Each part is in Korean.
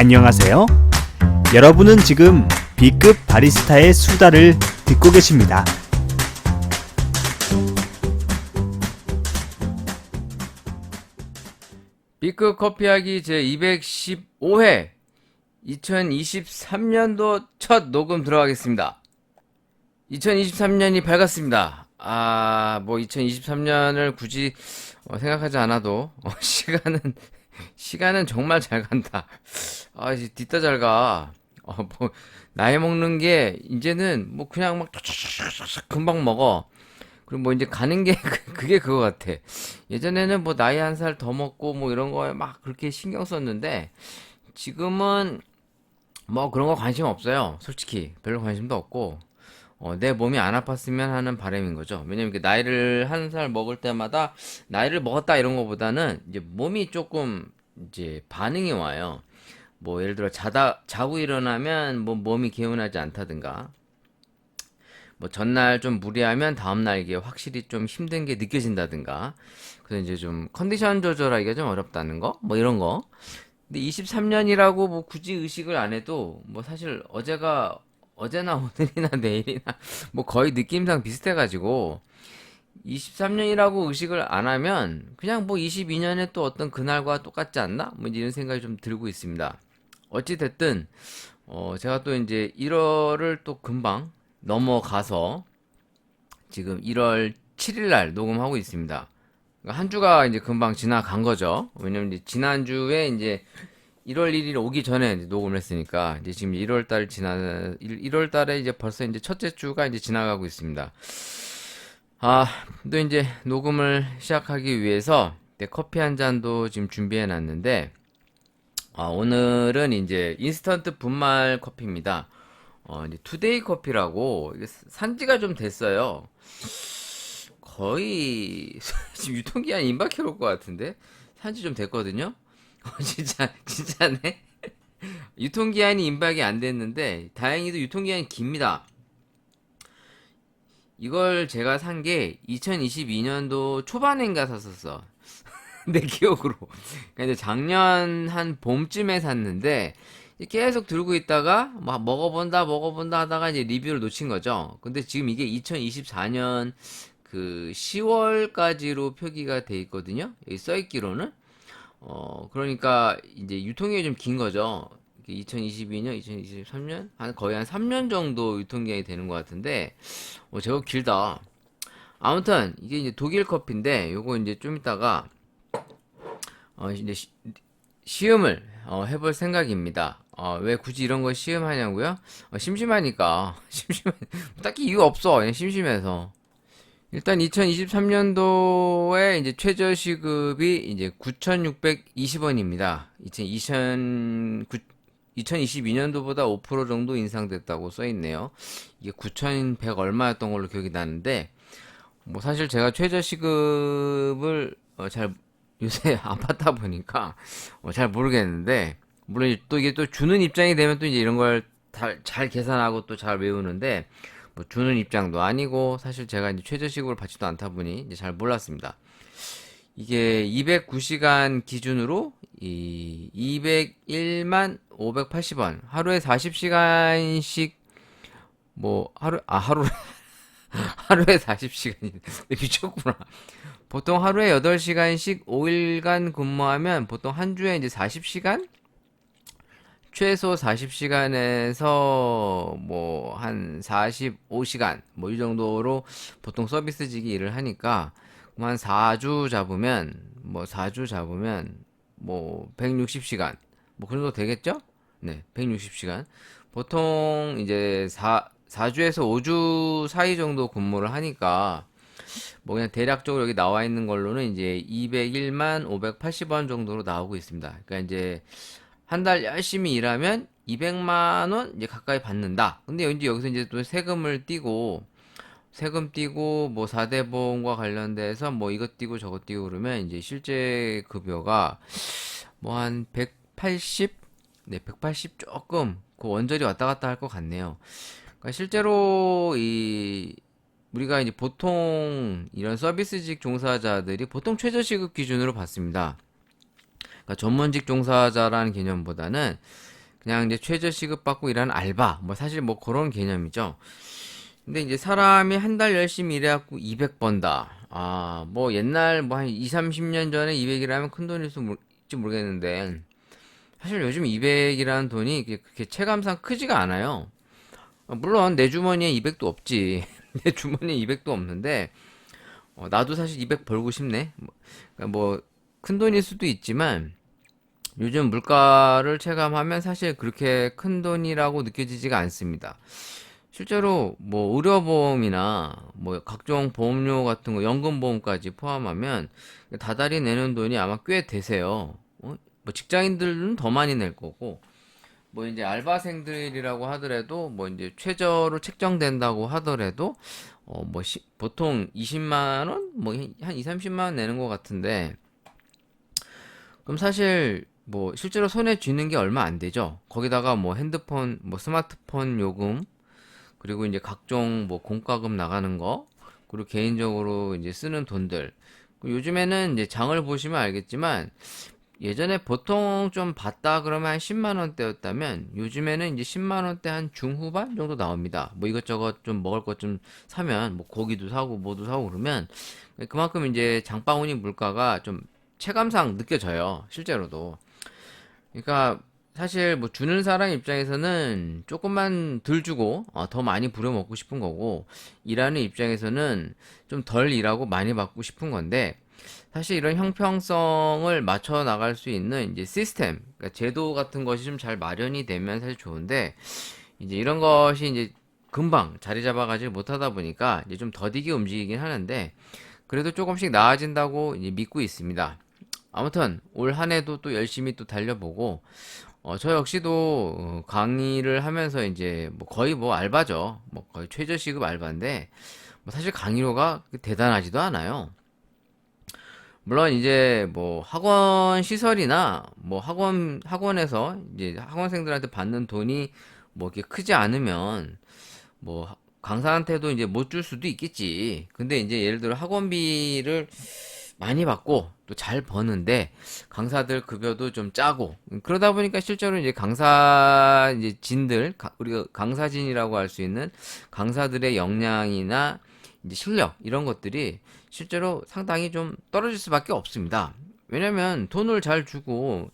안녕하세요. 여러분은 지금 B급 바리스타의 수다를 듣고 계십니다. B급 커피하기 제215회 2023년도 첫 녹음 들어가겠습니다. 2023년이 밝았습니다. 2023년을 굳이 생각하지 않아도 시간은 정말 잘 간다. 이제 뒤따 잘 가. 나이 먹는 게 이제는 뭐 그냥 막 금방 먹어. 그리고 뭐 이제 가는 게 그게 그거 같아. 예전에는 뭐 나이 한 살 더 먹고 뭐 이런 거에 막 그렇게 신경 썼는데 지금은 뭐 그런 거 관심 없어요. 솔직히 별로 관심도 없고 내 몸이 안 아팠으면 하는 바람인 거죠. 왜냐면 나이를 한 살 먹을 때마다 나이를 먹었다 이런 거보다는 이제 몸이 조금 이제 반응이 와요. 뭐 예를 들어 자고 일어나면 뭐 몸이 개운하지 않다든가 뭐 전날 좀 무리하면 다음날 이게 확실히 좀 힘든 게 느껴진다든가 그래서 이제 좀 컨디션 조절하기가 좀 어렵다는 거 뭐 이런 거. 근데 23년이라고 뭐 굳이 의식을 안 해도 뭐 사실 어제나 오늘이나 내일이나 뭐 거의 느낌상 비슷해가지고 23년이라고 의식을 안 하면 그냥 뭐 22년에 또 어떤 그날과 똑같지 않나? 뭐 이제 이런 생각이 좀 들고 있습니다. 어찌 됐든 제가 또 이제 1월을 또 금방 넘어가서 지금 1월 7일 날 녹음하고 있습니다. 그러니까 한 주가 이제 금방 지나간 거죠. 왜냐면 이제 지난주에 이제 1월 1일 오기 전에 이제 녹음을 했으니까 이제 지금 1월 달 1월 달에 이제 벌써 이제 첫째 주가 이제 지나가고 있습니다. 또 이제 녹음을 시작하기 위해서 커피 한 잔도 지금 준비해 놨는데 오늘은 이제 인스턴트 분말 커피입니다. 이제 투데이 커피라고 이게 산 지가 좀 됐어요. 거의 지금 유통기한 임박해 올 것 같은데 산지 좀 됐거든요. 진짜네. 유통기한이 임박이 안 됐는데 다행히도 유통기한이 깁니다. 이걸 제가 산 게 2022년도 초반인가 샀었어. 내 기억으로. 그러니까 이제 작년 한 봄쯤에 샀는데 계속 들고 있다가 막 먹어본다 하다가 이제 리뷰를 놓친 거죠. 근데 지금 이게 2024년 그 10월까지로 표기가 돼 있거든요. 여기 써 있기로는. 그러니까 이제 유통기한이 좀 긴 거죠. 2022년, 2023년 한 거의 한 3년 정도 유통기한이 되는 것 같은데 제법 길다. 아무튼 이게 이제 독일 커피인데 요거 이제 좀 이따가 이제 시음을 해볼 생각입니다. 왜 굳이 이런 걸 시음하냐고요? 심심하니까. 딱히 이유 없어. 그냥 심심해서. 일단 2023년도에 이제 최저 시급이 이제 9,620원입니다. 2022년도보다 5% 정도 인상됐다고 써 있네요. 이게 9,100 얼마였던 걸로 기억이 나는데, 뭐 사실 제가 최저 시급을 잘 요새 안 받다 보니까 잘 모르겠는데, 물론 또 이게 또 주는 입장이 되면 또 이제 이런 걸 잘 계산하고 또 잘 외우는데, 뭐 주는 입장도 아니고 사실 제가 이제 최저시급을 받지도 않다 보니 이제 잘 몰랐습니다. 이게 209시간 기준으로 이 201만 580원 하루에 40시간씩 뭐 하루 하루에 40시간이 미쳤구나. 보통 하루에 8시간씩 5일간 근무하면 보통 한 주에 이제 40시간 최소 40시간에서 뭐 한 45시간 뭐 이 정도로 보통 서비스직이 일을 하니까 한 4주 잡으면 뭐 160시간 뭐 그 정도 되겠죠? 네, 160시간. 보통 이제 4주에서 5주 사이 정도 근무를 하니까 뭐 그냥 대략적으로 여기 나와 있는 걸로는 이제 201만 580원 정도로 나오고 있습니다. 그러니까 이제 한 달 열심히 일하면 200만 원 이제 가까이 받는다. 근데 이제 여기서 이제 또 세금 띄고 뭐 4대 보험과 관련돼서 뭐 이것 띄고 저것 띄고 그러면 이제 실제 급여가 뭐 한 180? 네, 180 조금 그 원절이 왔다 갔다 할 것 같네요. 그러니까 실제로 이 우리가 이제 보통 이런 서비스직 종사자들이 보통 최저시급 기준으로 받습니다. 그러니까 전문직 종사자라는 개념보다는 그냥 이제 최저 시급 받고 일하는 알바, 뭐 사실 뭐 그런 개념이죠. 근데 이제 사람이 한 달 열심히 일해갖고 200 번다. 아, 뭐 옛날 뭐 한 2, 30년 전에 200이라면 큰 돈일지 모르겠는데 사실 요즘 200이라는 돈이 그렇게 체감상 크지가 않아요. 물론 내 주머니에 200도 없지. 내 주머니에 200도 없는데 나도 사실 200 벌고 싶네. 뭐 큰 돈일 수도 있지만 요즘 물가를 체감하면 사실 그렇게 큰 돈이라고 느껴지지가 않습니다. 실제로 뭐 의료보험이나 뭐 각종 보험료 같은 거 연금보험까지 포함하면 다달이 내는 돈이 아마 꽤 되세요. 뭐 직장인들은 더 많이 낼 거고 뭐 이제 알바생들이라고 하더라도 뭐 이제 최저로 책정된다고 하더라도 뭐 보통 20만 원? 뭐 한 2, 30만 원 내는 것 같은데 그럼 사실 뭐 실제로 손에 쥐는 게 얼마 안 되죠. 거기다가 뭐 핸드폰, 뭐 스마트폰 요금 그리고 이제 각종 뭐 공과금 나가는 거, 그리고 개인적으로 이제 쓰는 돈들. 요즘에는 이제 장을 보시면 알겠지만 예전에 보통 좀 받다 그러면 한 10만 원대였다면 요즘에는 이제 10만 원대 한 중후반 정도 나옵니다. 뭐 이것저것 좀 먹을 것 좀 사면 뭐 고기도 사고 뭐도 사고 그러면 그만큼 이제 장바구니 물가가 좀 체감상 느껴져요. 실제로도. 그러니까 사실 뭐 주는 사람 입장에서는 조금만 덜 주고 더 많이 부려먹고 싶은 거고 일하는 입장에서는 좀 덜 일하고 많이 받고 싶은 건데 사실 이런 형평성을 맞춰 나갈 수 있는 이제 시스템, 그러니까 제도 같은 것이 좀 잘 마련이 되면 사실 좋은데 이제 이런 것이 이제 금방 자리 잡아가지 못하다 보니까 이제 좀 더디게 움직이긴 하는데 그래도 조금씩 나아진다고 이제 믿고 있습니다. 아무튼 올 한 해도 또 열심히 또 달려보고 저 역시도 강의를 하면서 이제 뭐 거의 뭐 알바죠. 뭐 거의 최저 시급 알바인데 뭐 사실 강의료가 대단하지도 않아요. 물론 이제 뭐 학원 시설이나 뭐 학원에서 이제 학원생들한테 받는 돈이 뭐 이렇게 크지 않으면 뭐 강사한테도 이제 못 줄 수도 있겠지. 근데 이제 예를 들어 학원비를 많이 받고 또 잘 버는데 강사들 급여도 좀 짜고 그러다 보니까 실제로 이제 강사 이제 우리가 강사진이라고 할 수 있는 강사들의 역량이나 이제 실력 이런 것들이 실제로 상당히 좀 떨어질 수밖에 없습니다. 왜냐면 돈을 잘 주고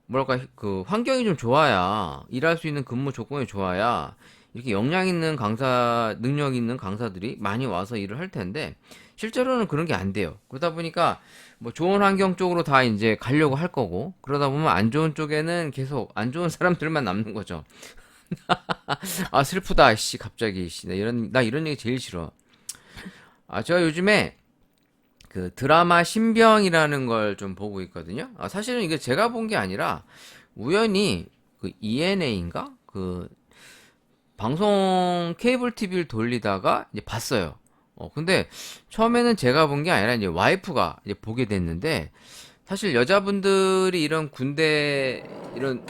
뭐랄까 그 환경이 좀 좋아야 일할 수 있는 근무 조건이 좋아야 이렇게 역량 있는 강사 능력 있는 강사들이 많이 와서 일을 할 텐데 실제로는 그런 게 안 돼요. 그러다 보니까 뭐 좋은 환경 쪽으로 다 이제 가려고 할 거고 그러다 보면 안 좋은 쪽에는 계속 안 좋은 사람들만 남는 거죠. 아 슬프다 씨 갑자기 씨 나 이런 얘기 제일 싫어. 아 제가 요즘에 그 드라마 신병이라는 걸 좀 보고 있거든요. 사실은 이게 제가 본 게 아니라 우연히 그 ENA인가 그 방송 케이블 TV를 돌리다가 이제 봤어요. 근데 처음에는 제가 본 게 아니라 이제 와이프가 이제 보게 됐는데 사실 여자분들이 이런 군대 이런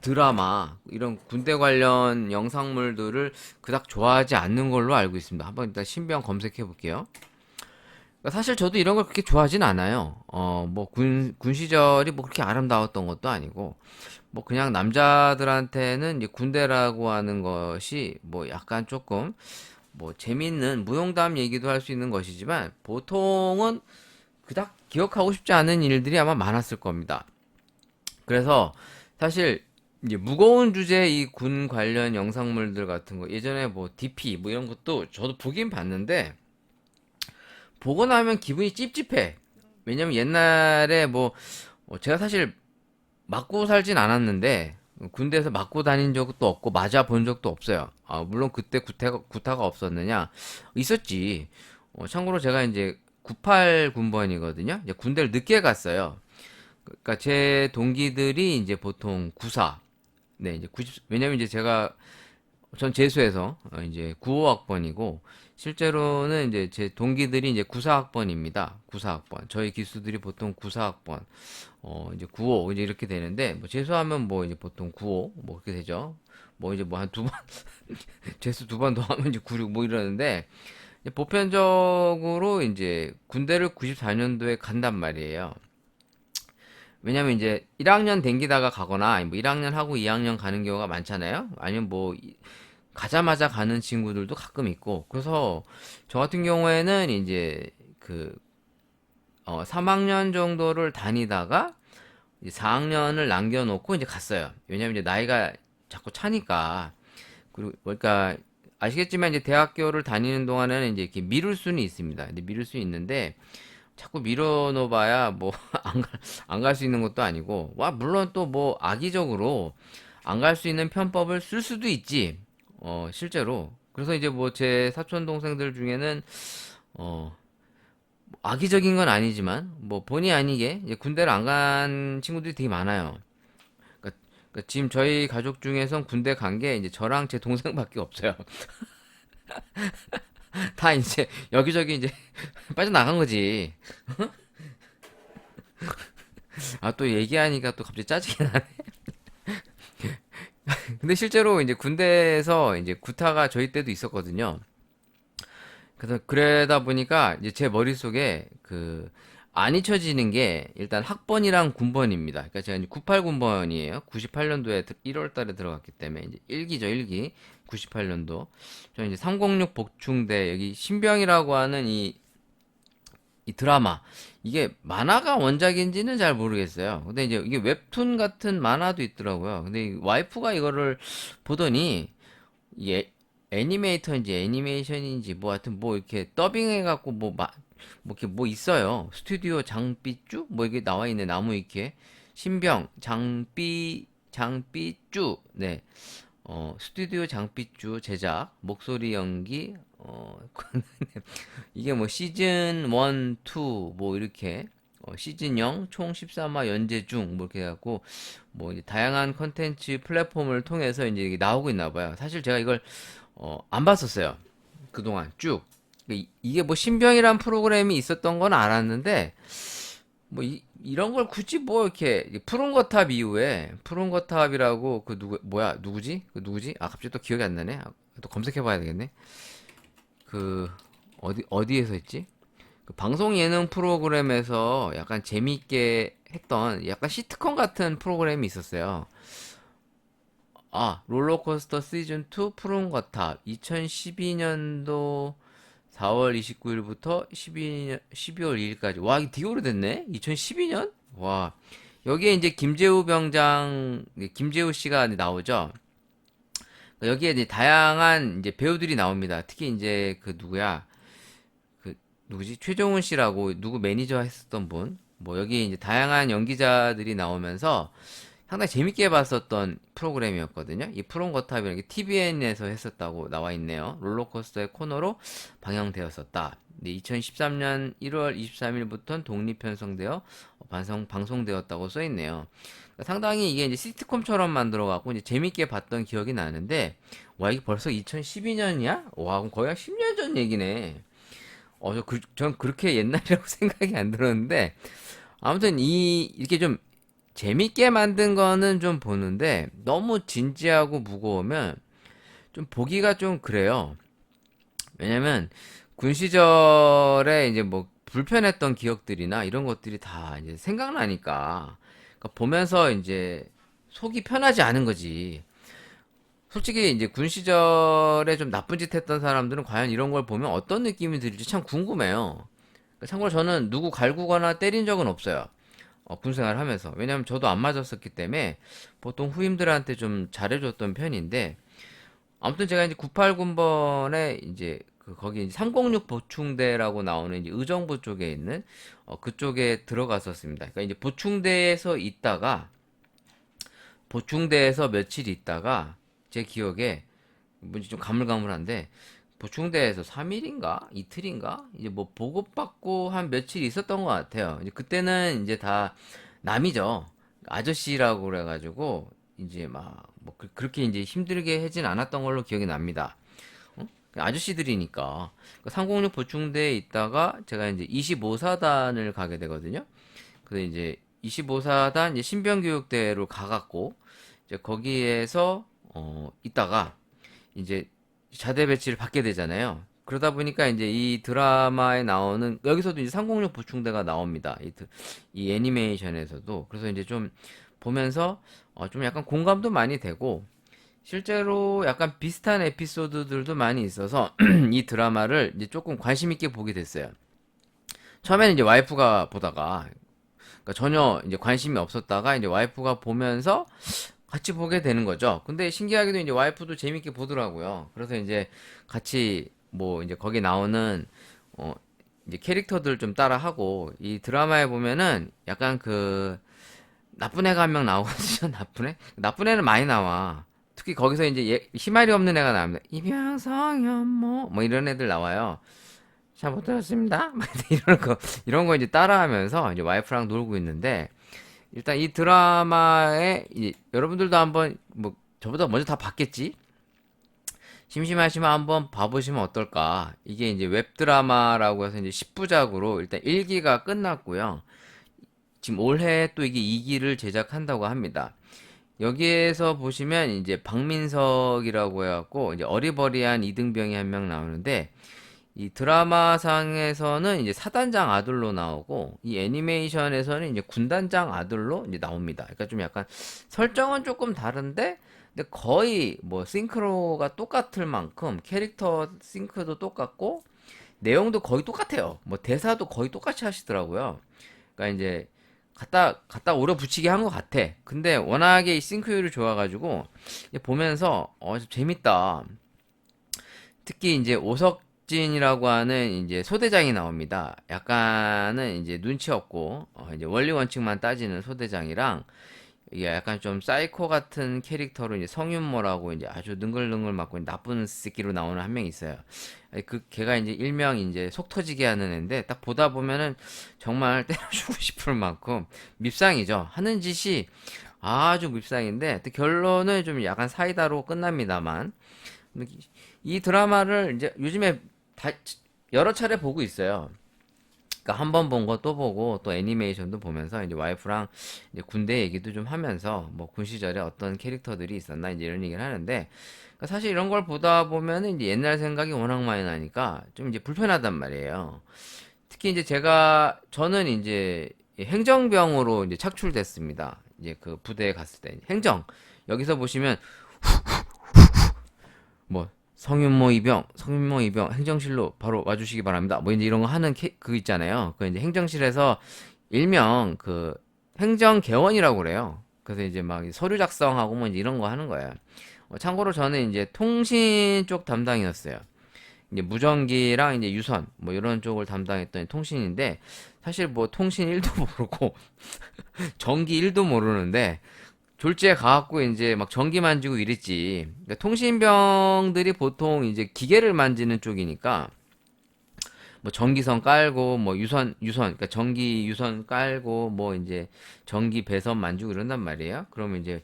드라마 이런 군대 관련 영상물들을 그닥 좋아하지 않는 걸로 알고 있습니다. 한번 일단 신병 검색해 볼게요. 그러니까 사실 저도 이런 걸 그렇게 좋아하진 않아요. 뭐 군 시절이 뭐 그렇게 아름다웠던 것도 아니고 뭐 그냥 남자들한테는 이제 군대라고 하는 것이 뭐 약간 조금 뭐 재밌는 무용담 얘기도 할 수 있는 것이지만 보통은 그닥 기억하고 싶지 않은 일들이 아마 많았을 겁니다. 그래서 사실 이제 무거운 주제 이 군 관련 영상물들 같은 거 예전에 뭐 DP 뭐 이런 것도 저도 보긴 봤는데 보고 나면 기분이 찝찝해. 왜냐면 옛날에 뭐 제가 사실 맞고 살진 않았는데 군대에서 맞고 다닌 적도 없고 맞아 본 적도 없어요. 물론 그때 구타가 없었느냐? 있었지. 참고로 제가 이제 98 군번이거든요. 이제 군대를 늦게 갔어요. 그러니까 제 동기들이 이제 보통 94. 네, 이제 90 왜냐면 이제 전 재수해서 이제 95학번이고 실제로는 이제 제 동기들이 이제 94학번입니다. 94학번. 저희 기수들이 보통 94학번. 이제 95 이제 이렇게 되는데 뭐 재수하면 뭐 이제 보통 95 뭐 그렇게 되죠. 뭐 이제 뭐 한 두 번 재수 두 번 더 하면 이제 96 뭐 이러는데 이제 보편적으로 이제 군대를 94년도에 간단 말이에요. 왜냐면 이제 1학년 댕기다가 가거나 아니 뭐 1학년 하고 2학년 가는 경우가 많잖아요. 아니면 뭐 가자마자 가는 친구들도 가끔 있고. 그래서 저 같은 경우에는 이제 그 3학년 정도를 다니다가 이제 4학년을 남겨놓고 이제 갔어요. 왜냐면 이제 나이가 자꾸 차니까. 그리고 그러니까 아시겠지만 이제 대학교를 다니는 동안에는 이제 이렇게 미룰 수는 있습니다. 근데 미룰 수 있는데 자꾸 밀어놓아봐야 뭐 안 갈 수 있는 것도 아니고 와 물론 또 뭐 악의적으로 안 갈 수 있는 편법을 쓸 수도 있지. 실제로. 그래서 이제 뭐 제 사촌 동생들 중에는 어 악의적인 건 아니지만 뭐 본의 아니게 이제 군대를 안 간 친구들이 되게 많아요. 그러니까 지금 저희 가족 중에선 군대 간 게 이제 저랑 제 동생밖에 없어요. 다 이제 여기저기 이제 빠져나간 거지. 아, 또 얘기하니까 또 갑자기 짜증이 나네. 근데 실제로 이제 군대에서 이제 구타가 저희 때도 있었거든요. 그래서 그러다 보니까 이제 제 머릿속에 안 잊혀지는 게 일단 학번이랑 군번입니다. 그러니까 제가 이제 98 군번이에요. 98년도에 1월 달에 들어갔기 때문에 이제 1기죠, 1기. 98년도. 저는 이제 306 복충대 여기 신병이라고 하는 이 드라마 이게 만화가 원작인지는 잘 모르겠어요. 근데 이제 이게 웹툰 같은 만화도 있더라고요. 근데 이 와이프가 이거를 보더니 이게 애니메이터인지 애니메이션인지 뭐 하여튼 뭐 이렇게 더빙해 갖고 뭐 이렇게 뭐 있어요. 스튜디오 장삐쭈 뭐 이게 나와 있네. 나무 위키에 신병 장삐쭈 네. 스튜디오 장삐쭈 제작 목소리 연기 이게 뭐 시즌 1, 2, 뭐 이렇게 시즌 0, 총 13화 연재 중, 뭐 이렇게 해갖고, 뭐 이제 다양한 컨텐츠 플랫폼을 통해서 이제 이게 나오고 있나 봐요. 사실 제가 이걸, 안 봤었어요. 그동안 쭉. 이게 뭐 신병이란 프로그램이 있었던 건 알았는데, 뭐 이런 걸 굳이 뭐 이렇게 푸른 거탑 이후에 푸른 거탑이라고 누구지? 그 누구지? 아 갑자기 또 기억이 안 나네. 또 검색해 봐야 되겠네. 그 어디에서 했지? 그 방송 예능 프로그램에서 약간 재미있게 했던 약간 시트콤 같은 프로그램이 있었어요. 아, 롤러코스터 시즌 2 푸른 거탑 2012년도 4월 29일부터 12월 2일까지. 와, 이게 되게 오래됐네? 2012년? 와. 여기에 이제 김재우 병장, 김재우 씨가 나오죠. 여기에 이제 다양한 이제 배우들이 나옵니다. 특히 이제 그 누구야? 누구지? 최종훈 씨라고 누구 매니저 했었던 분. 뭐 여기 이제 다양한 연기자들이 나오면서 상당히 재밌게 봤었던 프로그램이었거든요. 이 푸른 거탑이라는 게 TVN에서 했었다고 나와 있네요. 롤러코스터의 코너로 방영되었었다. 2013년 1월 23일부터는 독립 편성되어 방송되었다고 써 있네요. 그러니까 상당히 이게 이제 시트콤처럼 만들어 갖고 이제 재밌게 봤던 기억이 나는데 와 이게 벌써 2012년이야? 와 그럼 거의 한 10년 전 얘기네. 전 그렇게 옛날이라고 생각이 안 들었는데, 아무튼 이렇게 좀 재밌게 만든 거는 좀 보는데, 너무 진지하고 무거우면 좀 보기가 좀 그래요. 왜냐면, 군 시절에 이제 뭐 불편했던 기억들이나 이런 것들이 다 이제 생각나니까, 그러니까 보면서 이제 속이 편하지 않은 거지. 솔직히 이제 군 시절에 좀 나쁜 짓 했던 사람들은 과연 이런 걸 보면 어떤 느낌이 들지 참 궁금해요. 그러니까 참고로 저는 누구 갈구거나 때린 적은 없어요. 군 생활을 하면서. 왜냐면 저도 안 맞았었기 때문에 보통 후임들한테 좀 잘해줬던 편인데 아무튼 제가 이제 98군번에 이제 거기 이제 306 보충대라고 나오는 이제 의정부 쪽에 있는 그쪽에 들어갔었습니다. 그러니까 이제 보충대에서 며칠 있다가 제 기억에 뭔지 좀 가물가물한데 보충대에서 3일인가 이틀인가 이제 뭐 보급받고 한 며칠 있었던 것 같아요. 이제 그때는 이제 다 남이죠. 아저씨라고 그래가지고 이제 막 뭐 그렇게 이제 힘들게 하진 않았던 걸로 기억이 납니다. 아저씨들이니까 306 보충대에 있다가 제가 이제 25사단을 가게 되거든요. 그래서 이제 25사단 이제 신병교육대로 가갖고 이제 거기에서 있다가 이제 자대 배치를 받게 되잖아요. 그러다 보니까 이제 이 드라마에 나오는 여기서도 이제 306 보충대가 나옵니다. 이 애니메이션에서도. 그래서 이제 좀 보면서 좀 약간 공감도 많이 되고 실제로 약간 비슷한 에피소드들도 많이 있어서 이 드라마를 이제 조금 관심 있게 보게 됐어요. 처음에는 이제 와이프가 보다가 그러니까 전혀 이제 관심이 없었다가 이제 와이프가 보면서 같이 보게 되는 거죠. 근데 신기하게도 이제 와이프도 재밌게 보더라고요. 그래서 이제 같이 뭐 이제 거기 나오는 어 이제 캐릭터들 좀 따라하고 이 드라마에 보면은 약간 그 나쁜 애가 한 명 나오거든요. 나쁜 애? 나쁜 애는 많이 나와. 특히 거기서 이제 희말이 없는 애가 나옵니다. 이병성현 뭐 이런 애들 나와요. 잘 못 들었습니다. 막 이런 거 이제 따라하면서 이제 와이프랑 놀고 있는데 일단 이 드라마에 여러분들도 한번 뭐 저보다 먼저 다 봤겠지? 심심하시면 한번 봐보시면 어떨까? 이게 이제 웹드라마라고 해서 이제 10부작으로 일단 1기가 끝났고요. 지금 올해 또 이게 2기를 제작한다고 합니다. 여기에서 보시면 이제 박민석이라고 해갖고 이제 어리버리한 이등병이 한 명 나오는데 이 드라마상에서는 이제 사단장 아들로 나오고 이 애니메이션에서는 이제 군단장 아들로 이제 나옵니다. 그러니까 좀 약간 설정은 조금 다른데 근데 거의 뭐 싱크로가 똑같을 만큼 캐릭터 싱크도 똑같고 내용도 거의 똑같아요. 뭐 대사도 거의 똑같이 하시더라고요. 그러니까 이제 갖다 오려 붙이게 한 것 같아. 근데 워낙에 이 싱크율이 좋아가지고 보면서 좀 재밌다. 특히 이제 오석진이라고 하는 이제 소대장이 나옵니다. 약간은 이제 눈치 없고 이제 원리 원칙만 따지는 소대장이랑 이게 약간 좀 사이코 같은 캐릭터로 이제 성윤모라고 이제 아주 능글능글 맞고 나쁜 새끼로 나오는 한 명 있어요. 그 걔가 이제 일명 이제 속 터지게 하는 애인데 딱 보다 보면은 정말 때려주고 싶을 만큼 밉상이죠. 하는 짓이 아주 밉상인데 또 결론은 좀 약간 사이다로 끝납니다만 이 드라마를 이제 요즘에 여러 차례 보고 있어요. 그러니까 한 번 본 거 또 보고 또 애니메이션도 보면서 이제 와이프랑 이제 군대 얘기도 좀 하면서 뭐 군 시절에 어떤 캐릭터들이 있었나 이제 이런 얘기를 하는데 그러니까 사실 이런 걸 보다 보면은 이제 옛날 생각이 워낙 많이 나니까 좀 이제 불편하단 말이에요. 특히 이제 저는 이제 행정병으로 이제 착출됐습니다. 이제 그 부대에 갔을 때 행정 여기서 보시면 뭐 성윤모 이병 행정실로 바로 와주시기 바랍니다. 뭐 이제 이런 거 하는 그 있잖아요. 그 이제 행정실에서 일명 그 행정개원이라고 그래요. 그래서 이제 막 서류 작성하고 뭐 이제 이런 거 하는 거예요. 참고로 저는 이제 통신 쪽 담당이었어요. 이제 무전기랑 이제 유선 뭐 이런 쪽을 담당했던 통신인데 사실 뭐 통신 1도 모르고 전기 1도 모르는데 졸지에 가갖고 이제 막 전기 만지고 이랬지. 그러니까 통신병들이 보통 이제 기계를 만지는 쪽이니까 뭐 전기선 깔고 뭐 그러니까 전기 유선 깔고 뭐 이제 전기 배선 만지고 이런단 말이에요. 그러면 이제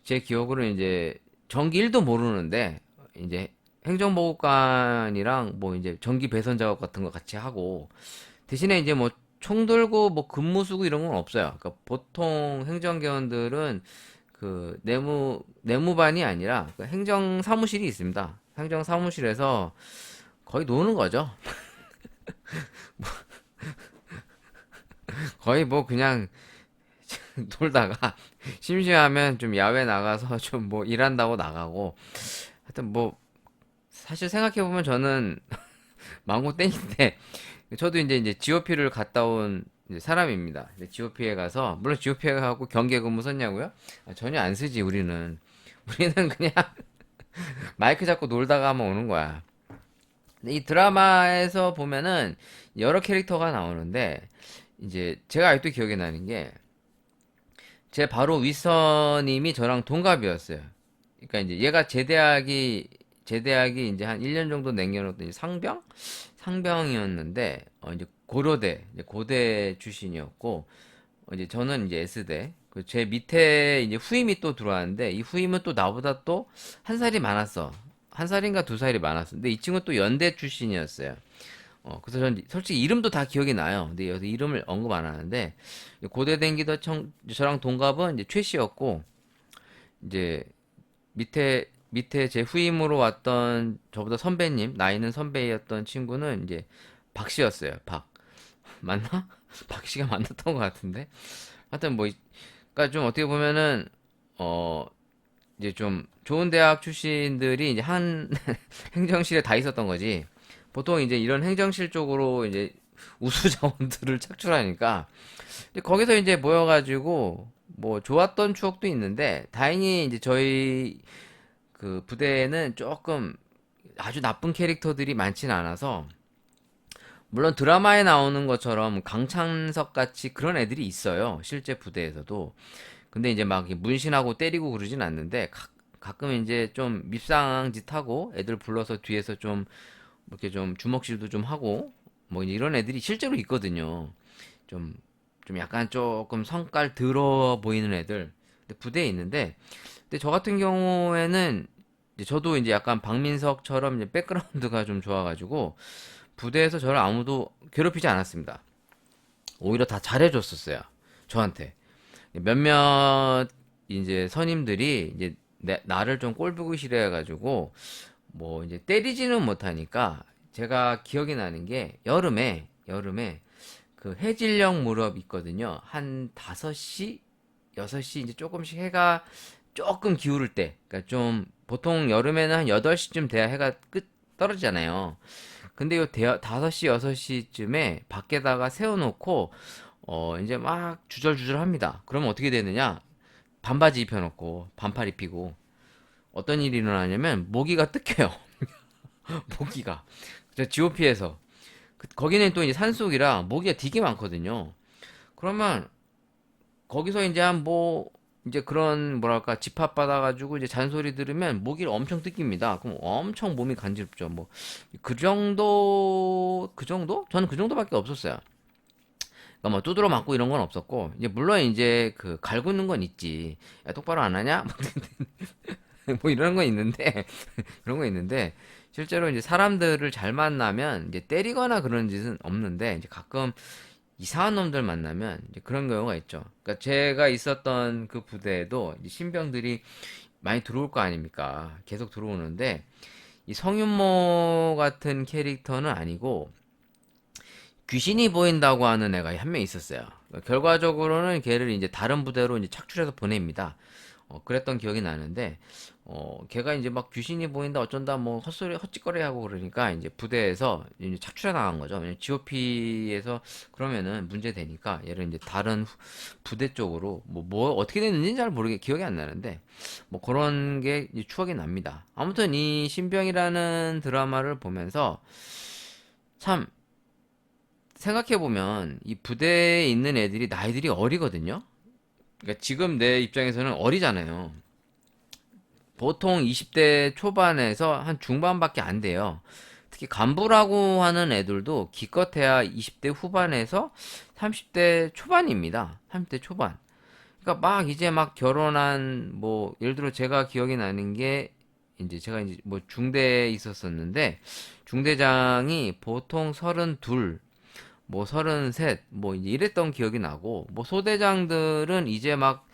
제 기억으로 이제 전기 1도 모르는데 이제 행정보고관이랑 뭐 이제 전기 배선 작업 같은 거 같이 하고 대신에 이제 뭐 총 들고 뭐 근무 수고 이런 건 없어요. 그러니까 보통 행정개원들은 그 내무반이 아니라 그 행정 사무실이 있습니다. 행정 사무실에서 거의 노는 거죠. 거의 뭐 그냥 놀다가 심심하면 좀 야외 나가서 좀 뭐 일한다고 나가고 하여튼 뭐 사실 생각해 보면 저는 망고 땡인데 저도 이제 GOP를 갔다 온 이제 사람입니다. GOP에 가서 물론 GOP에 가고 경계 근무 썼냐고요? 전혀 안 쓰지 우리는. 우리는 그냥 마이크 잡고 놀다가 한번 오는 거야. 근데 이 드라마에서 보면은 여러 캐릭터가 나오는데 이제 제가 아직도 기억에 나는 게 제 바로 윗선님이 저랑 동갑이었어요. 그러니까 이제 얘가 제대하기 이제 한 1년 정도 남겨놓던 이제 상병이었는데 이제 고려대 이제 고대 출신이었고 이제 저는 이제 S대 제 밑에 이제 후임이 또 들어왔는데 이 후임은 또 나보다 또 한 살이 많았어. 한 살인가 두 살이 많았어. 근데 이 친구 또 연대 출신이었어요. 그래서 전 솔직히 이름도 다 기억이 나요. 근데 여기서 이름을 언급 안 하는데 고대 댕기던 저랑 동갑은 이제 최 씨였고 이제 밑에 밑에 제 후임으로 왔던 저보다 선배님, 나이는 선배였던 친구는 이제 박 씨였어요. 박. 맞나? 박 씨가 만났던 것 같은데. 하여튼 뭐, 그러니까 좀 어떻게 보면은, 어, 이제 좀 좋은 대학 출신들이 이제 한 행정실에 다 있었던 거지. 보통 이제 이런 행정실 쪽으로 이제 우수 자원들을 착출하니까 이제 거기서 이제 모여가지고 뭐 좋았던 추억도 있는데 다행히 이제 저희 그 부대에는 조금 아주 나쁜 캐릭터들이 많지는 않아서 물론 드라마에 나오는 것처럼 강창석 같이 그런 애들이 있어요. 실제 부대에서도. 근데 이제 막 문신하고 때리고 그러진 않는데 가끔 이제 좀 밉상한 짓 하고 애들 불러서 뒤에서 좀 이렇게 좀 주먹질도 좀 하고 뭐 이런 애들이 실제로 있거든요. 좀, 좀 약간 조금 성깔 들어 보이는 애들. 근데 부대에 있는데, 근데 저 같은 경우에는 이제 저도 이제 약간 박민석처럼 이제 백그라운드가 좀 좋아가지고 부대에서 저를 아무도 괴롭히지 않았습니다. 오히려 다 잘해줬었어요. 저한테. 몇몇 이제 선임들이 이제 나를 좀 꼴보기 싫어해가지고 뭐 이제 때리지는 못하니까 제가 기억이 나는 게 여름에 그 해질녘 무렵 있거든요. 한 5시, 6시 이제 조금씩 해가 조금 기울을 때. 그러니까 좀 보통 여름에는 한 8시쯤 돼야 해가 끝 떨어지잖아요. 근데 요 5시, 6시쯤에 밖에다가 세워놓고 이제 막 주절주절 합니다. 그러면 어떻게 되느냐? 반바지 입혀놓고 반팔 입히고 어떤 일이 일어나냐면 모기가 뜯겨요. 모기가. 저 GOP에서 거기는 또 이제 산속이라 모기가 되게 많거든요. 그러면 거기서 이제 한 뭐 이제 그런 뭐랄까 집합 받아가지고 이제 잔소리 들으면 모기를 엄청 뜯깁니다. 그럼 엄청 몸이 간지럽죠. 뭐 그 정도? 저는 그 정도밖에 없었어요. 그러니까 뭐 두드러 맞고 이런 건 없었고 이제 물론 이제 그 갈구는 건 있지. 야 똑바로 안 하냐? 뭐 이런 건 있는데 그런 거 있는데 실제로 이제 사람들을 잘 만나면 이제 때리거나 그런 짓은 없는데 이제 가끔 이상한 놈들 만나면 이제 그런 경우가 있죠. 그러니까 제가 있었던 그 부대에도 이제 신병들이 많이 들어올 거 아닙니까? 계속 들어오는데 이 성윤모 같은 캐릭터는 아니고 귀신이 보인다고 하는 애가 한 명 있었어요. 결과적으로는 걔를 이제 다른 부대로 이제 착출해서 보냅니다. 그랬던 기억이 나는데, 걔가 이제 막 귀신이 보인다 어쩐다 뭐 헛소리 헛짓거리 하고 그러니까 이제 부대에서 이제 착출해 나간 거죠. 왜냐면 GOP에서 그러면은 문제 되니까 얘를 이제 다른 부대 쪽으로 뭐 어떻게 됐는지는 잘 모르게 기억이 안 나는데 뭐 그런 게 이제 추억이 납니다. 아무튼 이 신병이라는 드라마를 보면서 참 생각해보면 이 부대에 있는 애들이 나이들이 어리거든요. 그러니까 지금 내 입장에서는 어리잖아요. 보통 20대 초반에서 한 중반밖에 안 돼요. 특히 간부라고 하는 애들도 기껏해야 20대 후반에서 30대 초반입니다. 30대 초반. 그러니까 막 이제 막 결혼한 뭐 예를 들어 제가 기억이 나는 게 이제 제가 이제 뭐 중대에 있었었는데 중대장이 보통 32, 뭐 33, 뭐 이제 이랬던 기억이 나고, 뭐 소대장들은 이제 막,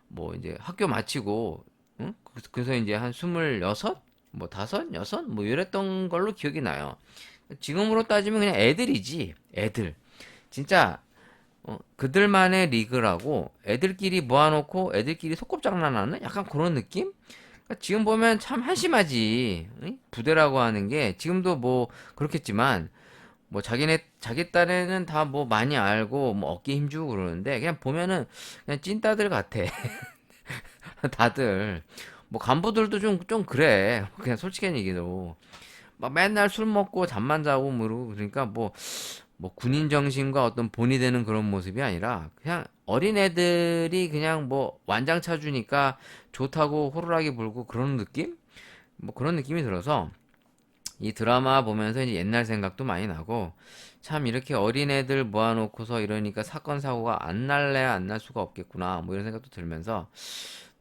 뭐 이제 학교 마치고, 응? 그래서 이제 한 26? 뭐 다섯? 여섯? 뭐 이랬던 걸로 기억이 나요. 지금으로 따지면 그냥 애들이지, 애들. 진짜, 그들만의 리그라고 애들끼리 모아놓고 애들끼리 소꿉장난하는 약간 그런 느낌? 그러니까 지금 보면 참 한심하지. 응? 부대라고 하는 게 지금도 뭐 그렇겠지만 뭐 자기 딴에는 다 뭐 많이 알고 뭐 어깨 힘주고 그러는데 그냥 보면은 그냥 찐따들 같아. 다들 뭐 간부들도 좀 그래. 그냥 솔직한 얘기로 막 맨날 술 먹고 잠만 자고 뭐 그러고 그러니까 뭐 군인 정신과 어떤 본이 되는 그런 모습이 아니라 그냥 어린 애들이 그냥 뭐 완장차 주니까 좋다고 호루라기 불고 그런 느낌? 뭐 그런 느낌이 들어서 이 드라마 보면서 이제 옛날 생각도 많이 나고 참 이렇게 어린애들 모아놓고서 이러니까 사건 사고가 안 날래 안 날 수가 없겠구나 뭐 이런 생각도 들면서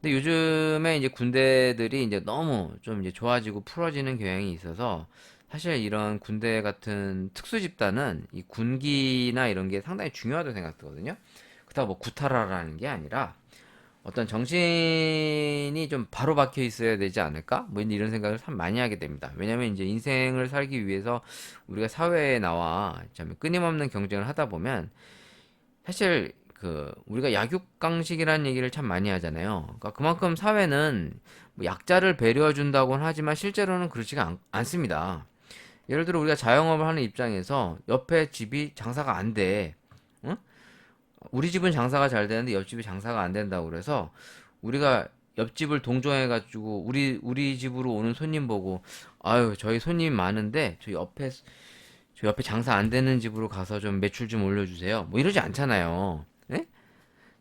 근데 요즘에 이제 군대들이 이제 너무 좀 이제 좋아지고 풀어지는 경향이 있어서 사실 이런 군대 같은 특수 집단은 이 군기나 이런 게 상당히 중요하다고 생각되거든요. 그렇다고 뭐 구타라라는 게 아니라 어떤 정신이 좀 바로 박혀 있어야 되지 않을까? 뭐 이런 생각을 참 많이 하게 됩니다. 왜냐면 이제 인생을 살기 위해서 우리가 사회에 나와 참 끊임없는 경쟁을 하다 보면 사실 그 우리가 약육강식이라는 얘기를 참 많이 하잖아요. 그러니까 그만큼 사회는 뭐 약자를 배려해 준다고는 하지만 실제로는 그렇지가 않습니다. 예를 들어 우리가 자영업을 하는 입장에서 옆에 집이 장사가 안 돼. 응? 우리 집은 장사가 잘 되는데 옆집이 장사가 안 된다고 그래서 우리가 옆집을 동조해 가지고 우리 집으로 오는 손님 보고 아유 저희 손님 많은데 저 옆에 장사 안 되는 집으로 가서 좀 매출 좀 올려주세요. 뭐 이러지 않잖아요. 예?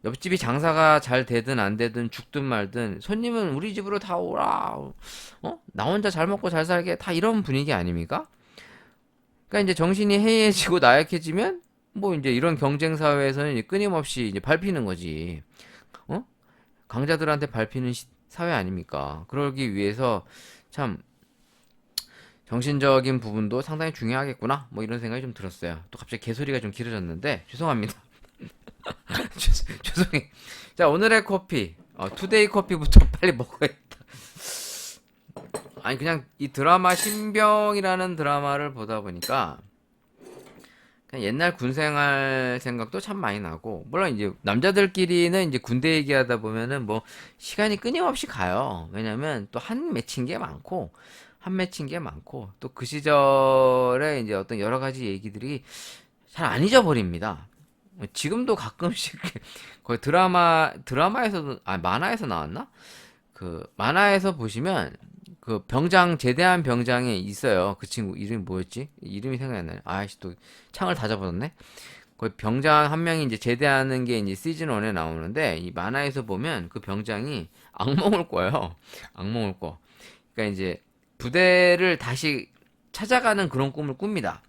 옆집이 장사가 잘 되든 안 되든 죽든 말든 손님은 우리 집으로 다 오라. 나 혼자 잘 먹고 잘 살게 다 이런 분위기 아닙니까? 그러니까 이제 정신이 해이해지고 나약해지면 뭐 이제 이런 경쟁 사회에서는 이제 끊임없이 이제 밟히는 거지. 어? 강자들한테 밟히는 사회 아닙니까? 그러기 위해서 참 정신적인 부분도 상당히 중요하겠구나. 뭐 이런 생각이 좀 들었어요. 또 갑자기 개소리가 좀 길어졌는데 죄송합니다. 죄송해. 자, 오늘의 커피. 투데이 커피부터 빨리 먹어야겠다. 아니 그냥 이 드라마 신병이라는 드라마를 보다 보니까 그냥 옛날 군 생활 생각도 참 많이 나고 물론 이제 남자들끼리는 이제 군대 얘기하다 보면은 뭐 시간이 끊임없이 가요. 왜냐면 또 한 맺힌 게 많고 한 맺힌 게 많고 또 그 시절에 이제 어떤 여러 가지 얘기들이 잘 안 잊어버립니다. 지금도 가끔씩 거의 드라마에서도 만화에서 나왔나? 그 만화에서 보시면 그 병장 제대한 병장에 있어요. 그 친구 이름이 뭐였지? 이름이 생각이 안 나네. 아이씨 또 창을 다 잡아뒀네. 그 병장 한 명이 이제 제대하는 게 이제 시즌 1에 나오는데 이 만화에서 보면 그 병장이 악몽을 꿔요. 악몽을 꿔. 그러니까 이제 부대를 다시 찾아가는 그런 꿈을 꿉니다.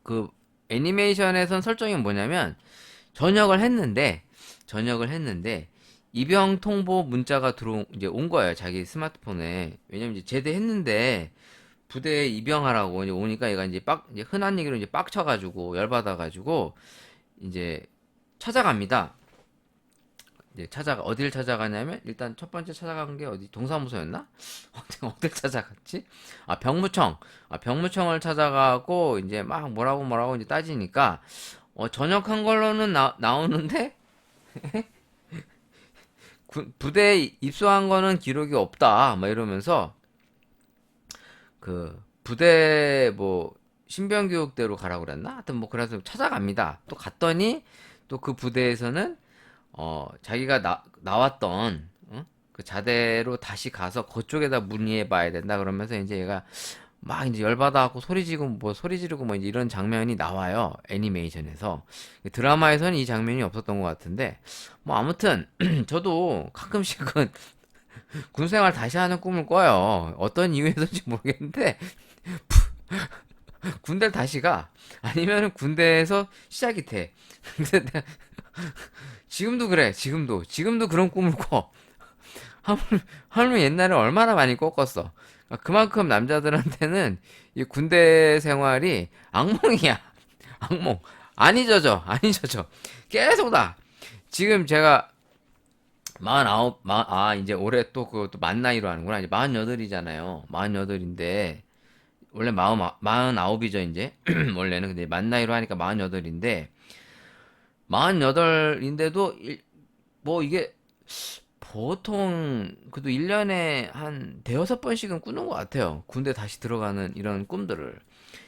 그 애니메이션에선 설정이 뭐냐면 전역을 했는데 입영 통보 문자가 이제 온 거예요. 자기 스마트폰에. 왜냐면 이제 제대했는데 부대에 입영하라고 이제 오니까 얘가 이제 흔한 얘기로 이제 빡쳐가지고 열받아가지고 이제 찾아갑니다. 이제 어딜 찾아가냐면 일단 첫 번째 찾아간 게 어디 동사무소였나? 어딜 찾아갔지? 병무청. 병무청을 찾아가고 이제 막 뭐라고 이제 따지니까 전역한 걸로는 나오는데 부대에 입소한 거는 기록이 없다. 막 이러면서 그 부대 뭐 신병교육대로 가라고 그랬나? 하여튼 뭐 그래서 찾아갑니다. 또 갔더니 또 그 부대에서는 자기가 나왔던 그 자대로 다시 가서 그쪽에다 문의해 봐야 된다 그러면서 이제 얘가 막 이제 열받아갖고 소리 지르고 뭐 이제 이런 장면이 나와요. 애니메이션에서. 드라마에서는 이 장면이 없었던 것 같은데 뭐 아무튼 저도 가끔씩은 군생활 다시 하는 꿈을 꿔요. 어떤 이유에서인지 모르겠는데 군대를 다시 가. 아니면 군대에서 시작이 돼. 근데 내가 지금도 그래. 지금도 그런 꿈을 꿔. 하물며 옛날에 얼마나 많이 꿨겠어. 그만큼 남자들한테는 이 군대 생활이 악몽이야. 악몽. 안 잊어져. 안 잊어져. 계속 나. 지금 제가 49, 이제 올해 또 그것도 만 나이로 하는구나. 이제 48이잖아요. 48인데, 원래 49이죠, 이제. 원래는. 근데 만 나이로 하니까 48인데, 48인데도, 뭐 이게, 보통, 그래도 1년에 한 대여섯 번씩은 꾸는 것 같아요. 군대 다시 들어가는 이런 꿈들을.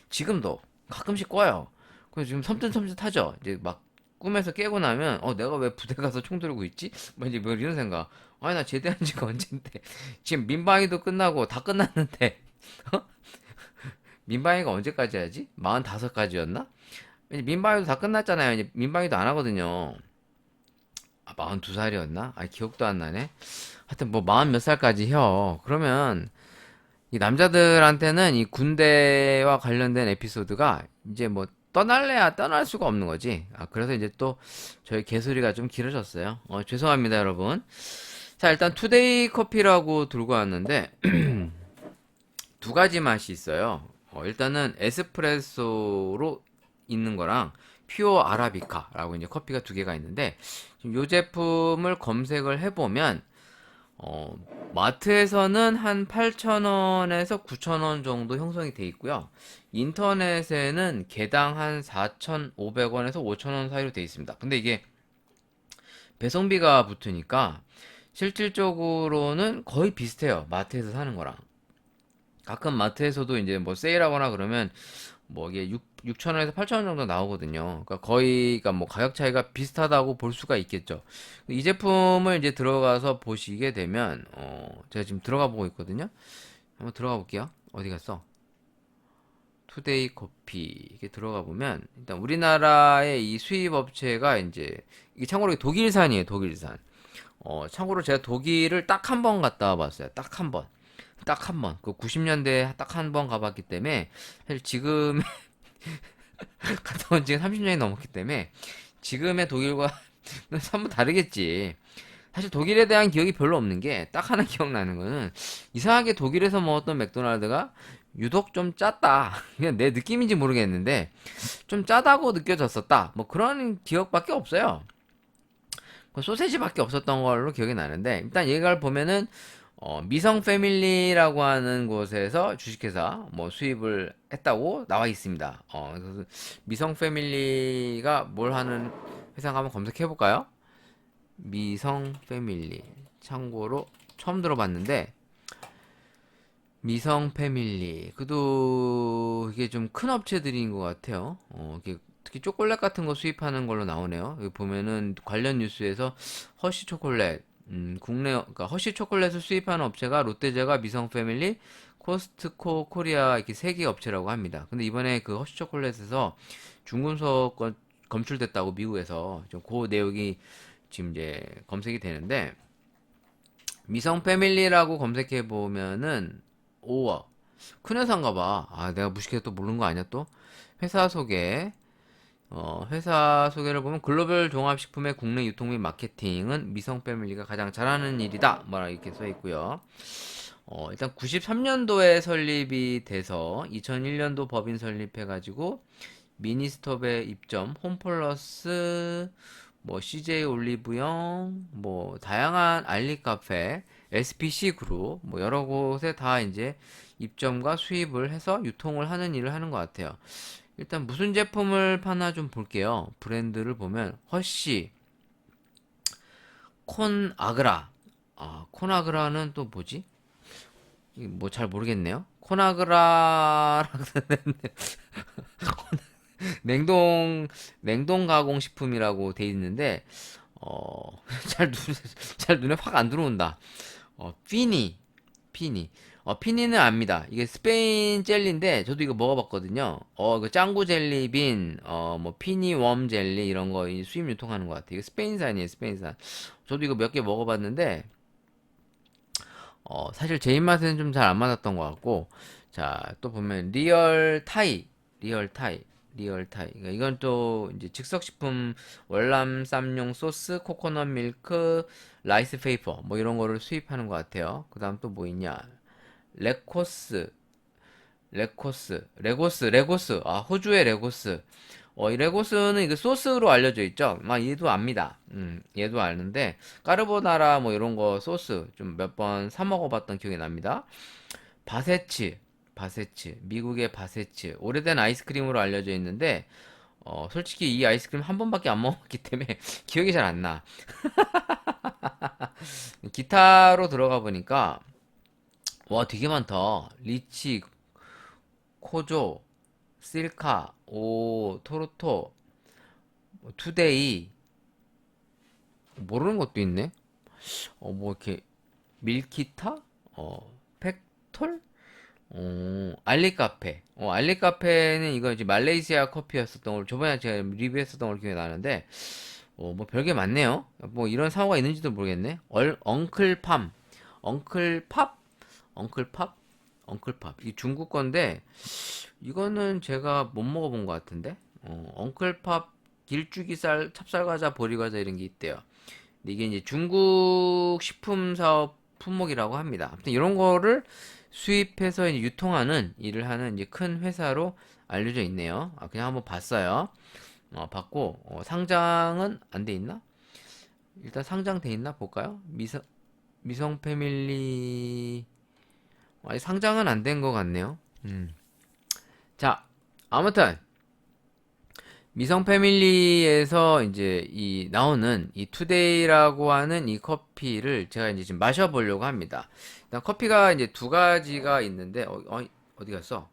지금도 가끔씩 꿔요. 그래서 지금 섬찟섬찟하죠. 이제 막 꿈에서 깨고 나면, 내가 왜 부대 가서 총 들고 있지? 뭐 이제 뭐 이런 생각. 아니, 나 제대한 지가 언젠데. 지금 민방위도 끝나고 다 끝났는데. 민방위가 언제까지 하지? 45까지였나? 민방위도 다 끝났잖아요. 이제 민방위도 안 하거든요. 42살이었나? 기억도 안 나네. 하여튼 뭐 40 몇 살까지 혀. 그러면 이 남자들한테는 이 군대와 관련된 에피소드가 이제 뭐 떠날래야 떠날 수가 없는 거지. 그래서 이제 또 저희 개소리가 좀 길어졌어요. 죄송합니다, 여러분. 자, 일단 투데이 커피라고 들고 왔는데 두 가지 맛이 있어요. 일단은 에스프레소로 있는 거랑 퓨어 아라비카라고 이제 커피가 두 개가 있는데, 지금 요 제품을 검색을 해보면, 마트에서는 한 8,000원에서 9,000원 정도 형성이 돼 있고요. 인터넷에는 개당 한 4,500원에서 5,000원 사이로 돼 있습니다. 근데 이게 배송비가 붙으니까 실질적으로는 거의 비슷해요. 마트에서 사는 거랑. 가끔 마트에서도 이제 뭐 세일하거나 그러면 뭐 이게 6,000원에서 8,000원 정도 나오거든요. 그러니까 거의, 그러니까 뭐 가격 차이가 비슷하다고 볼 수가 있겠죠. 이 제품을 이제 들어가서 보시게 되면, 제가 지금 들어가 보고 있거든요. 한번 들어가 볼게요. 어디 갔어? 투데이 커피. 이게 들어가 보면, 일단 우리나라의 이 수입 업체가 이제, 이게 참고로 독일산이에요, 독일산. 참고로 제가 독일을 딱 한 번 갔다 와봤어요. 딱 한 번. 딱 한 번. 그 90년대에 딱 한 번 가봤기 때문에, 사실 지금 갔다 온 지가 30년이 넘었기 때문에 지금의 독일과는 한번 다르겠지. 사실 독일에 대한 기억이 별로 없는 게 딱 하나 기억나는 거는 이상하게 독일에서 먹었던 맥도날드가 유독 좀 짰다. 그냥 내 느낌인지 모르겠는데 좀 짜다고 느껴졌었다. 뭐 그런 기억밖에 없어요. 그 소세지밖에 없었던 걸로 기억이 나는데 일단 얘가 보면은 미성 패밀리라고 하는 곳에서 주식회사 뭐 수입을 했다고 나와 있습니다. 그래서 미성 패밀리가 뭘 하는 회사인가 한번 검색해 볼까요? 미성 패밀리. 참고로 처음 들어봤는데 미성 패밀리. 그도 이게 좀 큰 업체들인 것 같아요. 이게 특히 초콜릿 같은 거 수입하는 걸로 나오네요. 여기 보면은 관련 뉴스에서 허쉬 초콜릿, 그러니까 허쉬 초콜릿을 수입하는 업체가 롯데제과, 미성 패밀리, 코스트코 코리아 이렇게 세 개 업체라고 합니다. 근데 이번에 그 허쉬 초콜릿에서 중금속 검출됐다고 미국에서 좀 그 내용이 지금 이제 검색이 되는데 미성 패밀리라고 검색해 보면은 오와 큰 회사인가 봐. 아, 내가 무식해서 또 모르는 거 아니야 또? 회사 소개. 회사 소개를 보면 글로벌 종합식품의 국내 유통 및 마케팅은 미성 패밀리가 가장 잘하는 일이다. 뭐라 이렇게 써 있고요. 일단 93년도에 설립이 돼서 2001년도 법인 설립해가지고 미니스톱에 입점, 홈플러스, 뭐 CJ 올리브영, 뭐 다양한 알리카페, SPC 그룹, 뭐 여러 곳에 다 이제 입점과 수입을 해서 유통을 하는 일을 하는 것 같아요. 일단 무슨 제품을 파나 좀 볼게요. 브랜드를 보면 허쉬, 콘아그라. 아, 콘아그라는 또 뭐지? 뭐 잘 모르겠네요. 콘아그라라는 냉동 가공 식품이라고 돼 있는데 잘 잘 눈에 확 안 들어온다. 피니, 피니. 피니는 압니다. 이게 스페인 젤리인데 저도 이거 먹어봤거든요. 그 짱구 젤리빈, 뭐 피니 웜 젤리 이런 거 수입 유통하는 것 같아요. 이거 스페인산이에요, 스페인산. 저도 이거 몇 개 먹어봤는데 사실 제 입맛에는 좀 잘 안 맞았던 것 같고, 자, 또 보면, 리얼 타이, 리얼 타이. 그러니까 이건 또, 이제 즉석식품, 월남 쌈용 소스, 코코넛 밀크, 라이스 페이퍼, 뭐 이런 거를 수입하는 것 같아요. 그 다음 또 뭐 있냐. 레코스, 레고스. 아, 호주의 레고스. 이 레고스는 이거 소스로 알려져 있죠. 얘도 압니다. 얘도 아는데 까르보나라 뭐 이런 거 소스 좀 몇 번 사 먹어봤던 기억이 납니다. 바세츠, 미국의 바세츠. 오래된 아이스크림으로 알려져 있는데 솔직히 이 아이스크림 한 번밖에 안 먹었기 때문에 기억이 잘 안 나. 기타로 들어가 보니까 와 되게 많다. 리치, 코조, 실카, 토로토, 투데이, 모르는 것도 있네. 뭐 이렇게 밀키타, 팩톨, 알리카페. 알리카페는 이거 이제 말레이시아 커피였었던 걸 저번에 제가 리뷰했었던 걸 기억이 나는데, 뭐 별게 많네요. 뭐 이런 사고가 있는지도 모르겠네. 엉클팜, 엉클팝, 엉클팝, 엉클팝. 이 중국 건데 이거는 제가 못 먹어본 것 같은데. 엉클팝 길쭉이쌀, 찹쌀과자, 보리과자 이런 게 있대요. 근데 이게 이제 중국 식품 사업 품목이라고 합니다. 아무튼 이런 거를 수입해서 이제 유통하는 일을 하는 이제 큰 회사로 알려져 있네요. 그냥 한번 봤어요. 받고 상장은 안 돼 있나? 일단 상장돼 있나 볼까요? 미성 패밀리 아니 상장은 안 된 것 같네요. 자, 아무튼 미성 패밀리에서 이제 이 나오는 이 투데이라고 하는 이 커피를 제가 이제 지금 마셔보려고 합니다. 일단 커피가 이제 두 가지가 있는데 어디 갔어?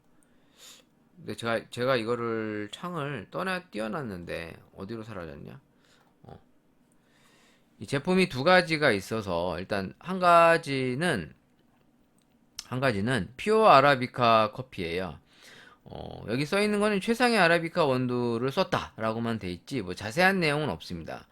근데 제가 이거를 창을 띄워놨는데 어디로 사라졌냐? 이 제품이 두 가지가 있어서 일단 한 가지는 피오 아라비카 커피예요. 여기 써 있는 거는 최상의 아라비카 원두를 썼다라고만 돼 있지 뭐 자세한 내용은 없습니다.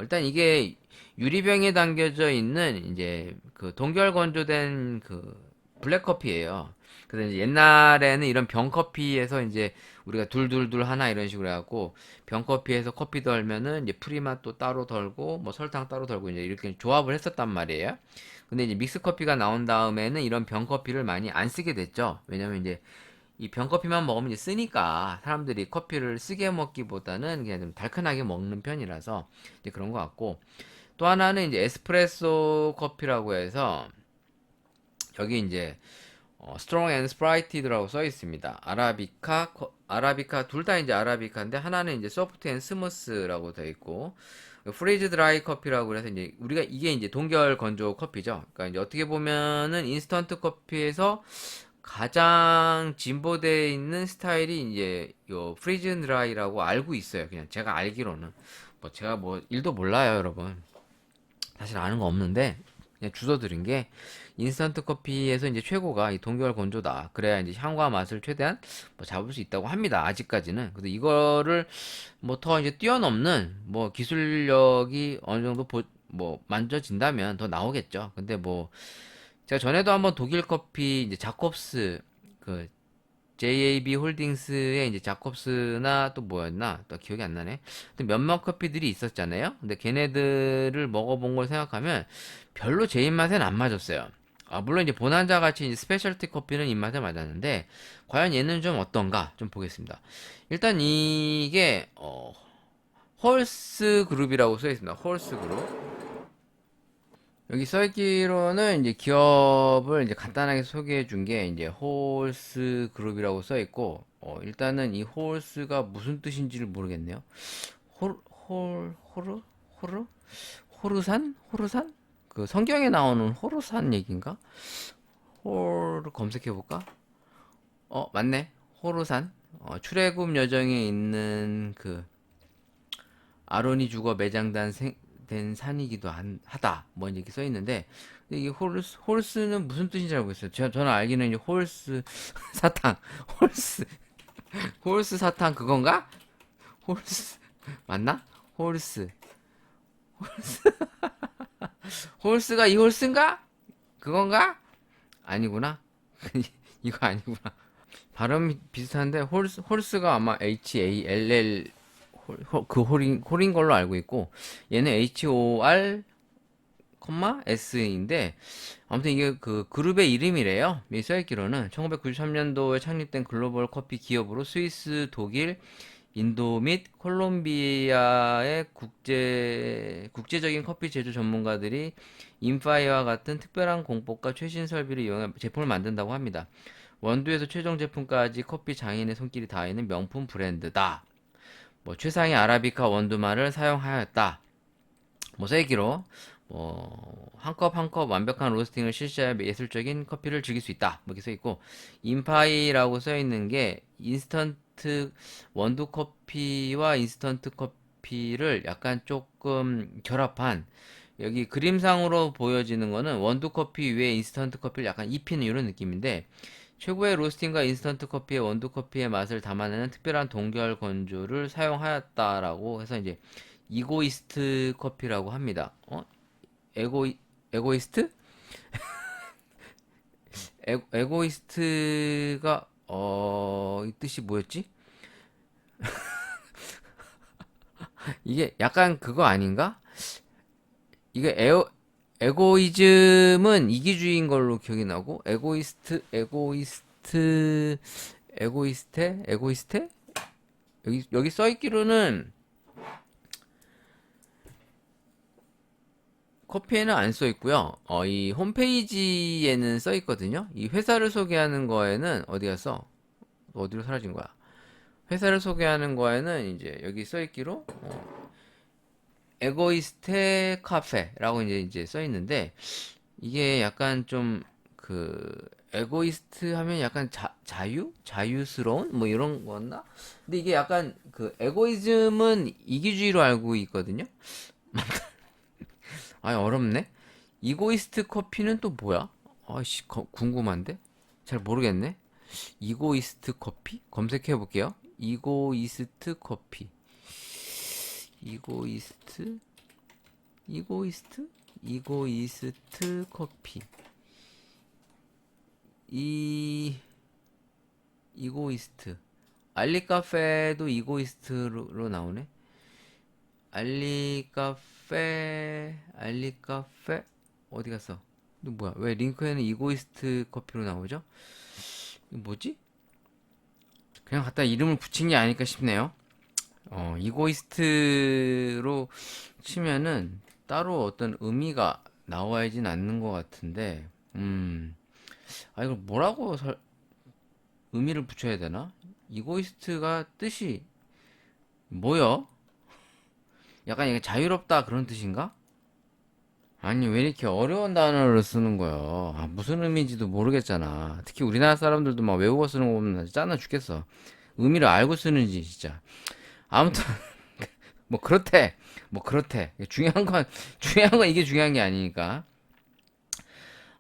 일단 이게 유리병에 담겨져 있는 이제 그 동결 건조된 그 블랙 커피예요. 그래서 이제 옛날에는 이런 병 커피에서 이제 우리가 둘둘둘 하나 이런 식으로 해갖고 병 커피에서 커피 덜면은 이제 프리맛도 따로 덜고 뭐 설탕 따로 덜고 이제 이렇게 조합을 했었단 말이에요. 근데 이제 믹스 커피가 나온 다음에는 이런 병 커피를 많이 안 쓰게 됐죠. 왜냐면 이제 이 병커피만 먹으면 이제 쓰니까 사람들이 커피를 쓰게 먹기보다는 그냥 좀 달큰하게 먹는 편이라서 이제 그런 것 같고 또 하나는 이제 에스프레소 커피라고 해서 여기 이제 스트롱 앤 스프라이티드라고 써 있습니다. 아라비카 둘 다 이제 아라비카인데 하나는 이제 소프트 앤 스무스라고 되어 있고 프리즈 드라이 커피라고 해서 이제 우리가 이게 이제 동결 건조 커피죠. 그러니까 이제 어떻게 보면은 인스턴트 커피에서 가장 진보되어 있는 스타일이 이제 요 프리즌 드라이라고 알고 있어요. 그냥 제가 알기로는 뭐 제가 뭐 일도 몰라요, 여러분. 사실 아는 거 없는데 그냥 주워 들은 게 인스턴트 커피에서 이제 최고가 이 동결 건조다. 그래야 이제 향과 맛을 최대한 뭐 잡을 수 있다고 합니다. 아직까지는. 그래서 이거를 뭐 더 이제 뛰어넘는 뭐 기술력이 어느 정도 뭐 만져진다면 더 나오겠죠. 근데 뭐 제가 전에도 한번 독일 커피 이제 자콥스 그 JAB 홀딩스의 이제 자콥스나 또 뭐였나 또 기억이 안 나네. 근데 몇몇 커피들이 있었잖아요. 근데 걔네들을 먹어본 걸 생각하면 별로 제 입맛엔 안 맞았어요. 물론 이제 보난자 같이 이제 스페셜티 커피는 입맛에 맞았는데 과연 얘는 좀 어떤가 좀 보겠습니다. 일단 이게 홀스 그룹이라고 써 있습니다. 홀스 그룹. 여기 써있기로는 이제 기업을 이제 간단하게 소개해 준 게 이제 홀스 그룹이라고 써 있고, 일단은 이 홀스가 무슨 뜻인지를 모르겠네요. 호르? 호르산? 호르산? 그 성경에 나오는 호르산 얘기인가? 홀 검색해 볼까? 맞네. 호르산. 출애굽 여정에 있는 그 아론이 죽어 매장된 된 산이기도 하다. 뭐 이렇게 써 있는데 이게 홀스는 무슨 뜻인지 잘 모르겠어요. 저는 알기는 이제 홀스 사탕, 홀스 홀스 사탕 그건가? 홀스 맞나? 홀스 홀스가 이 홀스인가? 그건가? 아니구나. 이거 아니구나. 발음이 비슷한데 홀스가 아마 HALL 그 홀인 걸로 알고 있고 얘는 HOR S인데 아무튼 이게 그 그룹의 이름이래요. 이 써있기로는 1993년도에 창립된 글로벌 커피 기업으로 스위스, 독일, 인도 및 콜롬비아의 국제적인 커피 제조 전문가들이 인파이와 같은 특별한 공법과 최신 설비를 이용해 제품을 만든다고 합니다. 원두에서 최종 제품까지 커피 장인의 손길이 닿아있는 명품 브랜드다. 뭐 최상의 아라비카 원두말을 사용하였다. 뭐 세기로 한 컵 한 컵 완벽한 로스팅을 실시하여 예술적인 커피를 즐길 수 있다. 뭐 이렇게 써 있고 인파이라고 써 있는 게 인스턴트 원두 커피와 인스턴트 커피를 약간 조금 결합한 여기 그림상으로 보여지는 거는 원두 커피 위에 인스턴트 커피를 약간 입히는 이런 느낌인데 최고의 로스팅과 인스턴트 커피의 원두 커피의 맛을 담아내는 특별한 동결 건조를 사용하였다라고 해서 이제 이고이스트 커피라고 합니다. 에고이스트? 에고이스트가 이 뜻이 뭐였지? 이게 약간 그거 아닌가? 이게 에고이즘은 이기주의인 걸로 기억이 나고 에고이스테? 여기 써 있기로는 커피에는 안 써 있고요. 이 홈페이지에는 써 있거든요. 이 회사를 소개하는 거에는 어디 갔어? 어디로 사라진 거야? 회사를 소개하는 거에는 이제 여기 써 있기로 에고이스테 카페라고 이제 써 있는데 이게 약간 좀 그 에고이스트 하면 약간 자유스러운 뭐 이런 거였나? 근데 이게 약간 그 에고이즘은 이기주의로 알고 있거든요. 아, 어렵네. 이고이스트 커피는 또 뭐야? 아씨, 궁금한데? 잘 모르겠네. 이고이스트 커피? 검색해 볼게요. 이고이스트 커피. 이고이스트? 이고이스트? 이고이스트 커피. 이 이고이스트. 알리카페도 이고이스트로 나오네. 알리카페 어디 갔어? 이거 뭐야? 왜 링크에는 이고이스트 커피로 나오죠? 이거 뭐지? 그냥 갖다 이름을 붙인 게 아닐까 싶네요. 이고이스트로 치면은 따로 어떤 의미가 나와야진 않는 것 같은데, 이걸 뭐라고 의미를 붙여야 되나? 이고이스트가 뜻이 뭐여? 약간 이게 자유롭다 그런 뜻인가? 아니, 왜 이렇게 어려운 단어를 쓰는 거야? 무슨 의미인지도 모르겠잖아. 특히 우리나라 사람들도 막 외우고 쓰는 거 보면 짠나 죽겠어. 의미를 알고 쓰는지, 진짜. 아무튼, 뭐, 그렇대. 뭐, 그렇대. 중요한 건 이게 중요한 게 아니니까.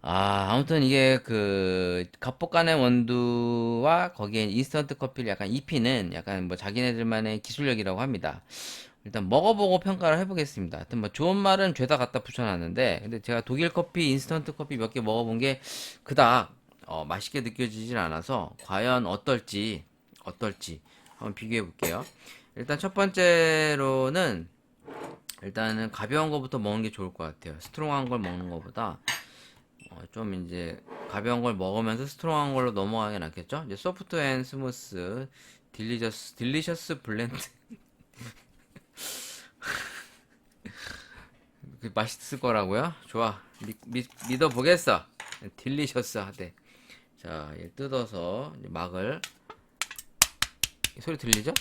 아무튼 이게 그, 갑복간의 원두와 거기에 인스턴트 커피를 약간 입히는 약간 뭐 자기네들만의 기술력이라고 합니다. 일단 먹어보고 평가를 해보겠습니다. 하여튼 뭐 좋은 말은 죄다 갖다 붙여놨는데, 근데 제가 독일 커피, 인스턴트 커피 몇 개 먹어본 게 그닥 맛있게 느껴지진 않아서 과연 어떨지 한번 비교해 볼게요. 일단 첫 번째로는 일단은 가벼운 거부터 먹는 게 좋을 것 같아요. 스트롱한 걸 먹는 것보다 좀 이제 가벼운 걸 먹으면서 스트롱한 걸로 넘어가는 게 낫겠죠? 이제 소프트 앤 스무스 딜리셔스 블렌드 맛있을 거라고요? 좋아. 믿어보겠어. 딜리셔스 하대. 자, 얘 뜯어서 이제 막을. 소리 들리죠?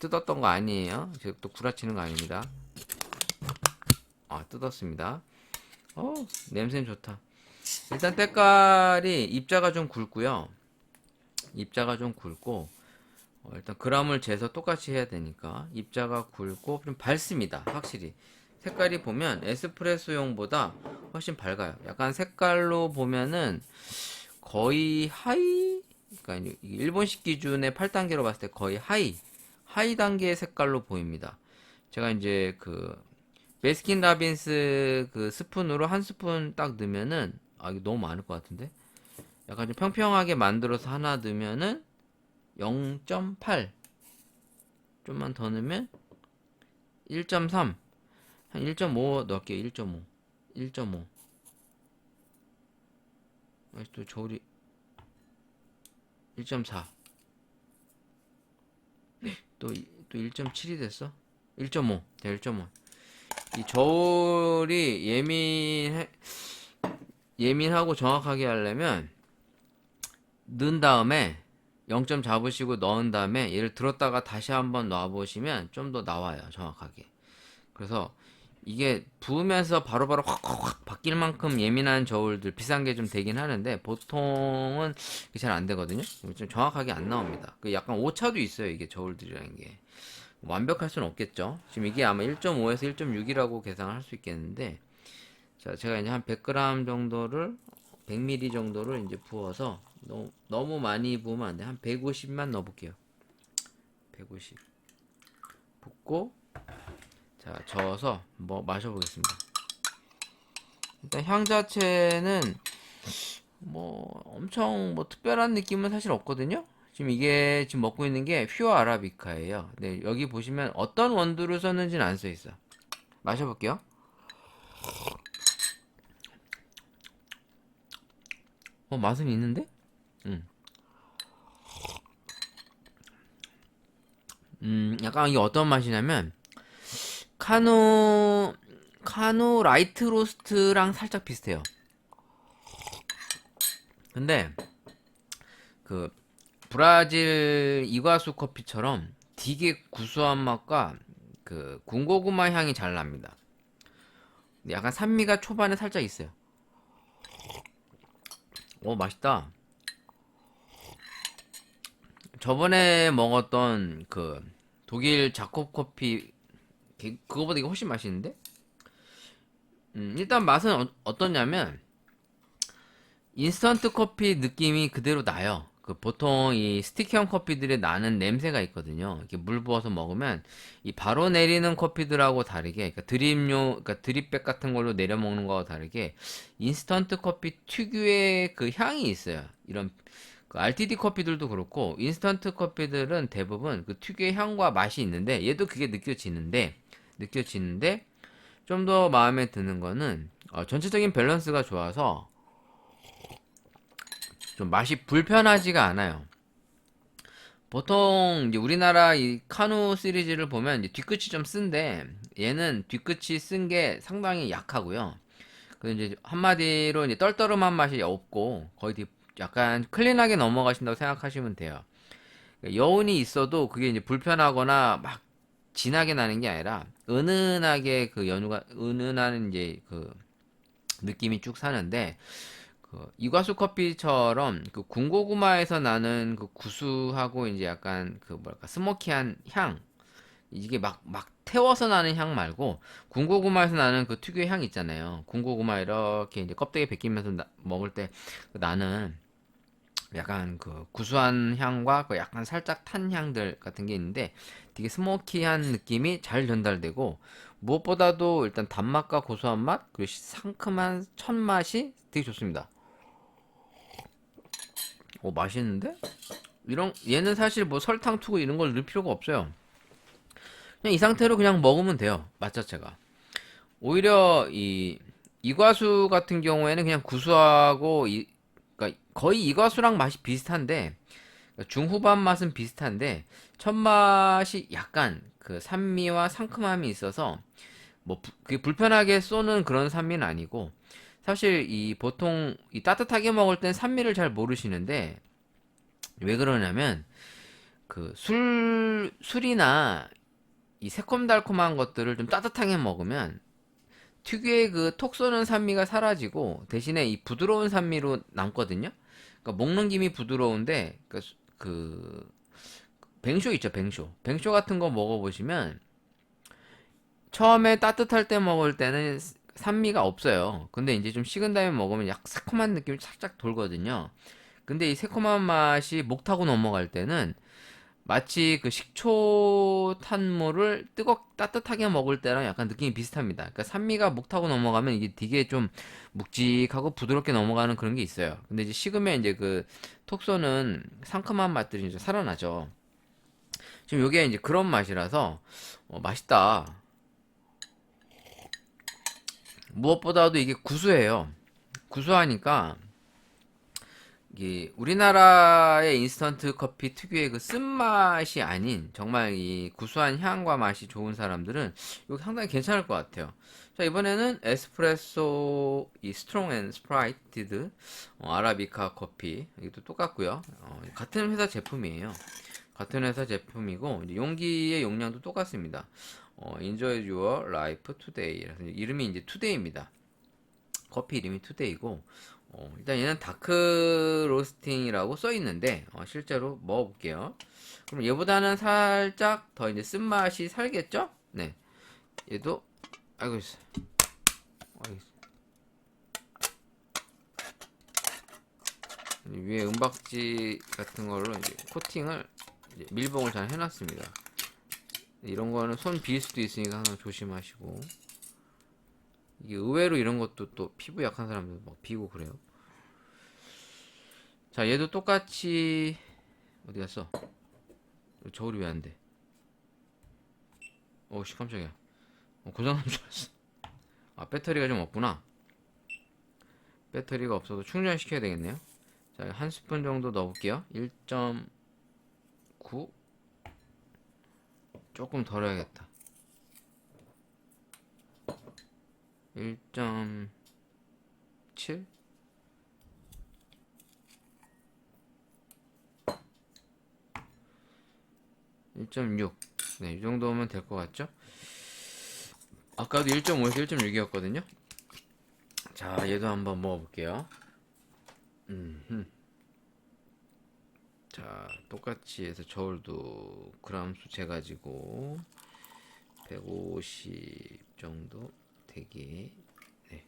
뜯었던 거 아니에요. 제가 또 구라치는 거 아닙니다. 뜯었습니다. 냄새는 좋다. 일단 때깔이 입자가 좀 굵고요. 입자가 좀 굵고 일단 그람을 재서 똑같이 해야 되니까 입자가 굵고 좀 밝습니다. 확실히 색깔이 보면 에스프레소용보다 훨씬 밝아요. 약간 색깔로 보면은 거의 하이, 그러니까 일본식 기준의 8단계로 봤을 때 거의 하이 단계의 색깔로 보입니다. 제가 이제 그 베스킨 라빈스 그 스푼으로 한 스푼 딱 넣으면은 이거 너무 많을 것 같은데 약간 좀 평평하게 만들어서 하나 넣으면은 0.8 좀만 더 넣으면 1.3 한 1.5 넣을게요. 1.5 1.5 또 저울이 1.4 또 1.7이 됐어. 1.5 네, 1.5 이 저울이 예민하고 정확하게 하려면 넣은 다음에 0점 잡으시고 넣은 다음에 얘를 들었다가 다시 한번 놔보시면 좀 더 나와요. 정확하게. 그래서 이게 부으면서 바로바로 확 바뀔 만큼 예민한 저울들 비싼 게 좀 되긴 하는데 보통은 잘 안 되거든요. 좀 정확하게 안 나옵니다. 그 약간 오차도 있어요. 이게 저울들이라는 게. 완벽할 수는 없겠죠. 지금 이게 아마 1.5에서 1.6이라고 계산을 할 수 있겠는데 자, 제가 이제 한 100g 정도를 100ml 정도를 이제 부어서 너무 많이 부으면 안 돼. 한 150만 넣어 볼게요. 150 붓고 자, 저어서 뭐 마셔보겠습니다. 일단 향 자체는 뭐 엄청 뭐 특별한 느낌은 사실 없거든요. 지금 이게 지금 먹고 있는 게 퓨어 아라비카예요. 네, 여기 보시면 어떤 원두를 썼는지는 안 써 있어. 마셔볼게요. 맛은 있는데? 음. 약간 이게 어떤 맛이냐면 카누 카누 라이트 로스트랑 살짝 비슷해요. 근데 그 브라질 이과수 커피처럼 되게 구수한 맛과 그 군고구마 향이 잘 납니다. 약간 산미가 초반에 살짝 있어요. 오, 맛있다. 저번에 먹었던 그 독일 자콥 커피 그거보다 이게 훨씬 맛있는데? 일단 맛은 어떠냐면 인스턴트 커피 느낌이 그대로 나요. 그 보통 이 스틱형 커피들이 나는 냄새가 있거든요. 이렇게 물 부어서 먹으면 이 바로 내리는 커피들하고 다르게, 그러니까 그러니까 드립백 같은 걸로 내려 먹는 거와 다르게 인스턴트 커피 특유의 그 향이 있어요. 이런 그 RTD 커피들도 그렇고 인스턴트 커피들은 대부분 그 특유의 향과 맛이 있는데 얘도 그게 느껴지는데 좀 더 마음에 드는 거는 전체적인 밸런스가 좋아서 좀 맛이 불편하지가 않아요. 보통 이제 우리나라 이 카누 시리즈를 보면 이제 뒤끝이 좀 쓴데 얘는 뒤끝이 쓴 게 상당히 약하고요. 그 이제 한마디로 이제 떨떠름한 맛이 없고 거의 약간 클린하게 넘어가신다고 생각하시면 돼요. 여운이 있어도 그게 이제 불편하거나 막 진하게 나는 게 아니라 은은하게 그 연유가 은은한 이제 그 느낌이 쭉 사는데 그 이과수 커피처럼 그 군고구마에서 나는 그 구수하고 이제 약간 그 뭐랄까 스모키한 향 이게 막 태워서 나는 향 말고 군고구마에서 나는 그 특유의 향 있잖아요. 군고구마 이렇게 이제 껍데기 벗기면서 먹을 때 그 나는 약간 그 구수한 향과 그 약간 살짝 탄 향들 같은 게 있는데 되게 스모키한 느낌이 잘 전달되고 무엇보다도 일단 단맛과 고소한 맛 그리고 상큼한 첫 맛이 되게 좋습니다. 오, 맛있는데? 이런 얘는 사실 뭐 설탕 투고 이런 걸 넣을 필요가 없어요. 그냥 이 상태로 그냥 먹으면 돼요. 맛 자체가. 오히려 이 이과수 같은 경우에는 그냥 구수하고 그러니까 거의 이과수랑 맛이 비슷한데 그러니까 중후반 맛은 비슷한데 첫 맛이 약간 그 산미와 상큼함이 있어서 뭐 그게 불편하게 쏘는 그런 산미는 아니고 사실 이 보통 이 따뜻하게 먹을 땐 산미를 잘 모르시는데 왜 그러냐면 그 술이나 이 새콤달콤한 것들을 좀 따뜻하게 먹으면 특유의 그 톡 쏘는 산미가 사라지고 대신에 이 부드러운 산미로 남거든요. 그러니까 먹는 김이 부드러운데 그 뱅쇼 있죠, 뱅쇼. 뱅쇼 같은 거 먹어보시면 처음에 따뜻할 때 먹을 때는 산미가 없어요. 근데 이제 좀 식은 다음에 먹으면 약 새콤한 느낌이 살짝 돌거든요. 근데 이 새콤한 맛이 목 타고 넘어갈 때는 마치 그 식초 탄물을 따뜻하게 먹을 때랑 약간 느낌이 비슷합니다. 그러니까 산미가 목 타고 넘어가면 이게 되게 좀 묵직하고 부드럽게 넘어가는 그런 게 있어요. 근데 이제 식으면 이제 그 톡 쏘는 상큼한 맛들이 이제 살아나죠. 지금 요게 이제 그런 맛이라서 맛있다. 무엇보다도 이게 구수해요. 구수하니까 이게 우리나라의 인스턴트 커피 특유의 그 쓴맛이 아닌 정말 이 구수한 향과 맛이 좋은 사람들은 이거 상당히 괜찮을 것 같아요. 자, 이번에는 에스프레소 이 스트롱 앤 스프라이티드 아라비카 커피 이것도 똑같고요. 같은 회사 제품이에요. 같은 회사 제품이고 이제 용기의 용량도 똑같습니다. Enjoy your life today. 그래서 이름이 이제 today입니다. 커피 이름이 투데이고 일단 얘는 다크 로스팅이라고 써 있는데 실제로 먹어볼게요. 그럼 얘보다는 살짝 더 이제 쓴맛이 살겠죠? 네, 얘도 아이고 있어. 위에 은박지 같은 걸로 이제 코팅을 이제 밀봉을 잘 해놨습니다. 이런 거는 손 비일 수도 있으니까 항상 조심하시고. 이게 의외로 이런 것도 또 피부 약한 사람들 막 비고 그래요. 자, 얘도 똑같이 어디 갔어? 저울이 왜 안 돼? 어우씨 깜짝이야. 고장난 줄 알았어. 아, 배터리가 좀 없구나. 배터리가 없어서 충전시켜야 되겠네요. 자, 한 스푼 정도 넣어볼게요. 1.9 조금 덜어야겠다. 1.7? 1.6. 네, 이 정도면 될 것 같죠? 아까도 1.5에서 1.6이었거든요. 자, 얘도 한번 먹어볼게요. 자, 똑같이 해서 저울도 그람수 재가지고 150 정도 되게, 네.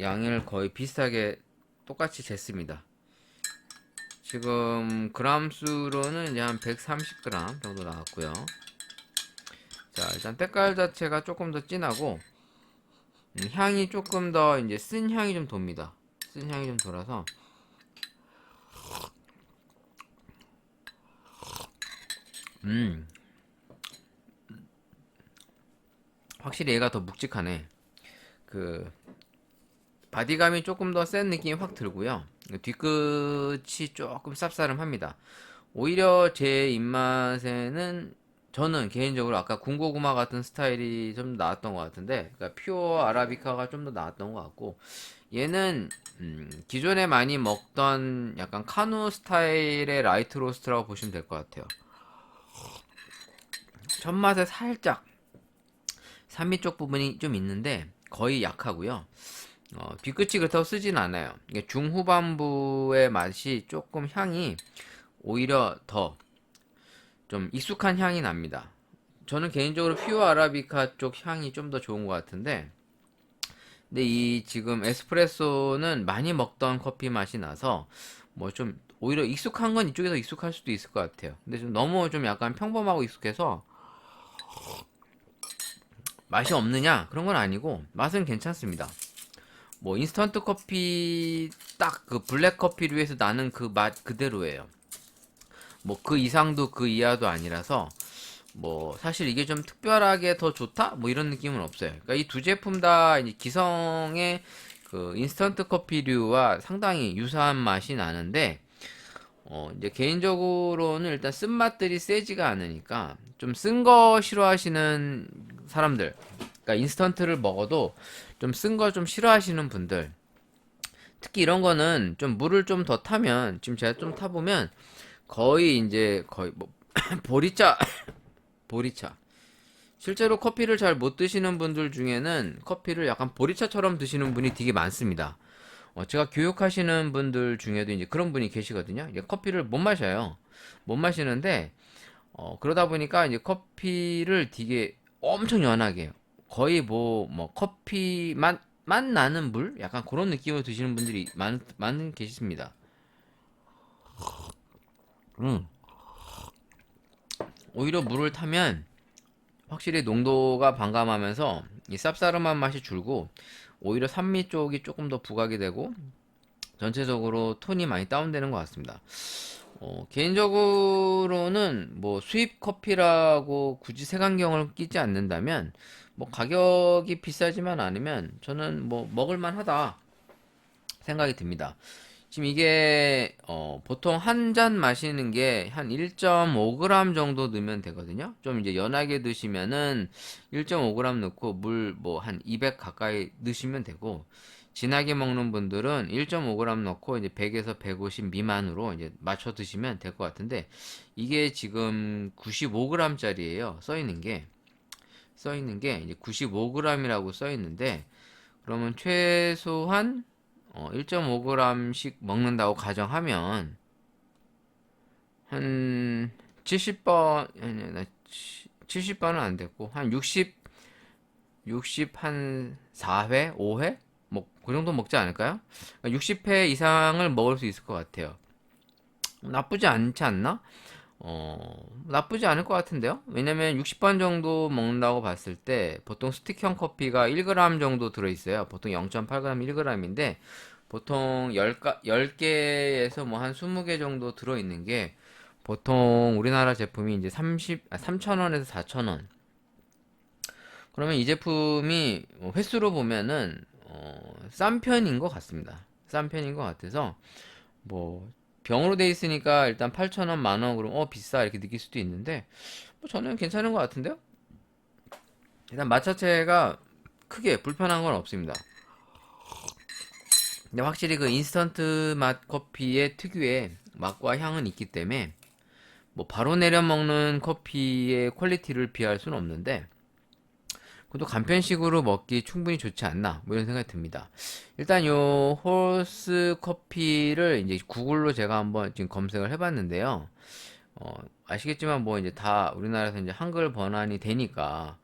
양을 거의 비슷하게 똑같이 쟀습니다. 지금 그람수로는 이제 한 130g 정도 나왔고요. 자, 일단 때깔 자체가 조금 더 진하고 향이 조금 더 이제 쓴 향이 좀 돕니다. 쓴 향이 좀 돌아서 확실히 얘가 더 묵직하네. 그 바디감이 조금 더 센 느낌이 확 들고요. 뒤끝이 조금 쌉싸름합니다. 오히려 제 입맛에는 저는 개인적으로 아까 군고구마 같은 스타일이 좀 나왔던 것 같은데, 그러니까 퓨어 아라비카가 좀 더 나왔던 것 같고, 얘는 기존에 많이 먹던 약간 카누 스타일의 라이트 로스트라고 보시면 될 것 같아요. 첫 맛에 살짝 산미 쪽 부분이 좀 있는데 거의 약하고요. 뒤끝이 그렇다고 쓰진 않아요. 이게 중후반부의 맛이 조금 향이 오히려 더 좀 익숙한 향이 납니다. 저는 개인적으로 퓨어 아라비카 쪽 향이 좀 더 좋은 것 같은데, 근데 이 지금 에스프레소는 많이 먹던 커피 맛이 나서 뭐 좀 오히려 익숙한 건 이쪽에서 익숙할 수도 있을 것 같아요. 근데 좀 너무 좀 약간 평범하고 익숙해서 맛이 없느냐? 그런 건 아니고 맛은 괜찮습니다. 뭐 인스턴트 커피 딱 그 블랙 커피류에서 나는 그 맛 그대로예요. 뭐 그 이상도 그 이하도 아니라서 뭐 사실 이게 좀 특별하게 더 좋다? 뭐 이런 느낌은 없어요. 그러니까 이 두 제품 다 이제 기성의 그 인스턴트 커피류와 상당히 유사한 맛이 나는데 이제 개인적으로는 일단 쓴맛들이 세지가 않으니까 좀 쓴 거 싫어하시는 사람들, 그러니까 인스턴트를 먹어도 좀 쓴 거 좀 싫어하시는 분들, 특히 이런 거는 좀 물을 좀 더 타면, 지금 제가 좀 타보면 거의 이제 거의 뭐 보리차 보리차, 실제로 커피를 잘 못 드시는 분들 중에는 커피를 약간 보리차처럼 드시는 분이 되게 많습니다. 제가 교육하시는 분들 중에도 이제 그런 분이 계시거든요. 이제 커피를 못 마셔요. 못 마시는데, 그러다 보니까 이제 커피를 되게 엄청 연하게 해요. 거의 뭐 커피 맛 나는 물? 약간 그런 느낌으로 드시는 분들이 많은 계십니다. 음. 오히려 물을 타면 확실히 농도가 반감하면서 이 쌉싸름한 맛이 줄고, 오히려 산미 쪽이 조금 더 부각이 되고, 전체적으로 톤이 많이 다운되는 것 같습니다. 개인적으로는 뭐 수입 커피라고 굳이 색안경을 끼지 않는다면, 뭐 가격이 비싸지만 않으면 저는 뭐 먹을만 하다 생각이 듭니다. 지금 이게 보통 한 잔 마시는 게 한 1.5g 정도 넣으면 되거든요. 좀 이제 연하게 드시면은 1.5g 넣고 물 뭐 한 200 가까이 넣으시면 되고, 진하게 먹는 분들은 1.5g 넣고 이제 100에서 150 미만으로 이제 맞춰 드시면 될 것 같은데, 이게 지금 95g짜리예요. 써 있는 게 이제 95g이라고 써 있는데, 그러면 최소한 1.5g씩 먹는다고 가정하면 한 70번, 아니, 70번은 안 됐고, 한 60 한 4회, 5회? 뭐, 그 정도 먹지 않을까요? 60회 이상을 먹을 수 있을 것 같아요. 나쁘지 않지 않나? 나쁘지 않을 것 같은데요? 왜냐면 60번 정도 먹는다고 봤을 때 보통 스틱형 커피가 1g 정도 들어있어요. 보통 0.8g, 1g인데 보통 10개에서 뭐 한 20개 정도 들어있는 게 보통 우리나라 제품이 이제 3,000원에서 4,000원. 그러면 이 제품이 횟수로 보면은 싼 편인 것 같습니다. 싼 편인 것 같아서 뭐 병으로 돼 있으니까 일단 8,000원, 만 원, 그럼 비싸 이렇게 느낄 수도 있는데 뭐 저는 괜찮은 것 같은데요. 일단 맛 자체가 크게 불편한 건 없습니다. 근데 확실히 그 인스턴트 맛 커피의 특유의 맛과 향은 있기 때문에 뭐 바로 내려 먹는 커피의 퀄리티를 비할 수는 없는데 그것도 간편식으로 먹기 충분히 좋지 않나 뭐 이런 생각이 듭니다. 일단 요 홀스 커피를 이제 구글로 제가 한번 지금 검색을 해봤는데요. 아시겠지만 뭐 이제 다 우리나라에서 이제 한글 번안이 되니까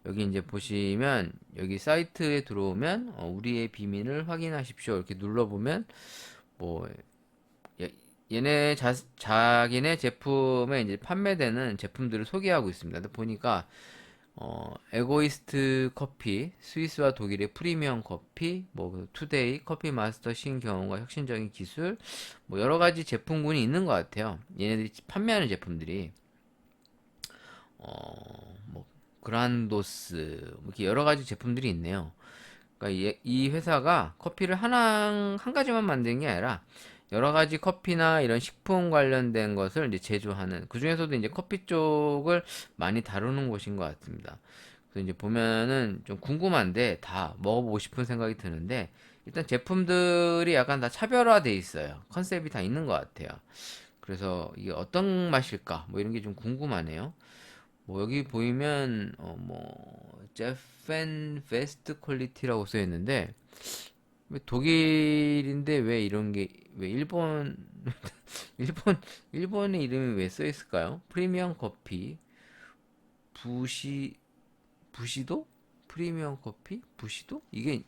여기 이제 보시면 여기 사이트에 들어오면 우리의 비밀을 확인하십시오 이렇게 눌러보면 뭐 얘- 얘네 자기네 제품에 이제 판매되는 제품들을 소개하고 있습니다. 근데 보니까 에고이스트 커피, 스위스와 독일의 프리미엄 커피, 뭐 투데이, 커피 마스터 신경험과 혁신적인 기술, 뭐 여러 가지 제품군이 있는 것 같아요. 얘네들이 판매하는 제품들이 뭐 그란도스, 뭐 이렇게 여러 가지 제품들이 있네요. 그러니까 이 회사가 커피를 한 가지만 만드는 게 아니라 여러 가지 커피나 이런 식품 관련된 것을 이제 제조하는 그 중에서도 이제 커피 쪽을 많이 다루는 곳인 것 같습니다. 그래서 이제 보면은 좀 궁금한데 다 먹어보고 싶은 생각이 드는데 일단 제품들이 약간 다 차별화돼 있어요. 컨셉이 다 있는 것 같아요. 그래서 이게 어떤 맛일까? 뭐 이런 게 좀 궁금하네요. 뭐 여기 보이면 뭐 제펜 베스트 퀄리티라고 써 있는데 왜 독일인데 왜 이런 게 왜 일본 일본 일본의 이름이 왜 써 있을까요? 프리미엄 커피 부시 부시도 프리미엄 커피 부시도 이게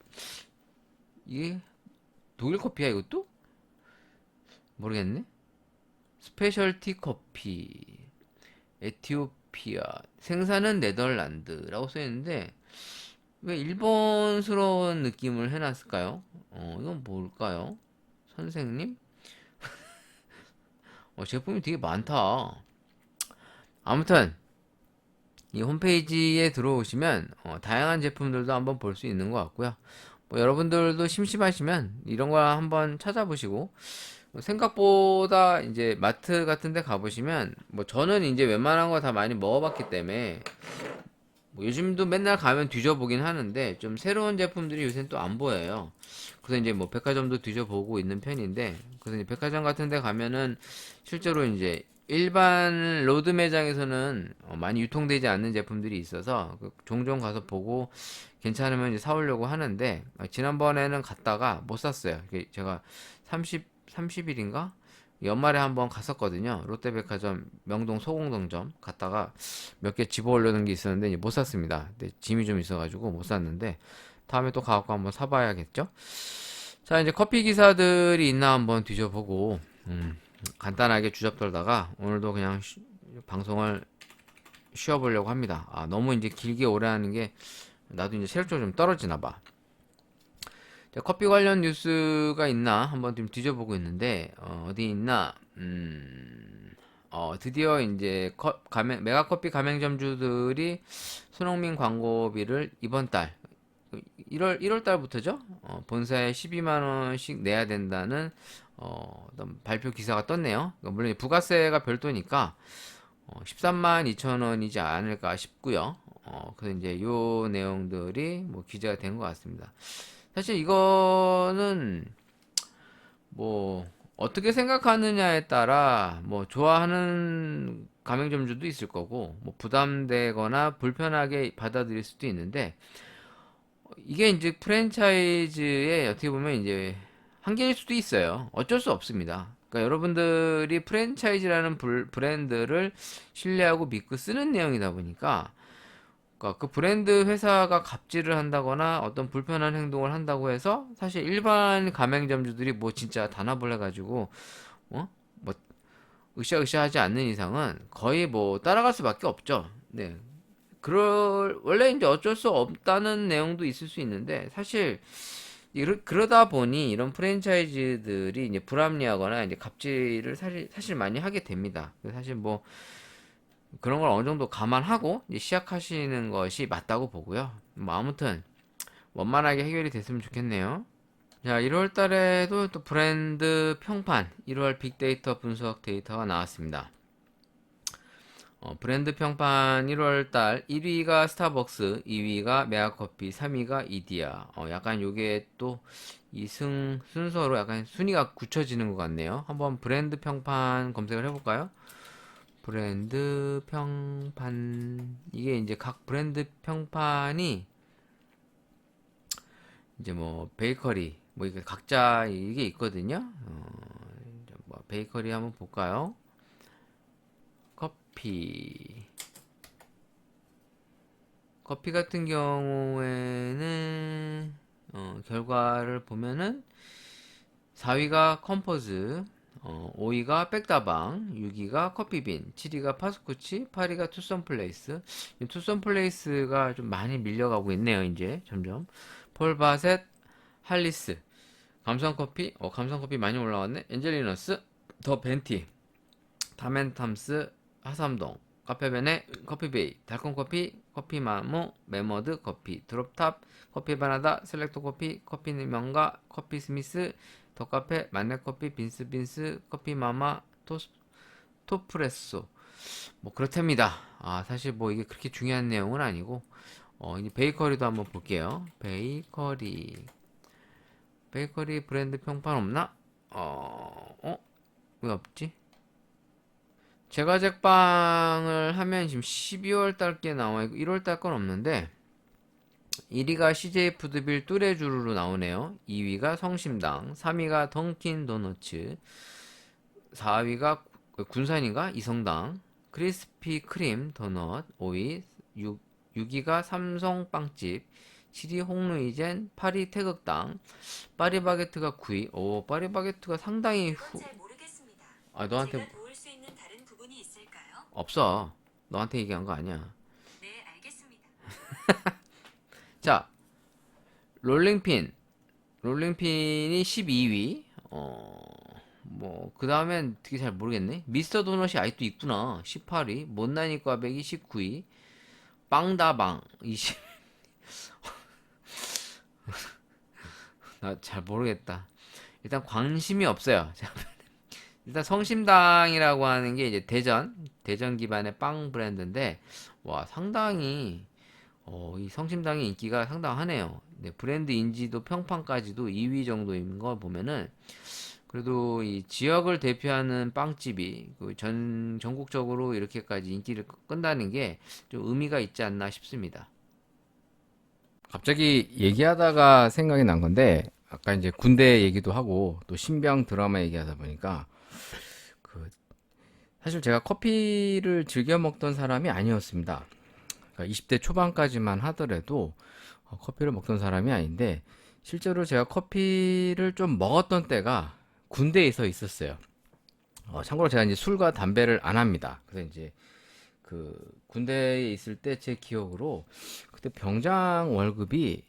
독일 커피야 이것도 모르겠네. 스페셜티 커피 에티오피아 생산은 네덜란드라고 써 있는데 왜 일본스러운 느낌을 해놨을까요? 이건 뭘까요? 선생님? 제품이 되게 많다. 아무튼 이 홈페이지에 들어오시면 다양한 제품들도 한번 볼 수 있는 것 같고요. 뭐 여러분들도 심심하시면 이런 거 한번 찾아보시고 생각보다 이제 마트 같은 데 가보시면 뭐 저는 이제 웬만한 거 다 많이 먹어봤기 때문에 뭐 요즘도 맨날 가면 뒤져보긴 하는데 좀 새로운 제품들이 요새는 또 안 보여요. 그래서 이제 뭐 백화점도 뒤져보고 있는 편인데 그래서 이제 백화점 같은 데 가면은 실제로 이제 일반 로드 매장에서는 많이 유통되지 않는 제품들이 있어서 종종 가서 보고 괜찮으면 이제 사오려고 하는데 지난번에는 갔다가 못 샀어요. 제가 30일인가? 연말에 한번 갔었거든요. 롯데백화점 명동 소공동점 갔다가 몇 개 집어오려는 게 있었는데 이제 못 샀습니다. 근데 짐이 좀 있어가지고 못 샀는데 다음에 또 가갖고 한번 사봐야겠죠? 자, 이제 커피 기사들이 있나 한번 뒤져보고 간단하게 주접 떨다가 오늘도 그냥 방송을 쉬어보려고 합니다. 너무 이제 길게 오래 하는 게 나도 이제 체력적으로 좀 떨어지나 봐. 자, 커피 관련 뉴스가 있나 한번 좀 뒤져보고 있는데 디 있나 드디어 이제 메가커피 가맹점주들이 손흥민 광고비를 이번 달 1월 달부터죠. 본사에 12만 원씩 내야 된다는 어떤 발표 기사가 떴네요. 그러니까 물론 부가세가 별도니까 13만 2천 원이지 않을까 싶고요. 그래서 이제 요 내용들이 뭐 기재가 된 것 같습니다. 사실 이거는 뭐 어떻게 생각하느냐에 따라 뭐 좋아하는 가맹점주도 있을 거고 뭐 부담되거나 불편하게 받아들일 수도 있는데 이게 이제 프랜차이즈의 어떻게 보면 이제 한계일 수도 있어요. 어쩔 수 없습니다. 그러니까 여러분들이 프랜차이즈라는 브랜드를 신뢰하고 믿고 쓰는 내용이다 보니까 그러니까 그 브랜드 회사가 갑질을 한다거나 어떤 불편한 행동을 한다고 해서 사실 일반 가맹점주들이 뭐 진짜 단합을 해가지고 뭐 으쌰으쌰하지 않는 이상은 거의 뭐 따라갈 수밖에 없죠. 네. 원래 이제 어쩔 수 없다는 내용도 있을 수 있는데 사실 그러다 보니 이런 프랜차이즈들이 이제 불합리하거나 이제 갑질을 사실 많이 하게 됩니다. 사실 뭐 그런 걸 어느 정도 감안하고 이제 시작하시는 것이 맞다고 보고요. 뭐 아무튼 원만하게 해결이 됐으면 좋겠네요. 자, 1월 달에도 또 브랜드 평판 1월 빅데이터 분석 데이터가 나왔습니다. 브랜드 평판 1월 달 1위가 스타벅스, 2위가 메가커피, 3위가 이디야. 약간 요게 또 이 순서로 약간 순위가 굳혀지는 것 같네요. 한번 브랜드 평판 검색을 해볼까요? 브랜드 평판, 이게 이제 각 브랜드 평판이 이제 뭐 베이커리 뭐 이게 각자 이게 있거든요. 뭐 베이커리 한번 볼까요? 커피 같은 경우에는 결과를 보면은 4위가 컴포즈, 5위가 백다방, 6위가 커피빈, 7위가 파스쿠치, 8위가 투썸플레이스. 이 투썸플레이스가 좀 많이 밀려가고 있네요. 이제 점점 폴바셋, 할리스, 감성커피, 감성커피 많이 올라왔네. 엔젤리너스, 더 벤티, 다멘탐스, 하삼동, 카페베네, 커피베이, 달콤커피, 커피마모, 메머드 커피, 드롭탑, 커피바나다, 셀렉토 커피, 커피명가, 커피스미스, 더카페, 만네커피, 빈스빈스, 커피마마, 토프레소. 뭐 그렇답니다. 사실 뭐 이게 그렇게 중요한 내용은 아니고, 이제 베이커리도 한번 볼게요. 베이커리 브랜드 평판 없나? 왜 없지? 제과 제빵을 하면 지금 12월 달 게 나와 있고 1월 달 건 없는데 1위가 CJ 푸드빌 뚜레쥬르로 나오네요. 2위가 성심당, 3위가 던킨 도너츠, 4위가 군산인가? 이성당, 크리스피 크림 도넛, 5위 6위가 삼성 빵집, 7위 홍루이젠, 8위 태극당, 파리바게트가 9위. 파리바게트가 상당히 잘 모르겠습니다. 너한테 제가 도울 수 있는 다른 부분이 있을까요? 없어. 너한테 얘기한 거 아니야. 네, 알겠습니다. 자, 롤링핀이 12위. 뭐, 그 다음엔 되게 잘 모르겠네. 미스터 도넛이 아직도 있구나. 18위. 못난이 꽈배기 19위. 빵다방 20. 나 잘 모르겠다. 일단 관심이 없어요. 일단 성심당이라고 하는 게 이제 대전 기반의 빵 브랜드인데, 와, 상당히, 이 성심당의 인기가 상당하네요. 네, 브랜드 인지도 평판까지도 2위 정도인 걸 보면은, 그래도 이 지역을 대표하는 빵집이 그 전국적으로 이렇게까지 인기를 끈다는 게 좀 의미가 있지 않나 싶습니다. 갑자기 얘기하다가 생각이 난 건데, 아까 이제 군대 얘기도 하고 또 신병 드라마 얘기하다 보니까 그 사실 제가 커피를 즐겨 먹던 사람이 아니었습니다. 그러니까 20대 초반까지만 하더라도 커피를 먹던 사람이 아닌데 실제로 제가 커피를 좀 먹었던 때가 군대에서 있었어요. 참고로 제가 이제 술과 담배를 안 합니다. 그래서 이제 그 군대에 있을 때 제 기억으로 그때 병장 월급이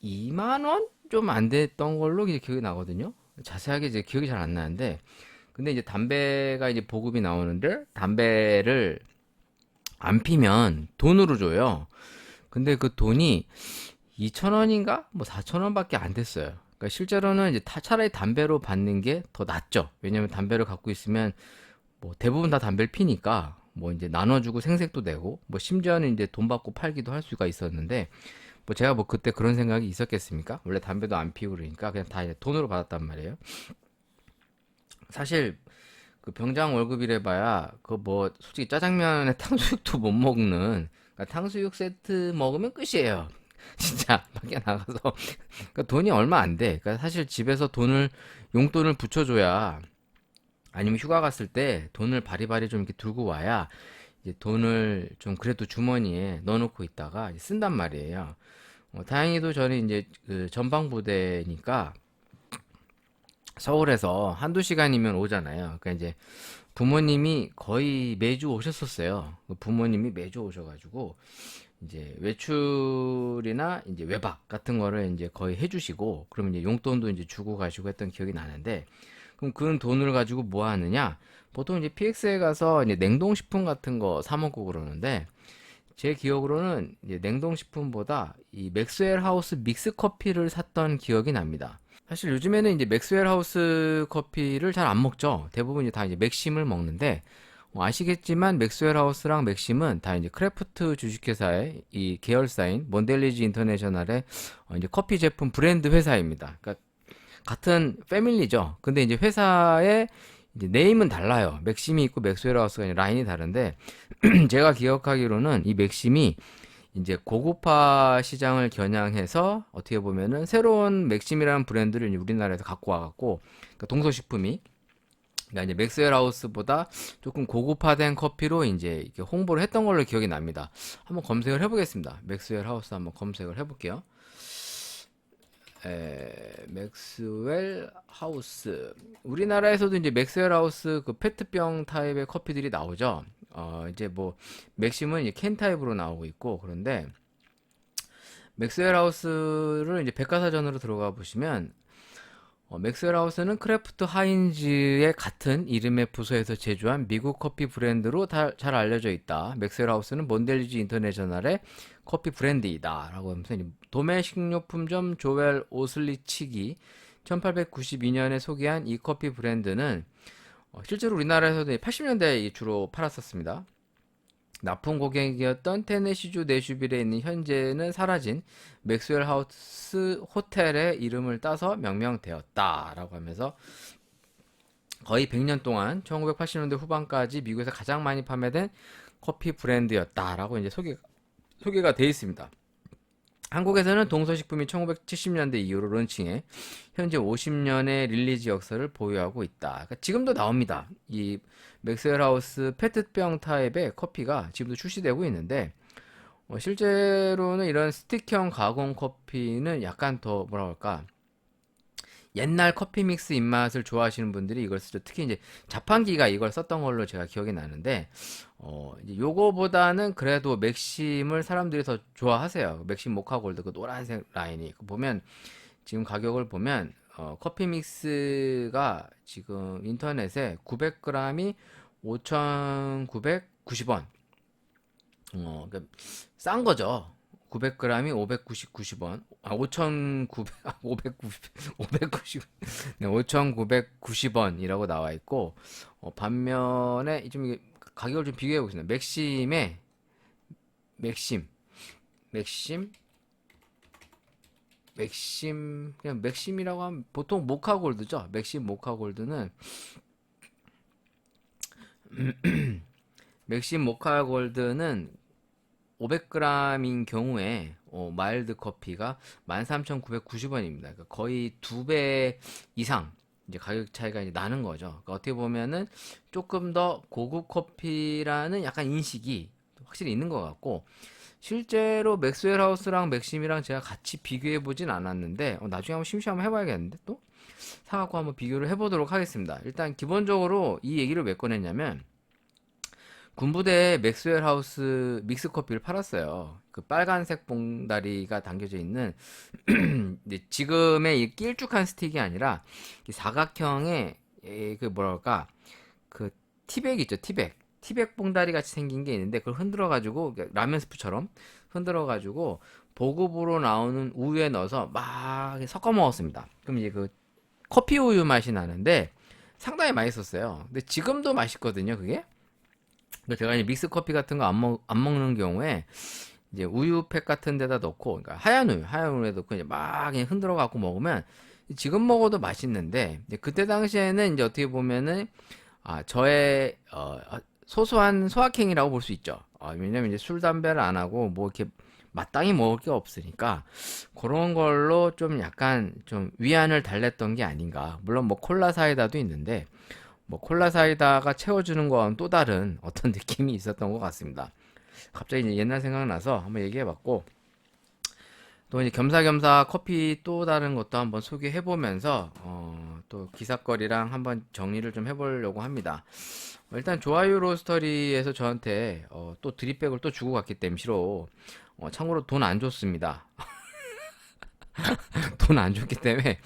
2만 원 좀 안 됐던 걸로 이제 기억이 나거든요. 자세하게 이제 기억이 잘 안 나는데 근데 이제 담배가 이제 보급이 나오는데 담배를 안 피면 돈으로 줘요. 근데 그 돈이 2,000원인가? 뭐 4,000원밖에 안 됐어요. 그러니까 실제로는 이제 차라리 담배로 받는 게 더 낫죠. 왜냐면 담배를 갖고 있으면 뭐 대부분 다 담배를 피니까 뭐 이제 나눠주고 생색도 내고 뭐 심지어는 이제 돈 받고 팔기도 할 수가 있었는데 뭐 제가 뭐 그때 그런 생각이 있었겠습니까? 원래 담배도 안 피우고 그러니까 그냥 다 이제 돈으로 받았단 말이에요. 사실 그 병장 월급이래 봐야 그 뭐 솔직히 짜장면에 탕수육도 못 먹는 그러니까 탕수육 세트 먹으면 끝이에요. 진짜 밖에 나가서 그러니까 돈이 얼마 안 돼. 그러니까 사실 집에서 용돈을 붙여줘야 아니면 휴가 갔을 때 돈을 바리바리 좀 이렇게 들고 와야 이제 돈을 좀 그래도 주머니에 넣어놓고 있다가 이제 쓴단 말이에요. 다행히도 저는 이제 그 전방부대니까 서울에서 한두 시간이면 오잖아요. 그러니까 이제 부모님이 거의 매주 오셨었어요. 부모님이 매주 오셔가지고 이제 외출이나 이제 외박 같은 거를 이제 거의 해주시고 그러면 이제 용돈도 이제 주고 가시고 했던 기억이 나는데 그럼 그 돈을 가지고 뭐 하느냐? 보통 이제 PX에 가서 이제 냉동식품 같은 거 사 먹고 그러는데 제 기억으로는 이제 냉동식품보다 이 맥스웰 하우스 믹스 커피를 샀던 기억이 납니다. 사실 요즘에는 이제 맥스웰 하우스 커피를 잘 안 먹죠. 대부분 이제 다 이제 맥심을 먹는데 아시겠지만 맥스웰 하우스랑 맥심은 다 이제 크래프트 주식회사의 이 계열사인 몬델리지 인터내셔널의 이제 커피 제품 브랜드 회사입니다. 그러니까 같은 패밀리죠. 근데 이제 회사의 이제 네임은 달라요. 맥심이 있고 맥스웰 하우스가 이제 라인이 다른데 제가 기억하기로는 이 맥심이 이제 고급화 시장을 겨냥해서 어떻게 보면은 새로운 맥심이라는 브랜드를 이제 우리나라에서 갖고 와갖고 그러니까 동서식품이 그러니까 이제 맥스웰 하우스보다 조금 고급화된 커피로 이제 이렇게 홍보를 했던 걸로 기억이 납니다. 한번 검색을 해보겠습니다. 맥스웰 하우스 한번 검색을 해볼게요. 맥스웰 하우스. 우리나라에서도 이제 맥스웰 하우스 그 페트병 타입의 커피들이 나오죠. 이제 뭐 맥심은 이제 캔 타입으로 나오고 있고 그런데 맥스웰 하우스를 이제 백과사전으로 들어가 보시면 맥스웰 하우스는 크래프트 하인즈의 같은 이름의 부서에서 제조한 미국 커피 브랜드로 잘 알려져 있다. 맥스웰 하우스는 몬델리지 인터내셔널의 커피 브랜드이다. 라고 하면서 도매 식료품점 조엘 오슬리치기 1892년에 소개한 이 커피 브랜드는 실제로 우리나라에서도 80년대에 주로 팔았었습니다. 납품 고객이었던 테네시주 내슈빌에 있는 현재는 사라진 맥스웰 하우스 호텔의 이름을 따서 명명되었다라고 하면서 거의 100년 동안 1980년대 후반까지 미국에서 가장 많이 판매된 커피 브랜드였다라고 이제 소개가 되어 있습니다. 한국에서는 동서식품이 1970년대 이후로 론칭해 현재 50년의 릴리즈 역사를 보유하고 있다. 그러니까 지금도 나옵니다. 이 맥스웰 하우스 페트병 타입의 커피가 지금도 출시되고 있는데 실제로는 이런 스틱형 가공 커피는 약간 더 뭐라 할까 옛날 커피 믹스 입맛을 좋아하시는 분들이 이걸 쓰죠. 특히 이제 자판기가 이걸 썼던 걸로 제가 기억이 나는데, 이제 요거보다는 그래도 맥심을 사람들이 더 좋아하세요. 맥심 모카 골드 그 노란색 라인이 보면 지금 가격을 보면 커피 믹스가 지금 인터넷에 900g이 5,990원. 그러니까 싼 거죠. 900g이 590원. 5,900, 5,990원이라고 나와 있고, 반면에 좀 이게 가격을 좀 비교해 보겠습니다. 맥심, 그냥 맥심이라고 하면 보통 모카 골드죠. 맥심 모카 골드는 맥심 모카 골드는 500g인 경우에 마일드 커피가 13,990원입니다. 그러니까 거의 2배 이상 이제 가격 차이가 이제 나는 거죠. 그러니까 어떻게 보면은 조금 더 고급 커피라는 약간 인식이 확실히 있는 것 같고 실제로 맥스웰 하우스랑 맥심이랑 제가 같이 비교해 보진 않았는데 나중에 한번 심시 한번 해봐야겠는데 또 사갖고 한번 비교를 해보도록 하겠습니다. 일단 기본적으로 이 얘기를 왜 꺼냈냐면 군부대에 맥스웰 하우스 믹스 커피를 팔았어요. 그 빨간색 봉다리가 담겨져 있는 지금의 이 길쭉한 스틱이 아니라 이 사각형의 그 뭐랄까 그 티백 있죠, 티백 봉다리 같이 생긴 게 있는데 그걸 흔들어 가지고 라면 스프처럼 흔들어 가지고 보급으로 나오는 우유에 넣어서 막 섞어 먹었습니다. 그럼 이제 그 커피 우유 맛이 나는데 상당히 맛있었어요. 근데 지금도 맛있거든요, 그게. 제가 이제 믹스 커피 같은 거 안 먹는 경우에 이제 우유팩 같은 데다 넣고, 그러니까 하얀 우유에 넣고 이제 막 그냥 흔들어 갖고 먹으면 지금 먹어도 맛있는데, 그때 당시에는 이제 어떻게 보면은 저의 소소한 소확행이라고 볼 수 있죠. 왜냐면 이제 술 담배를 안 하고 뭐 이렇게 마땅히 먹을 게 없으니까 그런 걸로 좀 약간 좀 위안을 달랬던 게 아닌가. 물론 뭐 콜라 사이다도 있는데. 뭐 콜라 사이다가 채워주는 거와는 또 다른 어떤 느낌이 있었던 것 같습니다. 갑자기 이제 옛날 생각나서 한번 얘기해봤고 또 이제 겸사겸사 커피 또 다른 것도 한번 소개해보면서 또 기사거리랑 한번 정리를 좀 해보려고 합니다. 일단 좋아요 로스터리에서 저한테 또 드립백을 또 주고 갔기 때문에 참고로 돈 안 줬습니다. 돈 안 줬기 때문에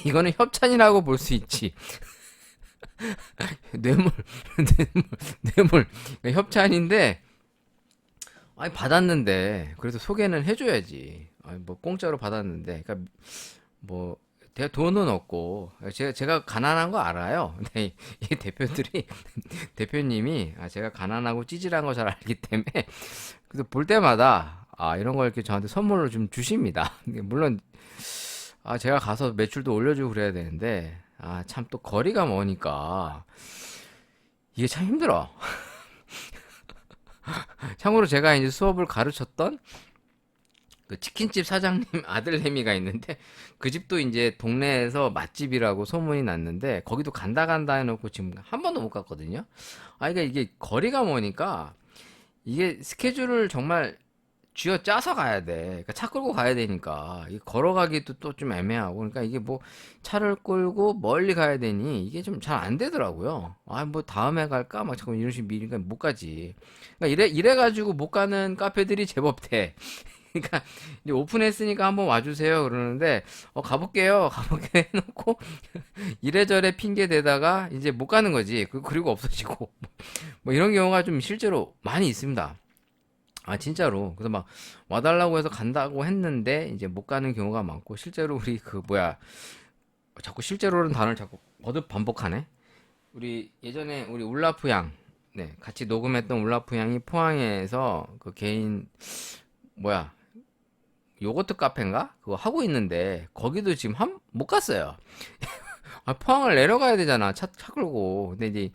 이거는 협찬이라고 볼 수 있지. 뇌물, 뇌물. 그러니까 협찬인데, 아니, 받았는데, 그래도 소개는 해줘야지. 아니, 뭐, 공짜로 받았는데, 그러니까, 뭐, 제가 돈은 없고 제가 가난한 거 알아요. 근데 이 대표들이 대표님이 제가 가난하고 찌질한 거 잘 알기 때문에 그래서 볼 때마다 이런 걸 이렇게 저한테 선물로 좀 주십니다. 근데 물론 제가 가서 매출도 올려주고 그래야 되는데 참 또 거리가 머니까 이게 참 힘들어. 참고로 제가 이제 수업을 가르쳤던 그 치킨집 사장님 아들내미가 있는데 그 집도 이제 동네에서 맛집이라고 소문이 났는데 거기도 간다 해놓고 지금 한 번도 못 갔거든요. 그러니까 이게 거리가 머니까 이게 스케줄을 정말 쥐어 짜서 가야 돼. 그러니까 차 끌고 가야 되니까 이게 걸어가기도 또 좀 애매하고 그러니까 이게 뭐 차를 끌고 멀리 가야 되니 이게 좀 잘 안 되더라고요. 뭐 다음에 갈까 막 자꾸 이런 식으로 미니까 못 가지. 그러니까 이래 가지고 못 가는 카페들이 제법 돼. 그러니까 이제 오픈했으니까 한번 와주세요 그러는데 가볼게요 해놓고 이래저래 핑계 대다가 이제 못 가는 거지. 그리고 없어지고 뭐 이런 경우가 좀 실제로 많이 있습니다. 진짜로. 그래서 막 와달라고 해서 간다고 했는데 이제 못 가는 경우가 많고 실제로 우리 그 뭐야 자꾸 실제로는 단어를 자꾸 거듭 반복하네. 우리 예전에 우리 울라프 양 네, 같이 녹음했던 울라프 양이 포항에서 그 개인 뭐야 요거트 카페인가? 그거 하고 있는데 거기도 지금 못 갔어요. 포항을 내려가야 되잖아. 차 끌고. 근데 이제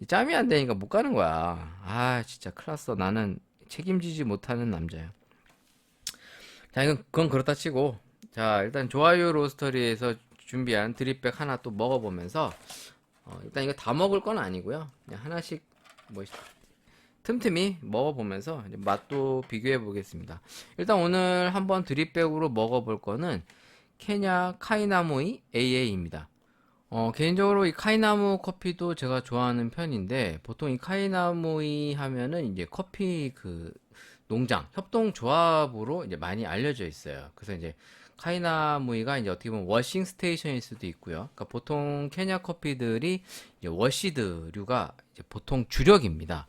짬이 안 되니까 못 가는 거야. 진짜 큰일 났어. 나는 책임지지 못하는 남자야. 자, 그건 그렇다 치고. 자, 일단 좋아요 로스터리에서 준비한 드립백 하나 또 먹어보면서 일단 이거 다 먹을 건 아니고요. 그냥 하나씩 뭐 틈틈이 먹어보면서 이제 맛도 비교해 보겠습니다. 일단 오늘 한번 드립백으로 먹어볼 거는 케냐 카이나무이 AA입니다. 개인적으로 이 카이나무 커피도 제가 좋아하는 편인데 보통 이 카이나무이 하면은 이제 커피 그 농장 협동조합으로 이제 많이 알려져 있어요. 그래서 이제 카이나무이가 이제 어떻게 보면 워싱 스테이션일 수도 있고요. 그러니까 보통 케냐 커피들이 이제 워시드류가 이제 보통 주력입니다.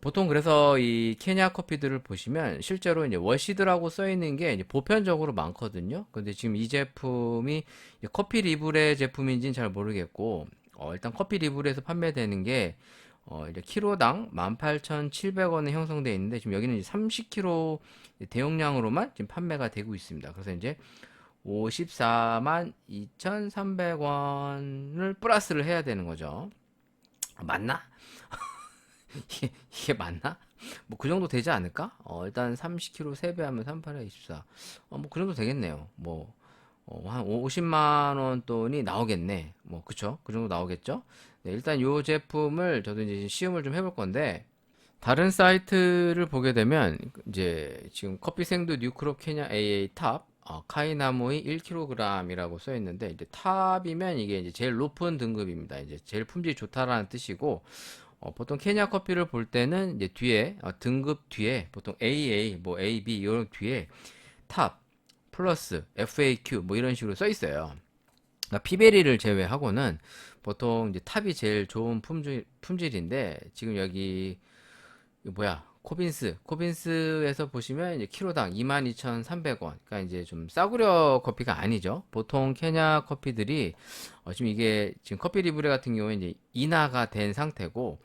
보통 그래서 이 케냐 커피들을 보시면 실제로 이제 워시드라고 써 있는 게 이제 보편적으로 많거든요. 근데 지금 이 제품이 이제 커피 리브레 제품인지는 잘 모르겠고, 일단 커피 리브레에서 판매되는 게 이제 키로당 18,700원에 형성되어 있는데 지금 여기는 이제 30kg 대용량으로만 지금 판매가 되고 있습니다. 그래서 이제 54만 2,300원을 플러스를 해야 되는 거죠. 맞나? 이게 맞나? 뭐 그 정도 되지 않을까? 일단 30kg 3배하면 38에 24. 뭐 그 정도 되겠네요. 한 50만 원 돈이 나오겠네. 그쵸? 그 정도 나오겠죠? 네, 일단 요 제품을 저도 이제 시음을 좀 해볼 건데, 다른 사이트를 보게 되면, 이제 지금 커피생두 뉴크롭 케냐 AA 탑, 카이나무이 1kg이라고 써 있는데, 이제 탑이면 이게 이제 제일 높은 등급입니다. 이제 제일 품질이 좋다라는 뜻이고, 보통 케냐 커피를 볼 때는 이제 뒤에 등급 뒤에 보통 AA, 뭐 AB 이런 뒤에 탑, 플러스, FAQ 뭐 이런 식으로 써 있어요. 그러니까 피베리를 제외하고는 보통 이제 탑이 제일 좋은 품질인데 지금 여기 뭐야 코빈스에서 보시면 이제 키로당 22,300원. 그러니까 이제 좀 싸구려 커피가 아니죠. 보통 케냐 커피들이 지금 이게 지금 커피 리브레 같은 경우에 이제 인하가 된 상태고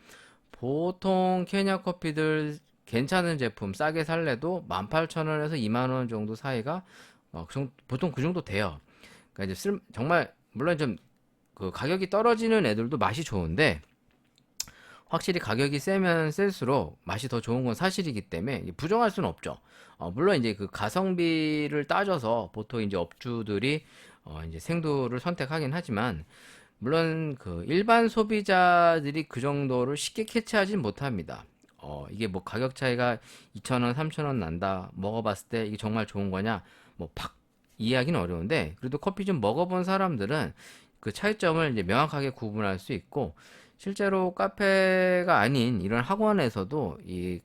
보통 케냐 커피들 괜찮은 제품 싸게 살래도 18,000원에서 20,000원 정도 사이가 보통 그 정도 돼요. 그러니까 이제 정말 물론 좀 그 가격이 떨어지는 애들도 맛이 좋은데 확실히 가격이 세면 셀수록 맛이 더 좋은 건 사실이기 때문에 부정할 수는 없죠. 물론 이제 그 가성비를 따져서 보통 이제 업주들이 이제 생두를 선택하긴 하지만 물론 그 일반 소비자들이 그 정도를 쉽게 캐치하진 못합니다. 이게 뭐 가격 차이가 2,000원, 3,000원 난다. 먹어봤을 때 이게 정말 좋은 거냐? 뭐 팍 이해하기는 어려운데 그래도 커피 좀 먹어본 사람들은 그 차이점을 이제 명확하게 구분할 수 있고 실제로 카페가 아닌 이런 학원에서도 이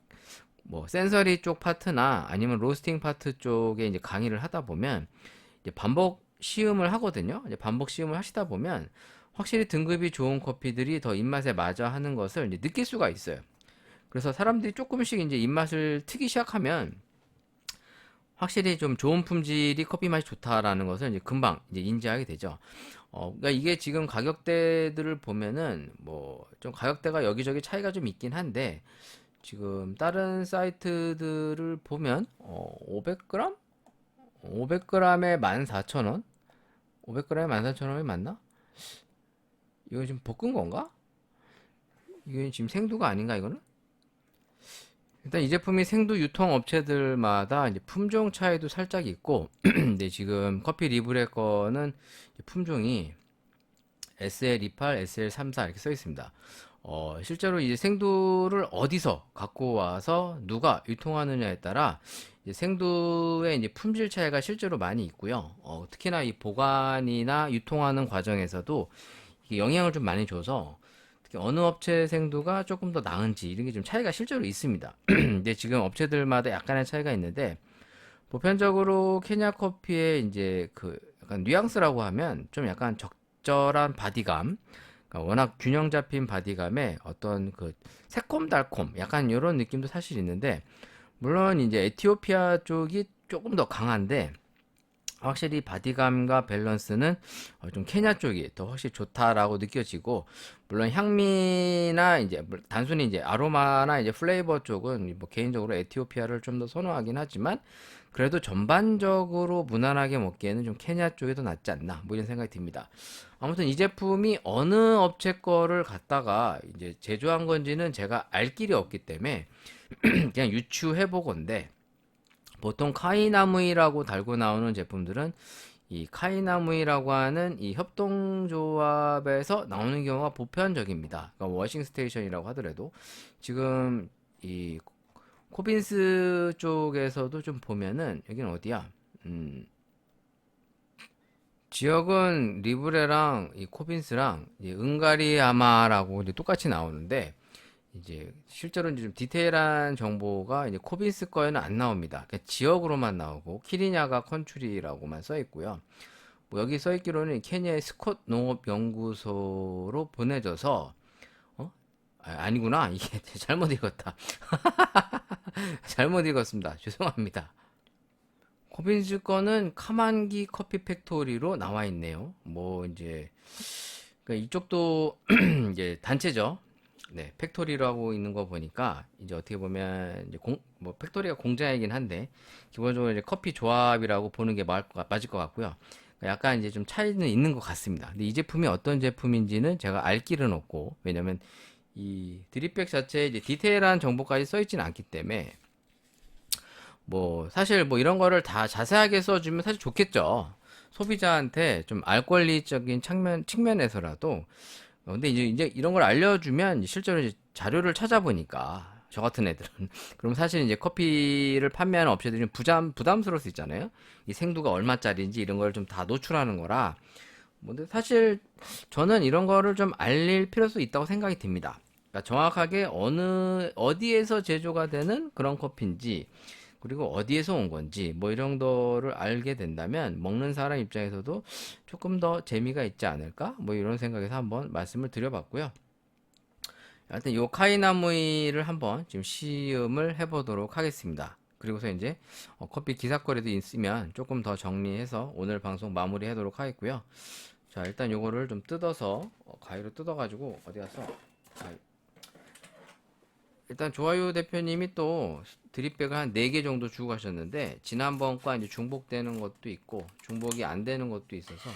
뭐 센서리 쪽 파트나 아니면 로스팅 파트 쪽에 이제 강의를 하다 보면 이제 반복 시음을 하거든요. 이제 반복 시음을 하시다 보면 확실히 등급이 좋은 커피들이 더 입맛에 맞아 하는 것을 이제 느낄 수가 있어요. 그래서 사람들이 조금씩 이제 입맛을 트기 시작하면 확실히 좀 좋은 품질이 커피 맛이 좋다라는 것을 이제 금방 이제 인지하게 되죠. 그러니까 이게 지금 가격대들을 보면은 뭐 좀 가격대가 여기저기 차이가 좀 있긴 한데 지금 다른 사이트들을 보면 500g? 500g에 14,000원? 500g에 14,000원이 맞나? 이거 지금 볶은 건가? 이게 지금 생두가 아닌가 이거는? 일단 이 제품이 생두 유통 업체들마다 이제 품종 차이도 살짝 있고, 근데 지금 커피 리브레 거는 품종이 SL28, SL34 이렇게 써 있습니다. 실제로 이제 생두를 어디서 갖고 와서 누가 유통하느냐에 따라 이제 생두의 이제 품질 차이가 실제로 많이 있고요. 특히나 이 보관이나 유통하는 과정에서도 이게 영향을 좀 많이 줘서 특히 어느 업체 생두가 조금 더 나은지 이런 게 좀 차이가 실제로 있습니다. 근데 지금 업체들마다 약간의 차이가 있는데 보편적으로 케냐 커피의 이제 그 약간 뉘앙스라고 하면 좀 약간 적절한 바디감, 그러니까 워낙 균형 잡힌 바디감에 어떤 그 새콤달콤 약간 이런 느낌도 사실 있는데 물론 이제 에티오피아 쪽이 조금 더 강한데 확실히 바디감과 밸런스는 좀 케냐 쪽이 더 확실히 좋다라고 느껴지고 물론 향미나 이제 단순히 이제 아로마나 이제 플레이버 쪽은 뭐 개인적으로 에티오피아를 좀 더 선호하긴 하지만 그래도 전반적으로 무난하게 먹기에는 좀 케냐 쪽이 더 낫지 않나 뭐 이런 생각이 듭니다. 아무튼 이 제품이 어느 업체 거를 갖다가 이제 제조한 건지는 제가 알 길이 없기 때문에 그냥 유추해 보건데 보통 카이나무이라고 달고 나오는 제품들은 이 카이나무이라고 하는 이 협동조합에서 나오는 경우가 보편적입니다. 그러니까 워싱 스테이션이라고 하더라도 지금 이 코빈스 쪽에서도 좀 보면은 여기는 어디야? 지역은 리브레랑 이 코빈스랑 이 은가리야마라고 이제 똑같이 나오는데 이제 실제로 이제 좀 디테일한 정보가 이제 코빈스 거에는 안 나옵니다. 그냥 지역으로만 나오고 키리냐가 컨츄리라고만 써 있고요. 뭐 여기 써 있기로는 케냐의 스콧 농업연구소로 보내져서 아니구나 이게 잘못 읽었다. 잘못 읽었습니다. 죄송합니다. 코빈스 거는 카만기 커피 팩토리로 나와 있네요. 뭐 이제 그러니까 이쪽도 이제 단체죠. 네, 팩토리라고 있는 거 보니까 이제 어떻게 보면 이제 뭐 팩토리가 공장이긴 한데 기본적으로 이제 커피 조합이라고 보는 게 맞을 것 같고요. 그러니까 약간 이제 좀 차이는 있는 것 같습니다. 근데 이 제품이 어떤 제품인지는 제가 알 길은 없고 왜냐면 이 드립백 자체에 이제 디테일한 정보까지 써 있지는 않기 때문에 뭐 사실 뭐 이런 거를 다 자세하게 써주면 사실 좋겠죠. 소비자한테 좀 알 권리적인 측면에서라도 근데 이제 이런 걸 알려주면 실제로 이제 자료를 찾아보니까 저 같은 애들은 그럼 사실 이제 커피를 판매하는 업체들이 좀 부담스러울 수 있잖아요. 이 생두가 얼마짜리인지 이런 걸 좀 다 노출하는 거라. 뭐 근데 사실 저는 이런 거를 좀 알릴 필요도 있다고 생각이 듭니다. 그러니까 정확하게 어디에서 제조가 되는 그런 커피인지 그리고 어디에서 온 건지 뭐 이런 거를 알게 된다면 먹는 사람 입장에서도 조금 더 재미가 있지 않을까 뭐 이런 생각에서 한번 말씀을 드려봤고요. 하여튼 요 카이나무이를 한번 지금 시음을 해보도록 하겠습니다. 그리고서 이제 커피 기사거리도 있으면 조금 더 정리해서 오늘 방송 마무리하도록 하겠고요. 자 일단 요거를 좀 뜯어서 가위로 뜯어가지고 어디 갔어? 일단 좋아요 대표님이 또 드립백을 한 4개 정도 주고 가셨는데 지난번과 이제 중복되는 것도 있고 중복이 안 되는 것도 있어서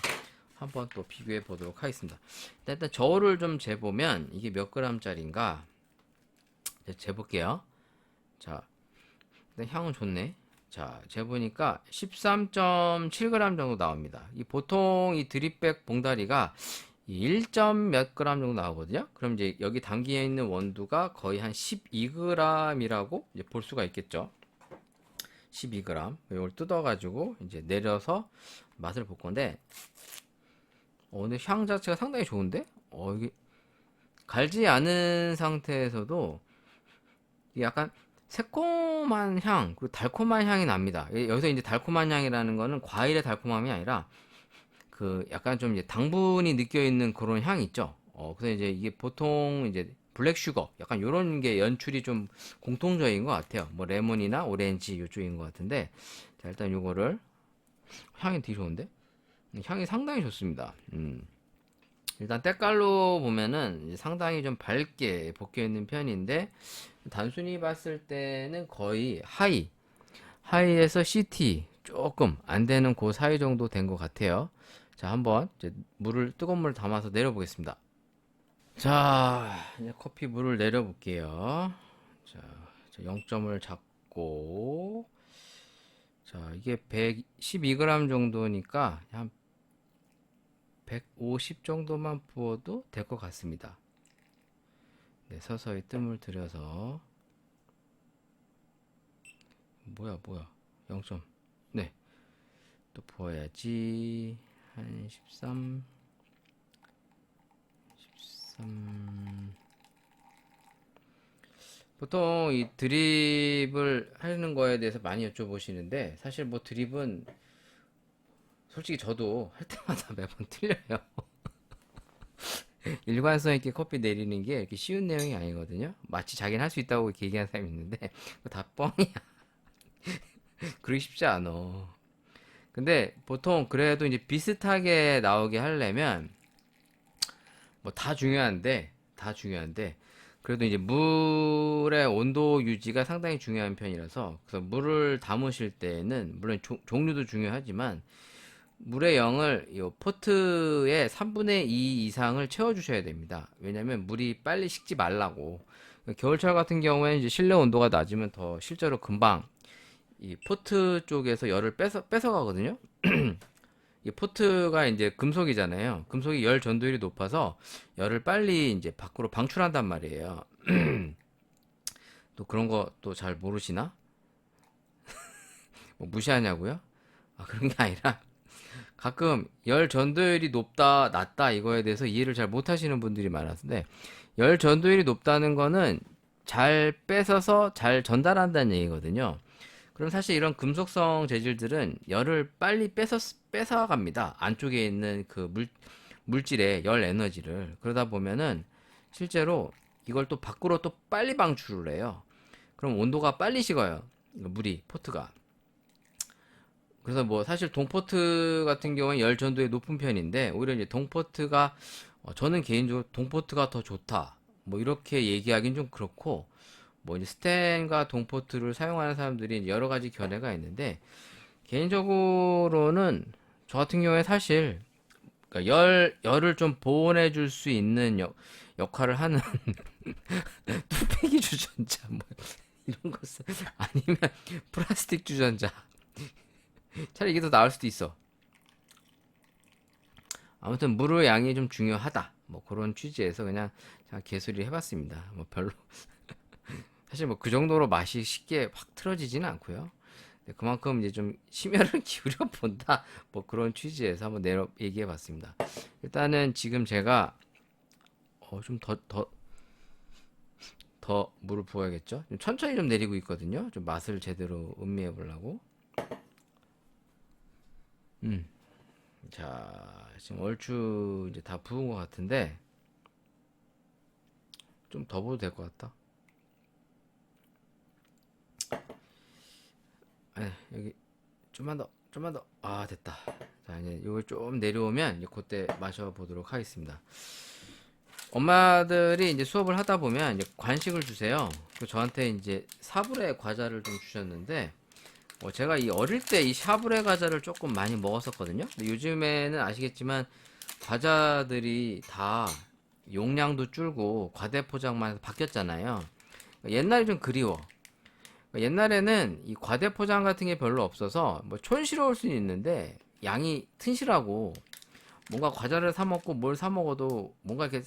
한번 또 비교해 보도록 하겠습니다. 일단 저울을 좀 재보면 이게 몇 g짜리인가 재볼게요. 자 일단 향은 좋네. 자 재보니까 13.7g 정도 나옵니다. 이 보통 이 드립백 봉다리가 1점 몇 g 정도 나오거든요. 그럼 이제 여기 담기에 있는 원두가 거의 한 12g이라고 이제 볼 수가 있겠죠. 12g. 이걸 뜯어가지고 이제 내려서 맛을 볼 건데, 근데 향 자체가 상당히 좋은데? 이게 갈지 않은 상태에서도 약간 새콤한 향, 그리고 달콤한 향이 납니다. 여기서 이제 달콤한 향이라는 거는 과일의 달콤함이 아니라 그 약간 좀 이제 당분이 느껴 있는 그런 향이 있죠. 그래서 이제 이게 보통 이제 블랙 슈거 약간 요런 게 연출이 좀 공통적인 것 같아요. 뭐 레몬이나 오렌지 요쪽인 것 같은데 자, 일단 요거를 향이 되게 좋은데? 향이 상당히 좋습니다. 일단 때깔로 보면은 이제 상당히 좀 밝게 볶여 있는 편인데 단순히 봤을 때는 거의 하이에서 CT 조금 안 되는 그 사이 정도 된 것 같아요. 자, 한번 이제 뜨거운 물 담아서 내려보겠습니다. 자, 이제 커피 물을 내려볼게요. 자, 0점을 잡고, 자, 이게 112g 정도니까 한 150 정도만 부어도 될 것 같습니다. 네, 서서히 뜸을 들여서, 뭐야, 0점. 네, 또 부어야지. 한 13. 보통 이 드립을 하는 거에 대해서 많이 여쭤보시는데 사실 뭐 드립은 솔직히 저도 할 때마다 매번 틀려요. 일관성 있게 커피 내리는 게 이렇게 쉬운 내용이 아니거든요. 마치 자기는 할 수 있다고 이렇게 얘기하는 사람이 있는데 그거 다 뻥이야. 그러기 쉽지 않아. 근데 보통 그래도 이제 비슷하게 나오게 하려면 뭐 다 중요한데 그래도 이제 물의 온도 유지가 상당히 중요한 편이라서 그래서 물을 담으실 때는 물론 종류도 중요하지만 물의 양을 이 포트의 3분의 2 이상을 채워 주셔야 됩니다. 왜냐면 물이 빨리 식지 말라고. 겨울철 같은 경우에는 이제 실내 온도가 낮으면 더 실제로 금방 이 포트 쪽에서 열을 뺏어 가거든요. 이 포트가 이제 금속이잖아요. 금속이 열 전도율이 높아서 열을 빨리 이제 밖으로 방출한단 말이에요. 또 그런 거 또 잘 모르시나? 뭐 무시하냐고요? 아, 그런 게 아니라 가끔 열 전도율이 높다, 낮다 이거에 대해서 이해를 잘 못하시는 분들이 많았는데 열 전도율이 높다는 거는 잘 뺏어서 잘 전달한다는 얘기거든요. 그럼 사실 이런 금속성 재질들은 열을 빨리 뺏어갑니다. 안쪽에 있는 그 물질의 열 에너지를. 그러다 보면은 실제로 이걸 또 밖으로 또 빨리 방출을 해요. 그럼 온도가 빨리 식어요. 포트가. 그래서 뭐 사실 동포트 같은 경우는 열 전도에 높은 편인데 오히려 이제 동포트가 저는 개인적으로 동포트가 더 좋다. 뭐 이렇게 얘기하긴 좀 그렇고 뭐 이제 스텐과 동포트를 사용하는 사람들이 여러 가지 견해가 있는데 개인적으로는 저 같은 경우에 사실 그러니까 열을 좀 보온해 줄 수 있는 역할을 하는 뚝배기 주전자 뭐 이런 것을 아니면 플라스틱 주전자 차라리 이게 더 나을 수도 있어. 아무튼 물의 양이 좀 중요하다. 뭐 그런 취지에서 그냥 제가 개소리 해봤습니다. 뭐 별로 사실 뭐 그 정도로 맛이 쉽게 확 틀어지지는 않고요. 그만큼 이제 좀 심혈을 기울여 본다. 뭐 그런 취지에서 한번 얘기해봤습니다. 일단은 지금 제가 좀 더 물을 부어야겠죠. 좀 천천히 좀 내리고 있거든요. 좀 맛을 제대로 음미해 보려고. 자, 지금 얼추 이제 다 부은 것 같은데 좀 더 부어도 될 것 같다. 여기 좀만 더. 아, 됐다. 자, 이제 이걸 좀 내려오면 이제 그때 마셔보도록 하겠습니다. 엄마들이 이제 수업을 하다 보면 이제 간식을 주세요. 그 저한테 이제 사브레 과자를 좀 주셨는데 제가 이 어릴 때 이 샤브레 과자를 조금 많이 먹었었거든요. 근데 요즘에는 아시겠지만 과자들이 다 용량도 줄고 과대 포장만 해서 바뀌었잖아요. 옛날이 좀 그리워. 옛날에는 이 과대 포장 같은 게 별로 없어서 뭐 촌스러울 수는 있는데 양이 튼실하고 뭔가 과자를 사 먹고 뭘 사 먹어도 뭔가 이렇게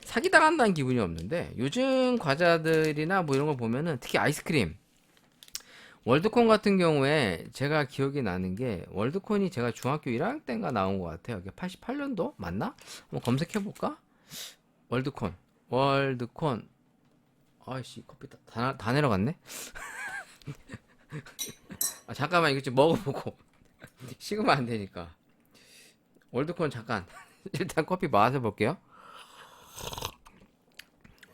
사기당한다는 기분이 없는데 요즘 과자들이나 뭐 이런 거 보면은 특히 아이스크림 월드콘 같은 경우에 제가 기억이 나는 게 월드콘이 제가 중학교 1학년 때인가 나온 것 같아요. 88년도 맞나? 한번 검색해 볼까? 월드콘 아이씨 커피 다 내려갔네. 아, 잠깐만 이거 좀 먹어보고 식으면 안 되니까 월드콘 잠깐 일단 커피 맛을 볼게요.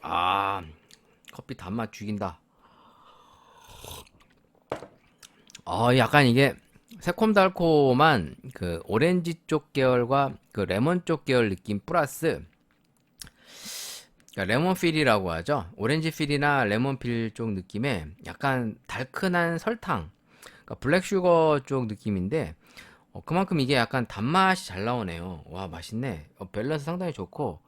아, 커피 단맛 죽인다. 약간 이게 새콤달콤한 그 오렌지 쪽 계열과 그 레몬 쪽 계열 느낌 플러스 그러니까 레몬 필이라고 하죠. 오렌지 필이나 레몬 필 쪽 느낌의 약간 달큰한 설탕, 그러니까 블랙 슈거 쪽 느낌인데 그만큼 이게 약간 단맛이 잘 나오네요. 와, 맛있네. 밸런스 상당히 좋고,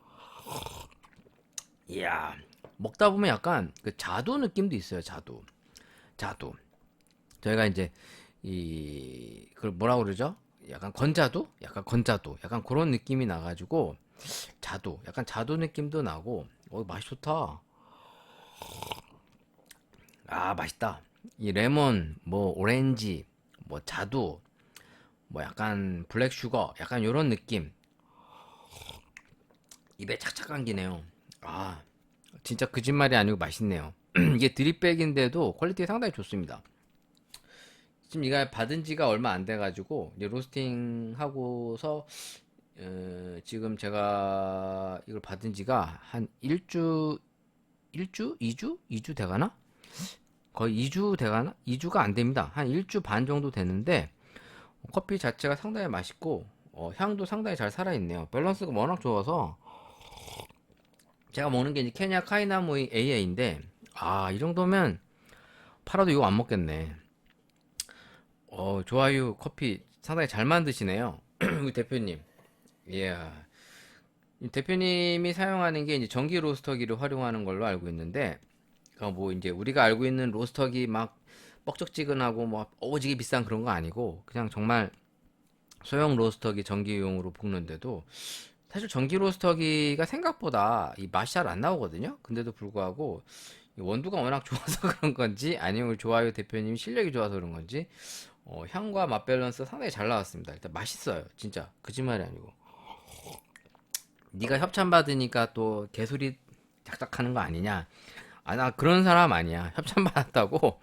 이야, 먹다 보면 약간 그 자두 느낌도 있어요. 자두. 저희가 이제 그걸 뭐라고 그러죠? 약간 그런 느낌이 나가지고 약간 자두 느낌도 나고, 맛이 좋다. 아, 맛있다. 이 레몬, 뭐 오렌지, 뭐 자두, 뭐 약간 블랙 슈거, 약간 요런 느낌. 입에 착착 감기네요. 아, 진짜 거짓말이 아니고 맛있네요. 이게 드립백인데도 퀄리티 상당히 좋습니다. 지금 이거 받은 지가 얼마 안 돼가지고 이제 로스팅 하고서 지금 제가 이걸 받은 지가 한 2주? 2주 돼가나? 거의 2주 돼가나? 2주가 안 됩니다. 한 1주 반 정도 되는데 커피 자체가 상당히 맛있고 향도 상당히 잘 살아있네요. 밸런스가 워낙 좋아서 제가 먹는 게 이제 케냐 카이나무이 AA인데 이 정도면 팔아도 이거 안 먹겠네. 좋아요 커피 상당히 잘 만드시네요. 우리 대표님. 이야. 이 대표님이 사용하는 게 이제 전기 로스터기를 활용하는 걸로 알고 있는데, 뭐 이제 우리가 알고 있는 로스터기 막 뻑적지근하고 뭐 오지게 비싼 그런 거 아니고 그냥 정말 소형 로스터기 전기용으로 볶는데도 사실 전기 로스터기가 생각보다 이 맛이 잘 안 나오거든요. 근데도 불구하고 이 원두가 워낙 좋아서 그런 건지 아니면 우리 좋아요 대표님이 실력이 좋아서 그런 건지 향과 맛 밸런스 상당히 잘 나왔습니다. 일단 맛있어요. 진짜 거짓말이 아니고. 네가 협찬 받으니까 또 개소리 작작하는 거 아니냐? 나 그런 사람 아니야. 협찬 받았다고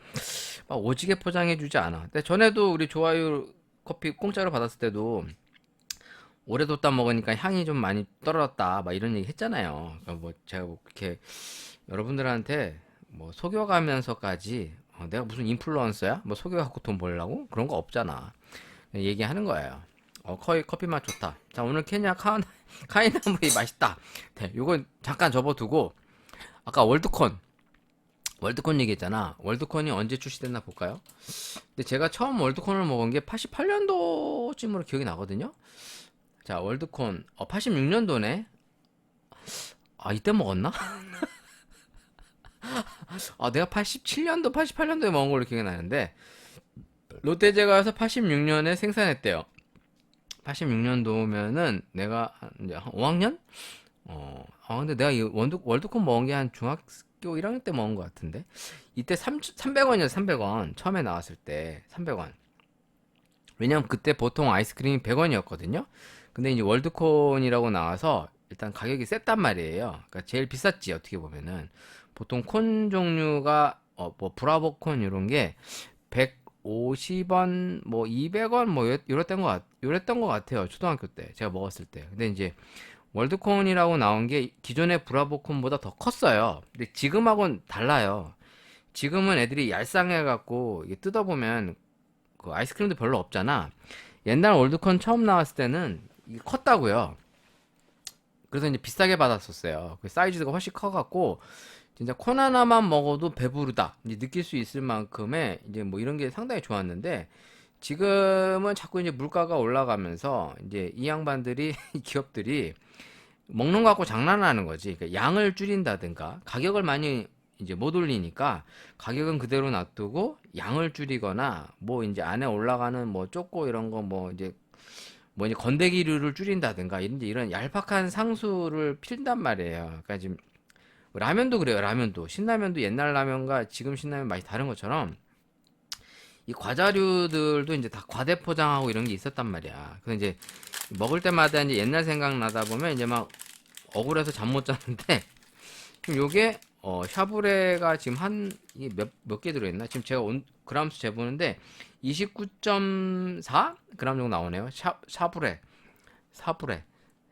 막 오지게 포장해 주지 않아. 근데 전에도 우리 좋아요 커피 공짜로 받았을 때도 오래 뒀다 먹으니까 향이 좀 많이 떨어졌다 막 이런 얘기 했잖아요. 그러니까 뭐 제가 뭐 그렇게 여러분들한테 뭐 속여가면서까지 내가 무슨 인플루언서야? 뭐 속여갖고 돈 벌려고? 그런 거 없잖아. 그냥 얘기하는 거예요. 커피 맛 좋다. 자, 오늘 케냐 카이나무이 맛있다. 네, 요건 잠깐 접어두고 아까 월드콘 얘기했잖아. 월드콘이 언제 출시됐나 볼까요? 근데 제가 처음 월드콘을 먹은 게 88년도쯤으로 기억이 나거든요. 자, 월드콘 86년도네. 이때 먹었나? 내가 87년도, 88년도에 먹은 걸로 기억이 나는데 롯데제과에서 86년에 생산했대요. 86년도면은 내가 이제 한 5학년? 근데 내가 이 월드콘 먹은 게 한 중학교 1학년 때 먹은 것 같은데 이때 300원이었어. 300원 처음에 나왔을 때 300원. 왜냐면 그때 보통 아이스크림이 100원이었거든요. 근데 이제 월드콘이라고 나와서 일단 가격이 셌단 말이에요. 그러니까 제일 비쌌지 어떻게 보면은. 보통 콘 종류가 뭐 브라보콘 이런 게 150원 뭐 200원 뭐 요랬던 것 같아요. 초등학교 때 제가 먹었을 때. 근데 이제 월드콘이라고 나온 게 기존의 브라보콘보다 더 컸어요. 근데 지금하고는 달라요. 지금은 애들이 얄쌍해갖고 이게 뜯어보면 그 아이스크림도 별로 없잖아. 옛날 월드콘 처음 나왔을 때는 이게 컸다고요. 그래서 이제 비싸게 받았었어요. 그 사이즈가 훨씬 커갖고 진짜 콘 하나만 먹어도 배부르다 이제 느낄 수 있을 만큼의 이제 뭐 이런 게 상당히 좋았는데 지금은 자꾸 이제 물가가 올라가면서 이제 이 양반들이 이 기업들이 먹는 거 갖고 장난하는 거지. 그러니까 양을 줄인다든가 가격을 많이 이제 못 올리니까 가격은 그대로 놔두고 양을 줄이거나 뭐 이제 안에 올라가는 뭐 쪼꼬 이런 거 뭐 이제 건더기류를 줄인다든가 이런 얄팍한 상수를 필단 말이에요. 그러니까 지금 라면도 그래요. 라면도 신라면도 옛날 라면과 지금 신라면 맛이 다른 것처럼 이 과자류들도 이제 다 과대 포장하고 이런 게 있었단 말이야. 그래서 이제 먹을 때마다 이제 옛날 생각 나다 보면 이제 막 억울해서 잠 못 자는데 지금 요게 샤브레가 지금 한 몇 개 들어있나? 지금 제가 그람수 재보는데 29.4 그람 정도 나오네요. 샤브레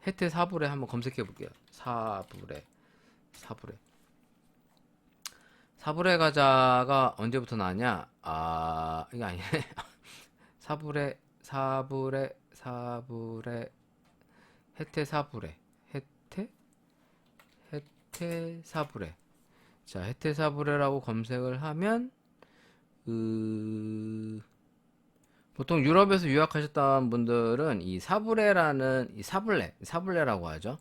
혜태 사브레 한번 검색해 볼게요. 사브레 사브레 과자가 언제부터 나왔냐? 아, 이게 아니네. 사브레, 해태 사브레, 해태 사브레. 자, 해태 사브레라고 검색을 하면, 보통 유럽에서 유학하셨던 분들은 이 사브레라는, 사블레라고 하죠.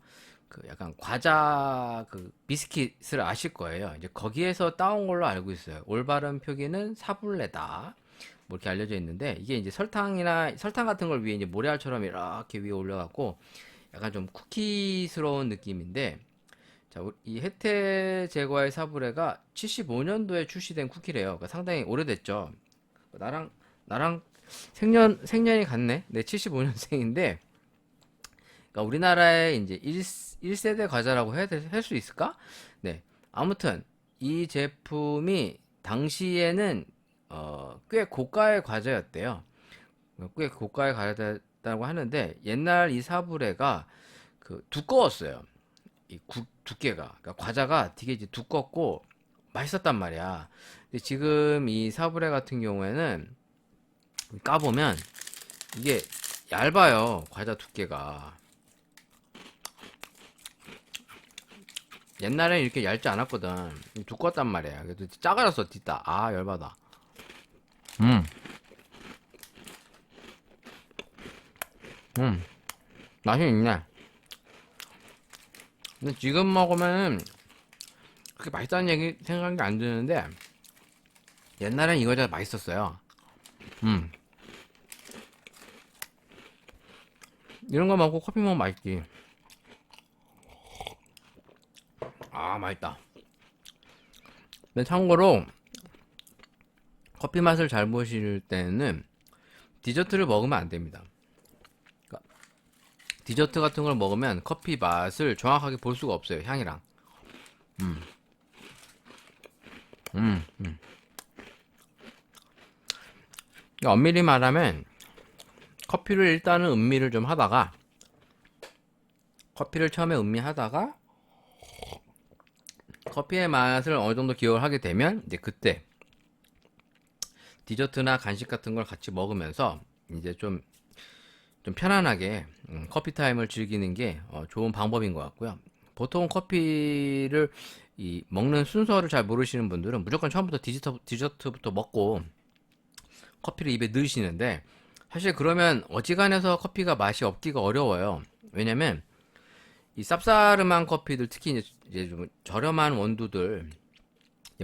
그 약간 과자 그 비스킷을 아실 거예요. 이제 거기에서 따온 걸로 알고 있어요. 올바른 표기는 사블레다. 뭐 이렇게 알려져 있는데 이게 이제 설탕 같은 걸 위에 이제 모래알처럼 이렇게 위에 올려갖고 약간 좀 쿠키스러운 느낌인데 자, 이 혜태 제과의 사브레가 75년도에 출시된 쿠키래요. 그러니까 상당히 오래됐죠. 나랑 생년이 같네. 내 75년생인데 그러니까 우리나라의 이제 1세대 과자라고 할 수 있을까? 네. 아무튼 이 제품이 당시에는 꽤 고가의 과자였대요. 꽤 고가의 과자였다고 하는데 옛날 이 사브레가 그 두꺼웠어요. 이 두께가. 그러니까 과자가 되게 이제 두껍고 맛있었단 말이야. 근데 지금 이 사브레 같은 경우에는 까보면 이게 얇아요. 과자 두께가. 옛날엔 이렇게 얇지 않았거든. 두꺼웠단 말이야. 그래도 작아졌어, 뒤따. 아, 열받아. 맛이 있네. 근데 지금 먹으면 그렇게 맛있다는 얘기 생각이 안 드는데, 옛날엔 이거 진짜 맛있었어요. 이런 거 먹고 커피 먹으면 맛있지. 아, 맛있다. 근데 참고로 커피 맛을 잘 보실 때는 디저트를 먹으면 안 됩니다. 그러니까 디저트 같은 걸 먹으면 커피 맛을 정확하게 볼 수가 없어요. 향이랑. 그러니까 엄밀히 말하면 커피를 일단은 음미를 좀 하다가 커피를 처음에 음미하다가 커피의 맛을 어느 정도 기억을 하게 되면 이제 그때 디저트나 간식 같은 걸 같이 먹으면서 이제 좀 편안하게 커피 타임을 즐기는 게 좋은 방법인 것 같고요. 보통 커피를 먹는 순서를 잘 모르시는 분들은 무조건 처음부터 디저트부터 먹고 커피를 입에 넣으시는데 사실 그러면 어지간해서 커피가 맛이 없기가 어려워요. 왜냐면 이 쌉싸름한 커피들 특히 이제 좀 저렴한 원두들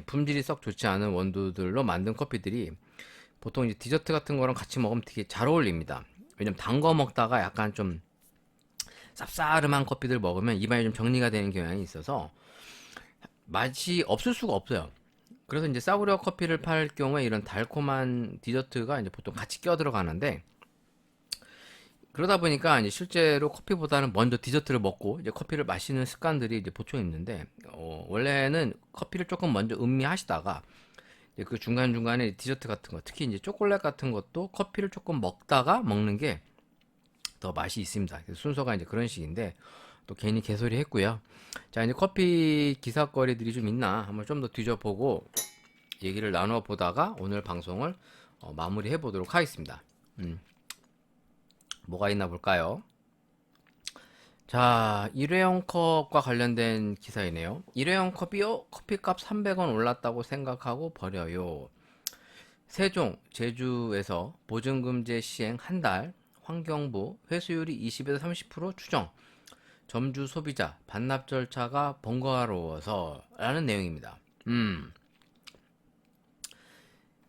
품질이 썩 좋지 않은 원두들로 만든 커피들이 보통 이제 디저트 같은 거랑 같이 먹으면 되게 잘 어울립니다. 왜냐면 단 거 먹다가 약간 좀 쌉싸름한 커피들 먹으면 입안이 좀 정리가 되는 경향이 있어서 맛이 없을 수가 없어요. 그래서 이제 싸구려 커피를 팔 경우에 이런 달콤한 디저트가 이제 보통 같이 껴 들어가는데 그러다 보니까 이제 실제로 커피보다는 먼저 디저트를 먹고 이제 커피를 마시는 습관들이 이제 보통 있는데 원래는 커피를 조금 먼저 음미하시다가 이제 그 중간중간에 디저트 같은 거 특히 이제 초콜릿 같은 것도 커피를 조금 먹다가 먹는 게 더 맛이 있습니다. 그래서 순서가 이제 그런 식인데 또 괜히 개소리 했고요. 자, 이제 커피 기사거리들이 좀 있나 한번 좀 더 뒤져보고 얘기를 나눠 보다가 오늘 방송을 마무리해 보도록 하겠습니다. 뭐가 있나 볼까요? 자, 일회용 컵과 관련된 기사이네요. 일회용 컵이요? 커피값 300원 올랐다고 생각하고 버려요. 세종, 제주에서 보증금제 시행 한 달, 환경부 회수율이 20에서 30% 추정. 점주 소비자 반납 절차가 번거로워서 라는 내용입니다.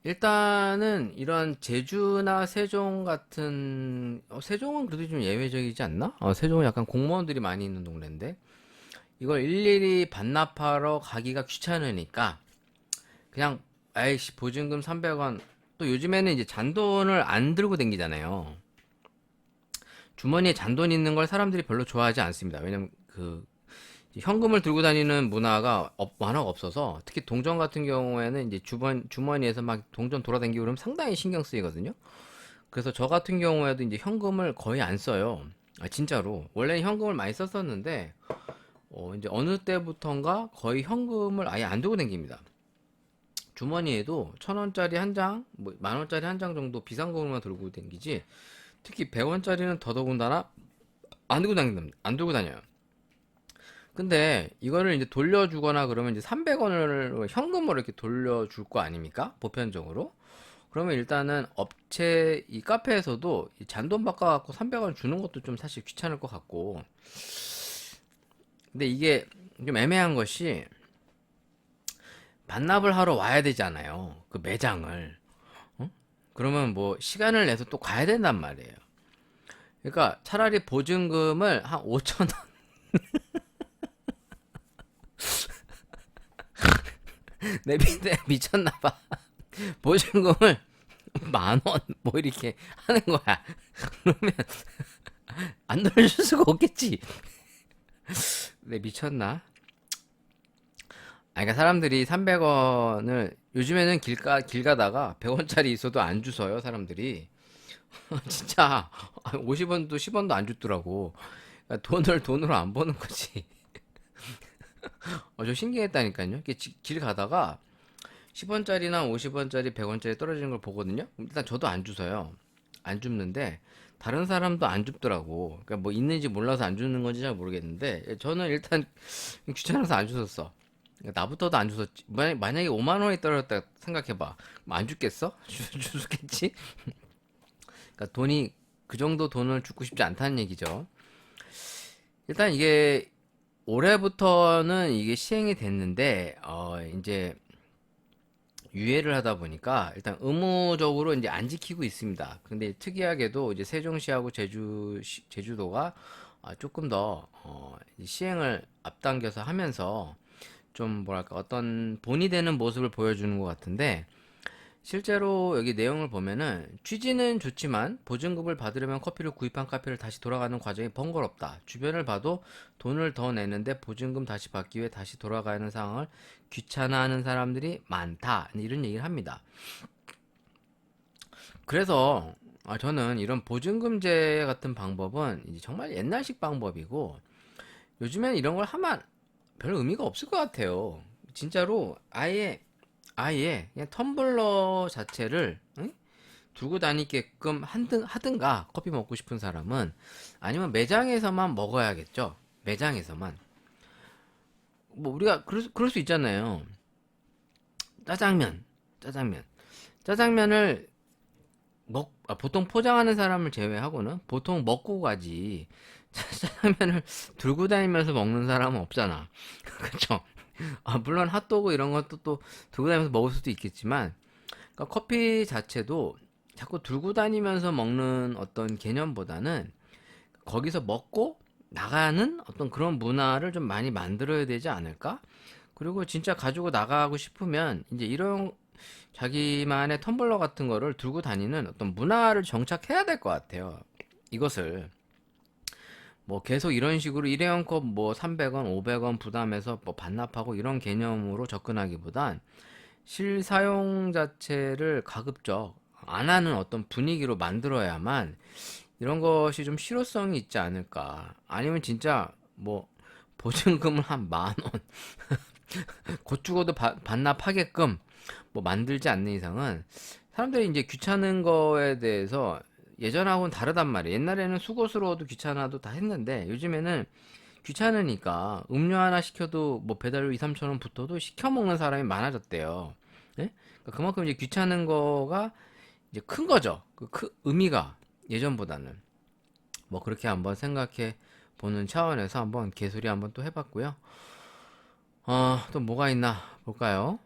일단은 이런 제주나 세종 같은 세종은 그래도 좀 예외적이지 않나? 세종은 약간 공무원들이 많이 있는 동네인데 이걸 일일이 반납하러 가기가 귀찮으니까 그냥 아이씨 보증금 300원 또 요즘에는 이제 잔돈을 안 들고 다니잖아요. 주머니에 잔돈 있는 걸 사람들이 별로 좋아하지 않습니다. 왜냐면 그 현금을 들고 다니는 만화가 없어서 특히 동전 같은 경우에는 이제 주머니에서 막 동전 돌아다니고 그러면 상당히 신경 쓰이거든요. 그래서 저 같은 경우에도 이제 현금을 거의 안 써요. 진짜로. 원래는 현금을 많이 썼었는데 이제 어느 때부턴가 거의 현금을 아예 안 들고 다닙니다. 주머니에도 1,000원짜리 한 장, 뭐 10,000원짜리 한 장 정도 비상금으로만 들고 다니지. 특히 100원짜리는 더더군다나 안 들고 다녀요. 근데 이거를 이제 돌려주거나 그러면 이제 300원을 현금으로 이렇게 돌려줄 거 아닙니까? 보편적으로. 그러면 일단은 업체 이 카페에서도 이 잔돈 바꿔갖고 300원 주는 것도 좀 사실 귀찮을 것 같고. 근데 이게 좀 애매한 것이 반납을 하러 와야 되잖아요. 그 매장을. 어? 그러면 뭐 시간을 내서 또 가야 된단 말이에요. 그러니까 차라리 보증금을 한 5천 원 내빈데 미쳤나봐. 보증금을 10,000원 뭐 이렇게 하는 거야. 그러면 안 돌려줄 수가 없겠지. 내 미쳤나? 그러니까 사람들이 300원을 요즘에는 길 가다가 100원짜리 있어도 안 주서요, 사람들이. 진짜 50원도 10원도 안 주더라고. 그러니까 돈을 돈으로 안 버는 거지. 저 신기했다니까요. 이렇게 길 가다가 10원짜리나 50원짜리, 100원짜리 떨어지는 걸 보거든요. 일단 저도 안 주서요. 안 줍는데 다른 사람도 안 줍더라고. 그러니까 뭐 있는지 몰라서 안 주는 건지 잘 모르겠는데 저는 일단 귀찮아서 안 줬었어. 그러니까 나부터도 안 줬었지. 만약에 5만 원이 떨어졌다 생각해봐. 뭐 안 줬겠어? 줬겠지? 그러니까 돈이 그 정도 돈을 주고 싶지 않다는 얘기죠. 일단 이게 올해부터는 이게 시행이 됐는데 이제 유예를 하다 보니까 일단 의무적으로 이제 안 지키고 있습니다. 근데 특이하게도 이제 세종시하고 제주도가 조금 더 시행을 앞당겨서 하면서 좀 뭐랄까 어떤 본이 되는 모습을 보여주는 것 같은데 실제로 여기 내용을 보면은 취지는 좋지만 보증금을 받으려면 커피를 구입한 카페를 다시 돌아가는 과정이 번거롭다. 주변을 봐도 돈을 더 내는데 보증금 다시 받기 위해 다시 돌아가는 상황을 귀찮아하는 사람들이 많다. 이런 얘기를 합니다. 그래서 저는 이런 보증금제 같은 방법은 이제 정말 옛날식 방법이고 요즘엔 이런 걸 하면 별 의미가 없을 것 같아요. 진짜로 아예 그냥 텀블러 자체를 응? 들고 다니게끔 하든가 커피 먹고 싶은 사람은 아니면 매장에서만 먹어야겠죠. 매장에서만 뭐 우리가 그럴 수 있잖아요. 짜장면을 보통 포장하는 사람을 제외하고는 보통 먹고 가지 짜장면을 들고 다니면서 먹는 사람은 없잖아. 그쵸? 물론 핫도그 이런 것도 또 들고 다니면서 먹을 수도 있겠지만 그러니까 커피 자체도 자꾸 들고 다니면서 먹는 어떤 개념보다는 거기서 먹고 나가는 어떤 그런 문화를 좀 많이 만들어야 되지 않을까? 그리고 진짜 가지고 나가고 싶으면 이제 이런 자기만의 텀블러 같은 거를 들고 다니는 어떤 문화를 정착해야 될 것 같아요. 이것을 뭐 계속 이런 식으로 일회용 컵 뭐 300원, 500원 부담해서 뭐 반납하고 이런 개념으로 접근하기보단 실사용 자체를 가급적 안 하는 어떤 분위기로 만들어야만 이런 것이 좀 실효성이 있지 않을까. 아니면 진짜 뭐 보증금을 한 10,000원 곧 죽어도 반납하게끔 뭐 만들지 않는 이상은 사람들이 이제 귀찮은 거에 대해서 예전하고는 다르단 말이에요. 옛날에는 수고스러워도 귀찮아도 다 했는데 요즘에는 귀찮으니까 음료 하나 시켜도 뭐 배달료 2, 3천 원 붙어도 시켜 먹는 사람이 많아졌대요. 예? 그러니까 그만큼 이제 귀찮은 거가 이제 큰 거죠. 의미가 예전보다는 뭐 그렇게 한번 생각해 보는 차원에서 한번 개소리 한번 또 해봤고요. 또 뭐가 있나 볼까요?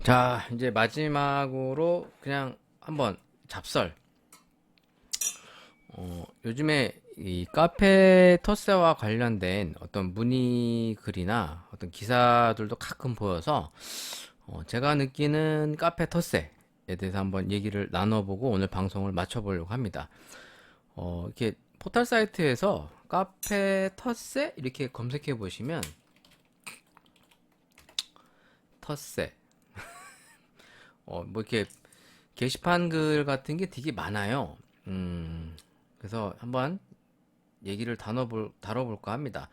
자, 이제 마지막으로 그냥 한번 잡설. 요즘에 이 카페 텃세와 관련된 어떤 문의 글이나 어떤 기사들도 가끔 보여서 제가 느끼는 카페 텃세에 대해서 한번 얘기를 나눠보고 오늘 방송을 마쳐보려고 합니다. 이렇게 포털 사이트에서 카페 텃세 이렇게 검색해 보시면 텃세 뭐 이렇게 게시판 글 같은 게 되게 많아요. 그래서 한번 얘기를 다뤄볼까 합니다.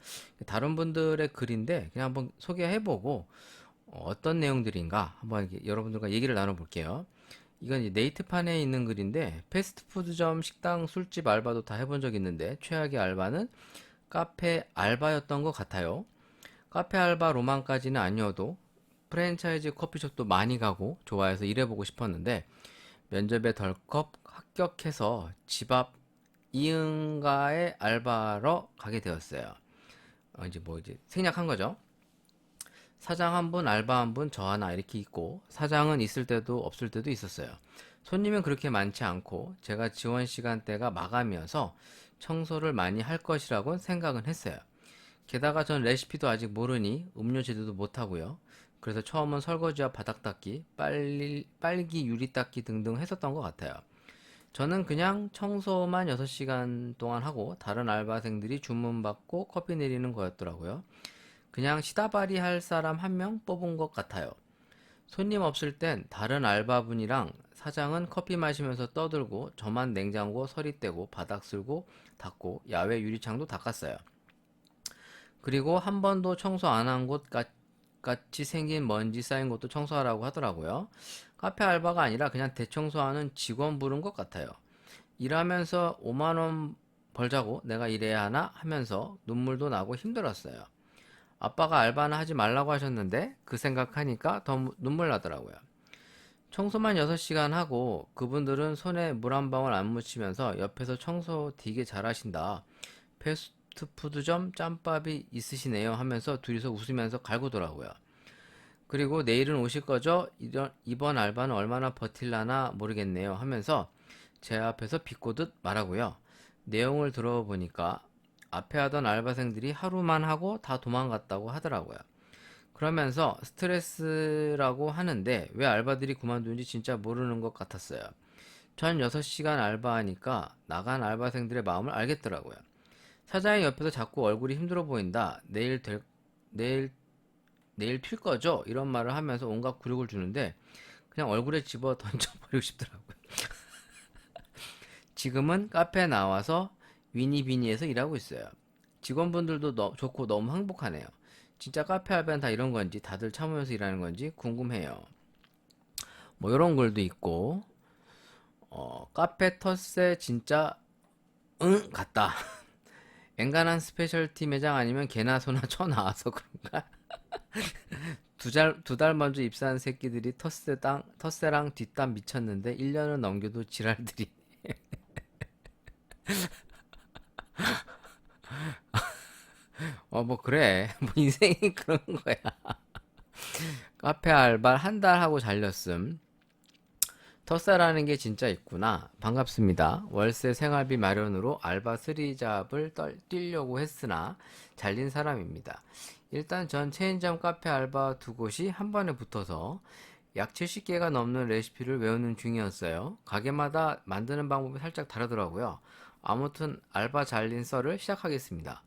다른 분들의 글인데 그냥 한번 소개해보고 어떤 내용들인가 한번 여러분들과 얘기를 나눠볼게요. 이건 이제 네이트판에 있는 글인데 패스트푸드점, 식당, 술집 알바도 다 해본 적 있는데 최악의 알바는 카페 알바였던 것 같아요. 카페 알바 로망까지는 아니어도 프랜차이즈 커피숍도 많이 가고 좋아해서 일해보고 싶었는데 면접에 덜컥 합격해서 집 앞 이응가의 알바로 가게 되었어요. 이제 생략한 거죠. 사장 한 분, 알바 한 분, 저 하나 이렇게 있고 사장은 있을 때도 없을 때도 있었어요. 손님은 그렇게 많지 않고 제가 지원 시간대가 마감이어서 청소를 많이 할 것이라고 생각은 했어요. 게다가 전 레시피도 아직 모르니 음료 제조도 못하고요. 그래서 처음은 설거지와 바닥 닦기, 빨기 유리 닦기 등등 했었던 것 같아요. 저는 그냥 청소만 6시간 동안 하고 다른 알바생들이 주문받고 커피 내리는 거였더라고요. 그냥 시다발이 할 사람 한 명 뽑은 것 같아요. 손님 없을 땐 다른 알바분이랑 사장은 커피 마시면서 떠들고 저만 냉장고 서리 떼고 바닥 쓸고 닦고 야외 유리창도 닦았어요. 그리고 한 번도 청소 안 한 곳 같이 생긴 먼지 쌓인 곳도 청소하라고 하더라고요. 카페 알바가 아니라 그냥 대청소하는 직원 부른 것 같아요. 일하면서 5만 원 벌자고 내가 일해야 하나 하면서 눈물도 나고 힘들었어요. 아빠가 알바는 하지 말라고 하셨는데 그 생각하니까 더 눈물 나더라고요. 청소만 6시간 하고 그분들은 손에 물 한 방울 안 묻히면서 옆에서 청소 되게 잘하신다. 패스트푸드점 짬밥이 있으시네요 하면서 둘이서 웃으면서 갈구더라고요. 그리고 내일은 오실 거죠? 이번 알바는 얼마나 버틸라나 모르겠네요 하면서 제 앞에서 비꼬듯 말하고요. 내용을 들어보니까 앞에 하던 알바생들이 하루만 하고 다 도망갔다고 하더라고요. 그러면서 스트레스라고 하는데 왜 알바들이 그만두는지 진짜 모르는 것 같았어요. 전 6시간 알바하니까 나간 알바생들의 마음을 알겠더라고요. 사장이 옆에서 자꾸 얼굴이 힘들어 보인다. 내일 튈 거죠? 이런 말을 하면서 온갖 굴욕을 주는데 그냥 얼굴에 집어 던져버리고 싶더라고요. 지금은 카페에 나와서 위니비니에서 일하고 있어요. 직원분들도 좋고 너무 행복하네요. 진짜 카페 알바는 다 이런 건지 다들 참으면서 일하는 건지 궁금해요. 뭐 이런 글도 있고 카페 텃세 진짜 응 같다. 엔간한 스페셜티 매장 아니면 개나 소나 쳐 나와서 그런가? 두 달 먼저 입사한 새끼들이 텃세랑 뒷담 미쳤는데 1년을 넘겨도 지랄들이. 뭐 그래. 뭐 인생이 그런 거야. 카페 알바 한 달 하고 잘렸음. 텃세라는 게 진짜 있구나. 반갑습니다. 월세 생활비 마련으로 알바 스리잡을 뛰려고 했으나 잘린 사람입니다. 일단 전 체인점 카페 알바 2곳이 한 번에 붙어서 약 70개가 넘는 레시피를 외우는 중이었어요. 가게마다 만드는 방법이 살짝 다르더라고요. 아무튼 알바 잘린 썰을 시작하겠습니다.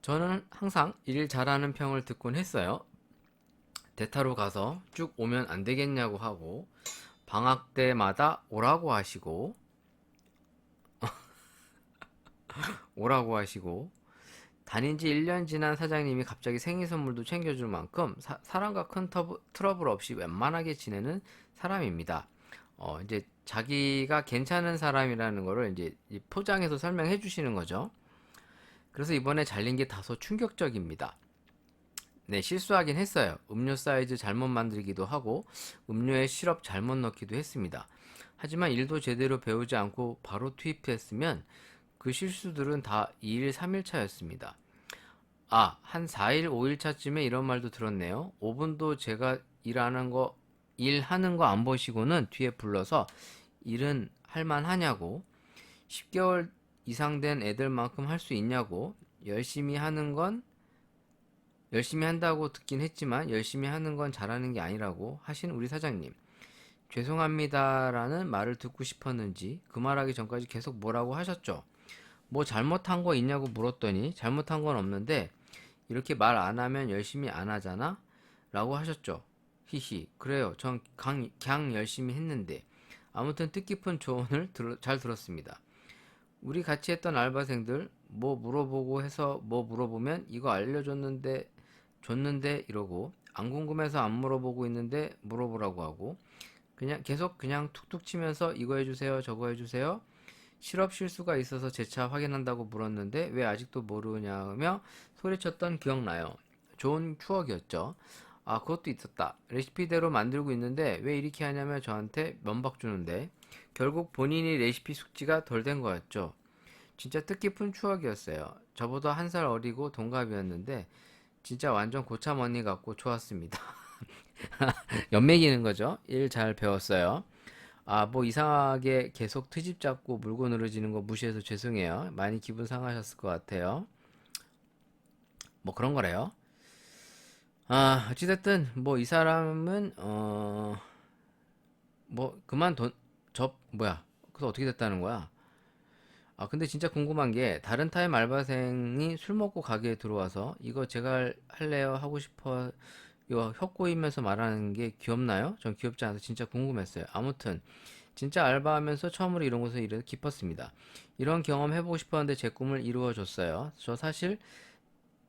저는 항상 일 잘하는 평을 듣곤 했어요. 대타로 가서 쭉 오면 안 되겠냐고 하고 방학 때마다 오라고 하시고 다닌 지 1년 지난 사장님이 갑자기 생일 선물도 챙겨줄 만큼 사람과 큰 트러블 없이 웬만하게 지내는 사람입니다. 이제 자기가 괜찮은 사람이라는 거를 이제 포장해서 설명해 주시는 거죠. 그래서 이번에 잘린 게 다소 충격적입니다. 네, 실수하긴 했어요. 음료 사이즈 잘못 만들기도 하고 음료에 시럽 잘못 넣기도 했습니다. 하지만 일도 제대로 배우지 않고 바로 투입했으면 그 실수들은 다 2일, 3일 차였습니다. 한 4일, 5일 차쯤에 이런 말도 들었네요. 5분도 제가 일하는 거 안 보시고는 뒤에 불러서 일은 할만하냐고, 10개월 이상 된 애들만큼 할 수 있냐고, 열심히 한다고 듣긴 했지만 열심히 하는 건 잘하는 게 아니라고 하신 우리 사장님. 죄송합니다라는 말을 듣고 싶었는지 그 말하기 전까지 계속 뭐라고 하셨죠. 뭐 잘못한 거 있냐고 물었더니 잘못한 건 없는데 이렇게 말 안 하면 열심히 안 하잖아? 라고 하셨죠. 히히. 그래요. 전 그냥 열심히 했는데. 아무튼 뜻깊은 조언을 잘 들었습니다. 우리 같이 했던 알바생들 뭐 물어보고 해서 뭐 물어보면 이거 알려줬는데 줬는데 이러고 안 궁금해서 안 물어보고 있는데 물어보라고 하고 그냥 계속 그냥 툭툭 치면서 이거 해주세요 저거 해주세요 실업 실수가 있어서 재차 확인한다고 물었는데 왜 아직도 모르냐며 소리쳤던 기억나요. 좋은 추억이었죠. 아, 그것도 있었다. 레시피대로 만들고 있는데 왜 이렇게 하냐며 저한테 면박 주는데 결국 본인이 레시피 숙지가 덜 된 거였죠. 진짜 뜻깊은 추억이었어요. 저보다 한 살 어리고 동갑이었는데 진짜 완전 고참 언니 같고 좋았습니다. 연맥이는 거죠. 일 잘 배웠어요. 아, 뭐 이상하게 계속 트집 잡고 물고 늘어지는 거 무시해서 죄송해요. 많이 기분 상하셨을 것 같아요. 뭐 그런 거래요. 아, 어찌됐든 뭐 이 사람은 뭐 그만둔 뭐야? 그래서 어떻게 됐다는 거야? 아, 근데 진짜 궁금한 게 다른 타임 알바생이 술 먹고 가게에 들어와서 이거 제가 할래요 하고 싶어 이거 혀 꼬이면서 말하는 게 귀엽나요? 전 귀엽지 않아서 진짜 궁금했어요. 아무튼 진짜 알바하면서 처음으로 이런 곳에 일해서 기뻤습니다. 이런 경험 해보고 싶었는데 제 꿈을 이루어줬어요. 저 사실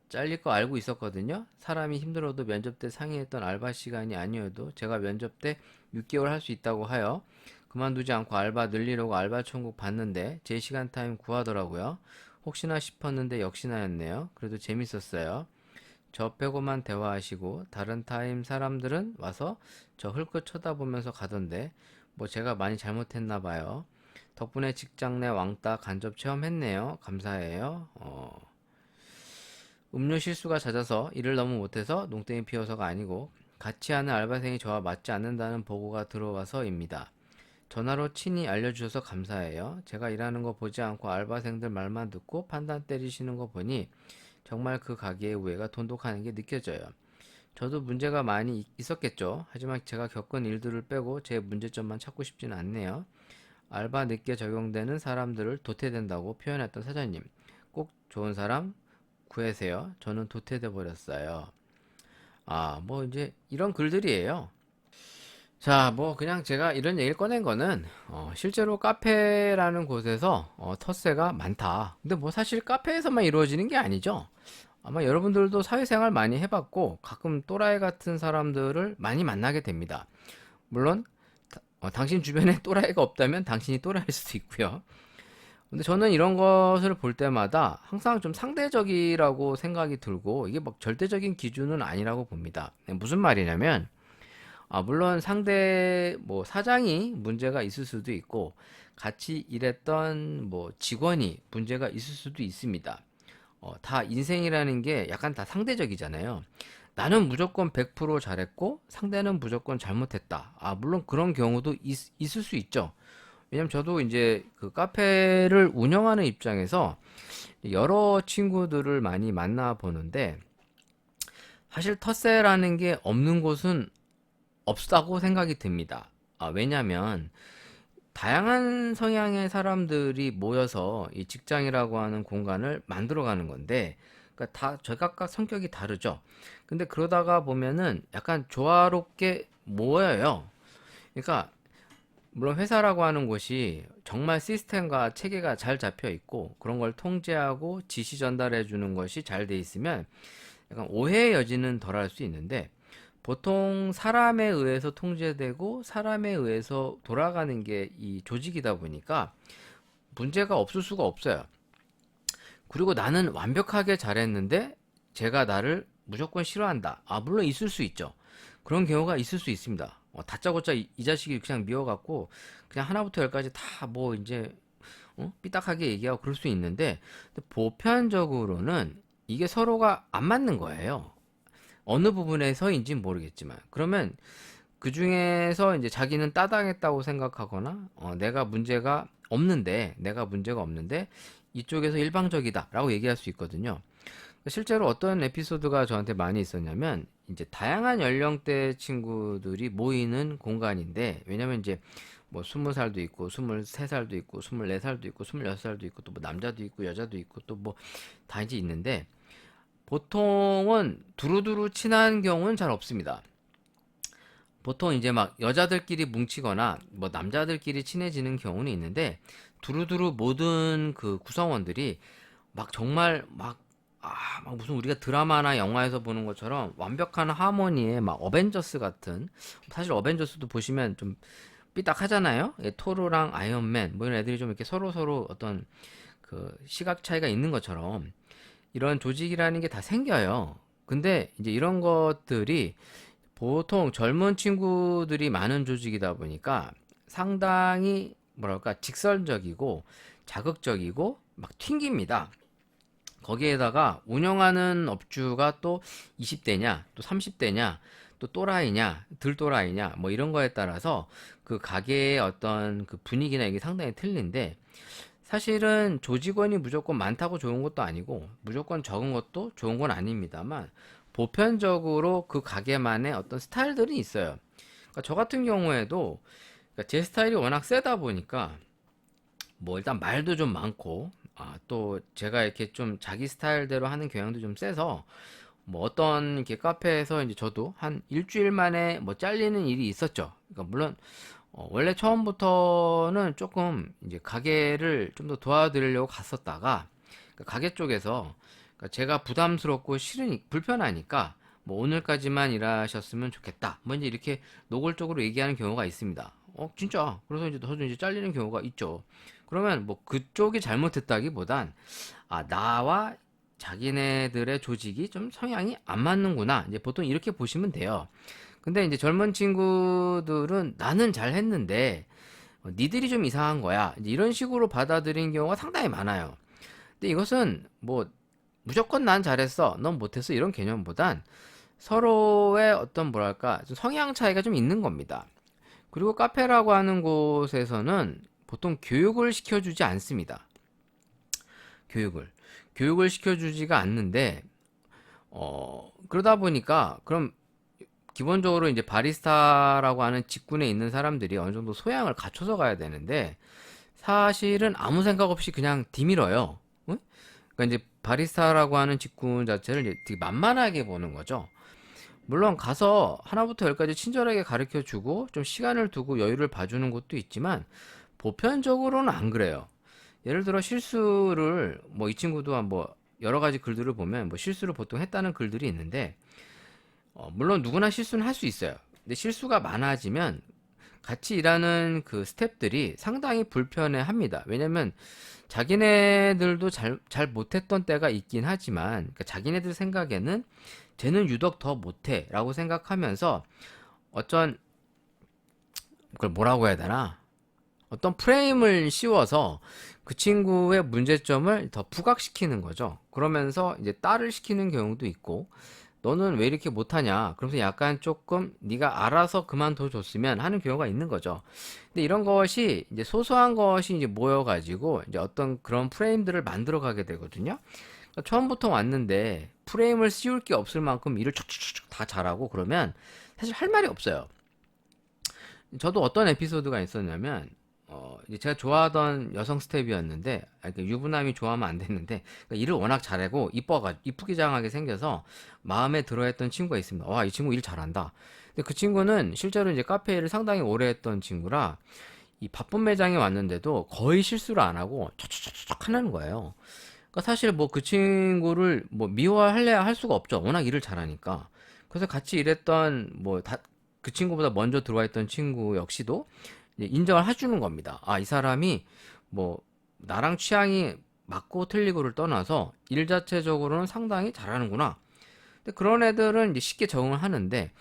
잘릴 거 알고 있었거든요. 사람이 힘들어도 면접 때 상의했던 알바 시간이 아니어도 제가 면접 때 6개월 할 수 있다고 하여 그만두지 않고 알바 늘리려고 알바 천국 봤는데 제 시간 타임 구하더라고요. 혹시나 싶었는데 역시나였네요. 그래도 재밌었어요. 저 빼고만 대화하시고 다른 타임 사람들은 와서 저 흘끗 쳐다보면서 가던데 뭐 제가 많이 잘못했나 봐요. 덕분에 직장 내 왕따 간접 체험했네요. 감사해요. 음료 실수가 잦아서 일을 너무 못해서 농땡이 피워서가 아니고 같이 하는 알바생이 저와 맞지 않는다는 보고가 들어와서입니다. 전화로 친히 알려주셔서 감사해요. 제가 일하는 거 보지 않고 알바생들 말만 듣고 판단 때리시는 거 보니 정말 그 가게의 우애가 돈독하는 게 느껴져요. 저도 문제가 많이 있었겠죠. 하지만 제가 겪은 일들을 빼고 제 문제점만 찾고 싶지는 않네요. 알바 늦게 적용되는 사람들을 도태된다고 표현했던 사장님. 꼭 좋은 사람 구해세요. 저는 도태돼 버렸어요. 아, 뭐 이제 이런 글들이에요. 자, 뭐 그냥 제가 이런 얘기를 꺼낸 거는 실제로 카페라는 곳에서 텃세가 많다. 근데 뭐 사실 카페에서만 이루어지는 게 아니죠. 아마 여러분들도 사회생활 많이 해봤고 가끔 또라이 같은 사람들을 많이 만나게 됩니다. 물론 당신 주변에 또라이가 없다면 당신이 또라이일 수도 있고요. 근데 저는 이런 것을 볼 때마다 항상 좀 상대적이라고 생각이 들고 이게 막 절대적인 기준은 아니라고 봅니다. 무슨 말이냐면 아, 물론 상대 뭐 사장이 문제가 있을 수도 있고 같이 일했던 뭐 직원이 문제가 있을 수도 있습니다. 다 인생이라는 게 약간 다 상대적이잖아요. 나는 무조건 100% 잘했고 상대는 무조건 잘못했다. 아, 물론 그런 경우도 있을 수 있죠. 왜냐면 저도 이제 그 카페를 운영하는 입장에서 여러 친구들을 많이 만나 보는데 사실 텃세라는 게 없는 곳은 없다고 생각이 듭니다. 아, 왜냐면 다양한 성향의 사람들이 모여서 이 직장이라고 하는 공간을 만들어가는 건데, 그러니까 다 제각각 성격이 다르죠. 근데 그러다가 보면은 약간 조화롭게 모여요. 그러니까 물론 회사라고 하는 곳이 정말 시스템과 체계가 잘 잡혀 있고 그런 걸 통제하고 지시 전달해 주는 것이 잘 돼 있으면 약간 오해의 여지는 덜할 수 있는데 보통 사람에 의해서 통제되고 사람에 의해서 돌아가는 게 이 조직이다 보니까 문제가 없을 수가 없어요. 그리고 나는 완벽하게 잘했는데 제가 나를 무조건 싫어한다. 아, 물론 있을 수 있죠. 그런 경우가 있을 수 있습니다. 다짜고짜 이 자식이 그냥 미워갖고 그냥 하나부터 열까지 다 뭐 이제 삐딱하게 얘기하고 그럴 수 있는데 근데 보편적으로는 이게 서로가 안 맞는 거예요. 어느 부분에서인지 모르겠지만 그러면 그 중에서 이제 자기는 따당했다고 생각하거나 내가 문제가 없는데 이쪽에서 일방적이다라고 얘기할 수 있거든요. 실제로 어떤 에피소드가 저한테 많이 있었냐면 이제 다양한 연령대 친구들이 모이는 공간인데 왜냐면 이제 뭐 20살도 있고 23살도 있고 24살도 있고 26살도 있고 또 뭐 남자도 있고 여자도 있고 또 뭐 다 이제 있는데 보통은 두루두루 친한 경우는 잘 없습니다. 보통 이제 막 여자들끼리 뭉치거나 뭐 남자들끼리 친해지는 경우는 있는데 두루두루 모든 그 구성원들이 막 정말 막 막 무슨 우리가 드라마나 영화에서 보는 것처럼 완벽한 하모니에 막 어벤져스 같은, 사실 어벤져스도 보시면 좀 삐딱하잖아요. 예, 토르랑 아이언맨 뭐 이런 애들이 좀 이렇게 서로 어떤 그 시각 차이가 있는 것처럼 이런 조직이라는 게 다 생겨요. 근데 이제 이런 것들이 보통 젊은 친구들이 많은 조직이다 보니까 상당히 뭐랄까 직설적이고 자극적이고 막 튕깁니다. 거기에다가 운영하는 업주가 또 20대냐, 또 30대냐, 또 또라이냐, 덜 또라이냐, 뭐 이런 거에 따라서 그 가게의 어떤 그 분위기나 이게 상당히 틀린데, 사실은 조직원이 무조건 많다고 좋은 것도 아니고 무조건 적은 것도 좋은 건 아닙니다만, 보편적으로 그 가게만의 어떤 스타일들이 있어요. 그러니까 저 같은 경우에도, 그러니까 제 스타일이 워낙 세다 보니까 뭐 일단 말도 좀 많고, 또 제가 이렇게 좀 자기 스타일대로 하는 경향도 좀 세서, 뭐 어떤 이렇게 카페에서 이제 저도 한 일주일 만에 뭐 잘리는 일이 있었죠. 그러니까 물론 원래 처음부터는 조금 이제 가게를 좀 더 도와드리려고 갔었다가, 그러니까 가게 쪽에서, 그러니까 제가 부담스럽고 싫으니 불편하니까 뭐 오늘까지만 일하셨으면 좋겠다, 뭐 이제 이렇게 노골적으로 얘기하는 경우가 있습니다. 진짜. 그래서 이제 저도 이제 잘리는 경우가 있죠. 그러면 뭐 그쪽이 잘못했다기보단, 나와 자기네들의 조직이 좀 성향이 안 맞는구나, 이제 보통 이렇게 보시면 돼요. 근데 이제 젊은 친구들은 나는 잘했는데 니들이 좀 이상한 거야, 이제 이런 식으로 받아들인 경우가 상당히 많아요. 근데 이것은 뭐 무조건 난 잘했어, 넌 못했어, 이런 개념보단 서로의 어떤 뭐랄까 좀 성향 차이가 좀 있는 겁니다. 그리고 카페라고 하는 곳에서는 보통 교육을 시켜주지 않습니다. 교육을 시켜주지가 않는데, 그러다 보니까 그럼 기본적으로 이제 바리스타라고 하는 직군에 있는 사람들이 어느 정도 소양을 갖춰서 가야 되는데, 사실은 아무 생각 없이 그냥 디밀어요. 응? 그러니까 이제 바리스타라고 하는 직군 자체를 이제 되게 만만하게 보는 거죠. 물론 가서 하나부터 열까지 친절하게 가르쳐 주고 좀 시간을 두고 여유를 봐주는 것도 있지만, 보편적으로는 안 그래요. 예를 들어 실수를, 뭐 이 친구도 뭐 여러 가지 글들을 보면 뭐 실수를 보통 했다는 글들이 있는데, 물론 누구나 실수는 할 수 있어요. 근데 실수가 많아지면 같이 일하는 그 스태프들이 상당히 불편해 합니다. 왜냐면 자기네들도 잘 못했던 때가 있긴 하지만, 그러니까 자기네들 생각에는 쟤는 유독 더 못해 라고 생각하면서 어떤, 그걸 뭐라고 해야 되나, 어떤 프레임을 씌워서 그 친구의 문제점을 더 부각시키는 거죠. 그러면서 이제 딸을 시키는 경우도 있고, 너는 왜 이렇게 못하냐, 그러면서 약간 조금 네가 알아서 그만둬 줬으면 하는 경우가 있는 거죠. 근데 이런 것이 이제 소소한 것이 이제 모여가지고 이제 어떤 그런 프레임들을 만들어 가게 되거든요. 그러니까 처음부터 왔는데 프레임을 씌울 게 없을 만큼 일을 촉촉촉 다 잘하고 그러면 사실 할 말이 없어요. 저도 어떤 에피소드가 있었냐면, 이제 제가 좋아하던 여성 스텝이었는데, 그러니까 유부남이 좋아하면 안 됐는데, 그러니까 일을 워낙 잘하고 이쁘기장하게 생겨서 마음에 들어했던 친구가 있습니다. 와, 이 친구 일 잘한다. 근데 그 친구는 실제로 이제 카페 일을 상당히 오래 했던 친구라, 이 바쁜 매장에 왔는데도 거의 실수를 안 하고 촉촉촉 하는 거예요. 그러니까 사실 뭐 그 친구를 뭐 미워할래야 할 수가 없죠. 워낙 일을 잘하니까. 그래서 같이 일했던 그 친구보다 먼저 들어와 있던 친구 역시도 이제 인정을 해주는 겁니다. 이 사람이 뭐 나랑 취향이 맞고 틀리고를 떠나서 일 자체적으로는 상당히 잘하는구나. 근데 그런 애들은 이제 쉽게 적응을 하는데,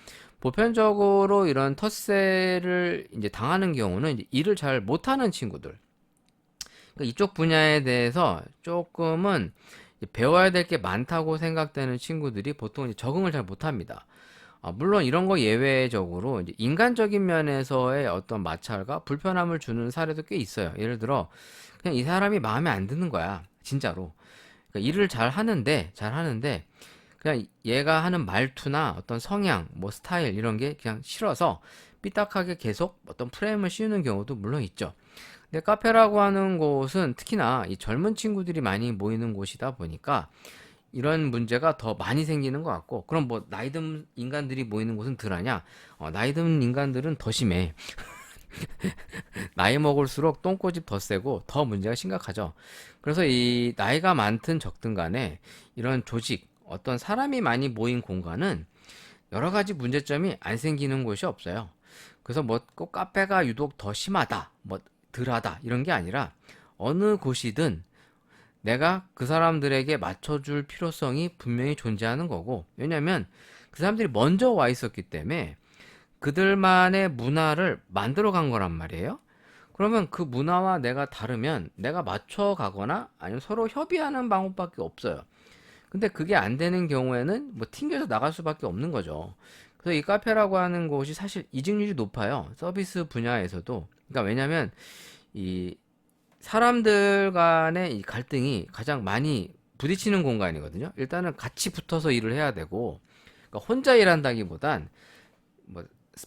보편적으로 이런 텃세를 이제 당하는 경우는 이제 일을 잘 못하는 친구들. 그러니까 이쪽 분야에 대해서 조금은 배워야 될 게 많다고 생각되는 친구들이 보통 이제 적응을 잘 못합니다. 물론 이런 거 예외적으로 이제 인간적인 면에서의 어떤 마찰과 불편함을 주는 사례도 꽤 있어요. 예를 들어 그냥 이 사람이 마음에 안 드는 거야, 진짜로. 그러니까 일을 잘 하는데 그냥 얘가 하는 말투나 어떤 성향, 뭐 스타일 이런 게 그냥 싫어서 삐딱하게 계속 어떤 프레임을 씌우는 경우도 물론 있죠. 근데 카페라고 하는 곳은 특히나 이 젊은 친구들이 많이 모이는 곳이다 보니까 이런 문제가 더 많이 생기는 것 같고, 그럼 뭐 나이 든 인간들이 모이는 곳은 덜하냐? 나이 든 인간들은 더 심해. 나이 먹을수록 똥꼬집 더 세고 더 문제가 심각하죠. 그래서 이 나이가 많든 적든 간에 이런 조직, 어떤 사람이 많이 모인 공간은 여러 가지 문제점이 안 생기는 곳이 없어요. 그래서 뭐 꼭 카페가 유독 더 심하다, 뭐 덜하다 이런 게 아니라 어느 곳이든 내가 그 사람들에게 맞춰줄 필요성이 분명히 존재하는 거고, 왜냐면 그 사람들이 먼저 와 있었기 때문에 그들만의 문화를 만들어 간 거란 말이에요. 그러면 그 문화와 내가 다르면 내가 맞춰 가거나 아니면 서로 협의하는 방법밖에 없어요. 근데 그게 안 되는 경우에는 뭐 튕겨서 나갈 수밖에 없는 거죠. 그래서 이 카페라고 하는 곳이 사실 이직률이 높아요. 서비스 분야에서도. 그러니까 왜냐면 이 사람들 간의 이 갈등이 가장 많이 부딪히는 공간이거든요. 일단은 같이 붙어서 일을 해야 되고, 그러니까 혼자 일한다기보단 뭐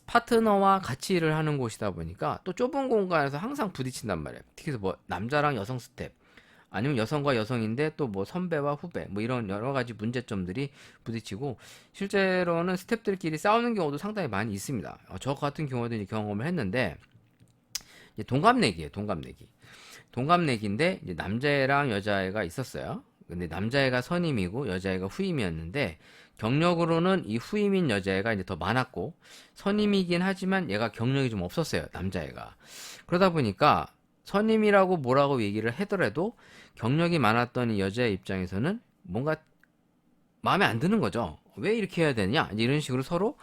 파트너와 같이 일을 하는 곳이다 보니까 또 좁은 공간에서 항상 부딪힌단 말이에요. 특히 뭐 남자랑 여성 스텝, 아니면 여성과 여성인데 또 뭐 선배와 후배, 뭐 이런 여러 가지 문제점들이 부딪히고, 실제로는 스텝들끼리 싸우는 경우도 상당히 많이 있습니다. 저 같은 경우도 이제 경험을 했는데, 이제 동갑내기예요, 동갑내기. 동갑내기인데 이제 남자애랑 여자애가 있었어요. 근데 남자애가 선임이고 여자애가 후임이었는데, 경력으로는 이 후임인 여자애가 이제 더 많았고, 선임이긴 하지만 얘가 경력이 좀 없었어요, 남자애가. 그러다 보니까 선임이라고 뭐라고 얘기를 하더라도 경력이 많았던 이 여자의 입장에서는 뭔가 마음에 안 드는 거죠. 왜 이렇게 해야 되냐? 이제 이런 식으로 서로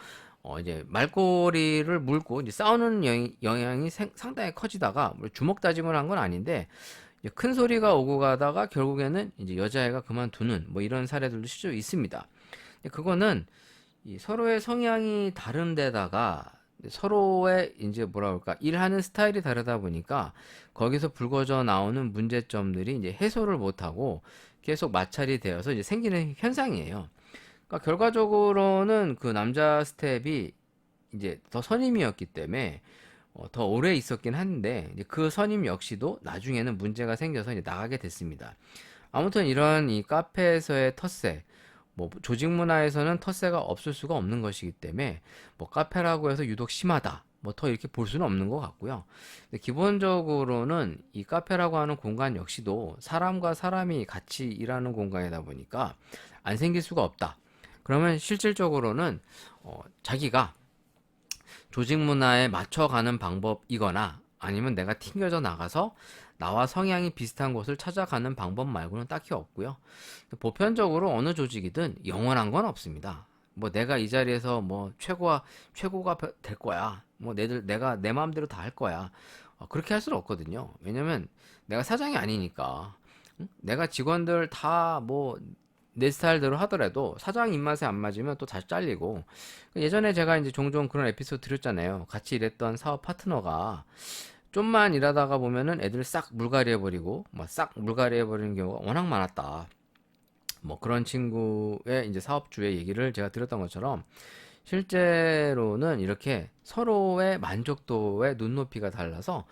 이제 말꼬리를 물고 이제 싸우는 영향이 상당히 커지다가, 뭐 주먹 다짐을 한 건 아닌데 이제 큰 소리가 오고 가다가 결국에는 이제 여자애가 그만두는 뭐 이런 사례들도 실제로 있습니다. 그거는 이 서로의 성향이 다른 데다가 서로의 이제 뭐라 그럴까, 일하는 스타일이 다르다 보니까 거기서 불거져 나오는 문제점들이 이제 해소를 못하고 계속 마찰이 되어서 이제 생기는 현상이에요. 그러니까 결과적으로는 그 남자 스텝이 이제 더 선임이었기 때문에 더 오래 있었긴 한데, 이제 그 선임 역시도 나중에는 문제가 생겨서 이제 나가게 됐습니다. 아무튼 이런 이 카페에서의 텃세, 뭐 조직 문화에서는 텃세가 없을 수가 없는 것이기 때문에 뭐 카페라고 해서 유독 심하다, 뭐 더 이렇게 볼 수는 없는 것 같고요. 근데 기본적으로는 이 카페라고 하는 공간 역시도 사람과 사람이 같이 일하는 공간이다 보니까 안 생길 수가 없다. 그러면 실질적으로는 자기가 조직 문화에 맞춰가는 방법이거나 아니면 내가 튕겨져 나가서 나와 성향이 비슷한 곳을 찾아가는 방법 말고는 딱히 없고요. 보편적으로 어느 조직이든 영원한 건 없습니다. 뭐 내가 이 자리에서 뭐 최고가 될 거야, 뭐 내가 내 마음대로 다 할 거야, 그렇게 할 수는 없거든요. 왜냐면 내가 사장이 아니니까. 응? 내가 직원들 다 뭐 내 스타일대로 하더라도 사장 입맛에 안 맞으면 또 다시 잘리고. 예전에 제가 이제 종종 그런 에피소드 드렸잖아요. 같이 일했던 사업 파트너가 좀만 일하다가 보면은 애들 싹 물갈이 해버리고, 뭐 싹 물갈이 해버리는 경우가 워낙 많았다. 뭐 그런 친구의 이제 사업주의 얘기를 제가 드렸던 것처럼, 실제로는 이렇게 서로의 만족도의 눈높이가 달라서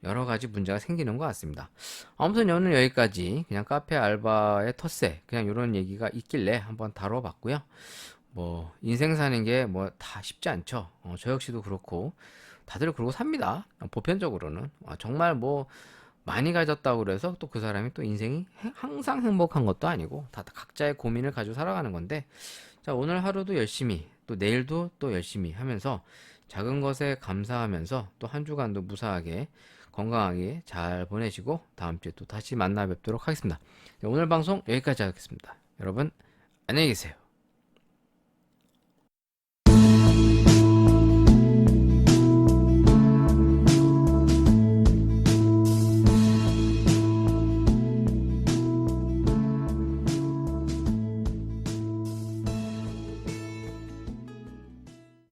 여러 가지 문제가 생기는 것 같습니다. 아무튼 오늘 여기까지 그냥 카페 알바의 텃세, 그냥 이런 얘기가 있길래 한번 다뤄봤고요. 뭐 인생 사는 게 뭐 다 쉽지 않죠. 저 역시도 그렇고 다들 그러고 삽니다. 보편적으로는 정말 뭐 많이 가졌다고 그래서 또 그 사람이 또 인생이 항상 행복한 것도 아니고 다 각자의 고민을 가지고 살아가는 건데, 자, 오늘 하루도 열심히, 또 내일도 또 열심히 하면서 작은 것에 감사하면서 또 한 주간도 무사하게 건강하게 잘 보내시고 다음 주에 또 다시 만나 뵙도록 하겠습니다. 오늘 방송 여기까지 하겠습니다. 여러분 안녕히 계세요.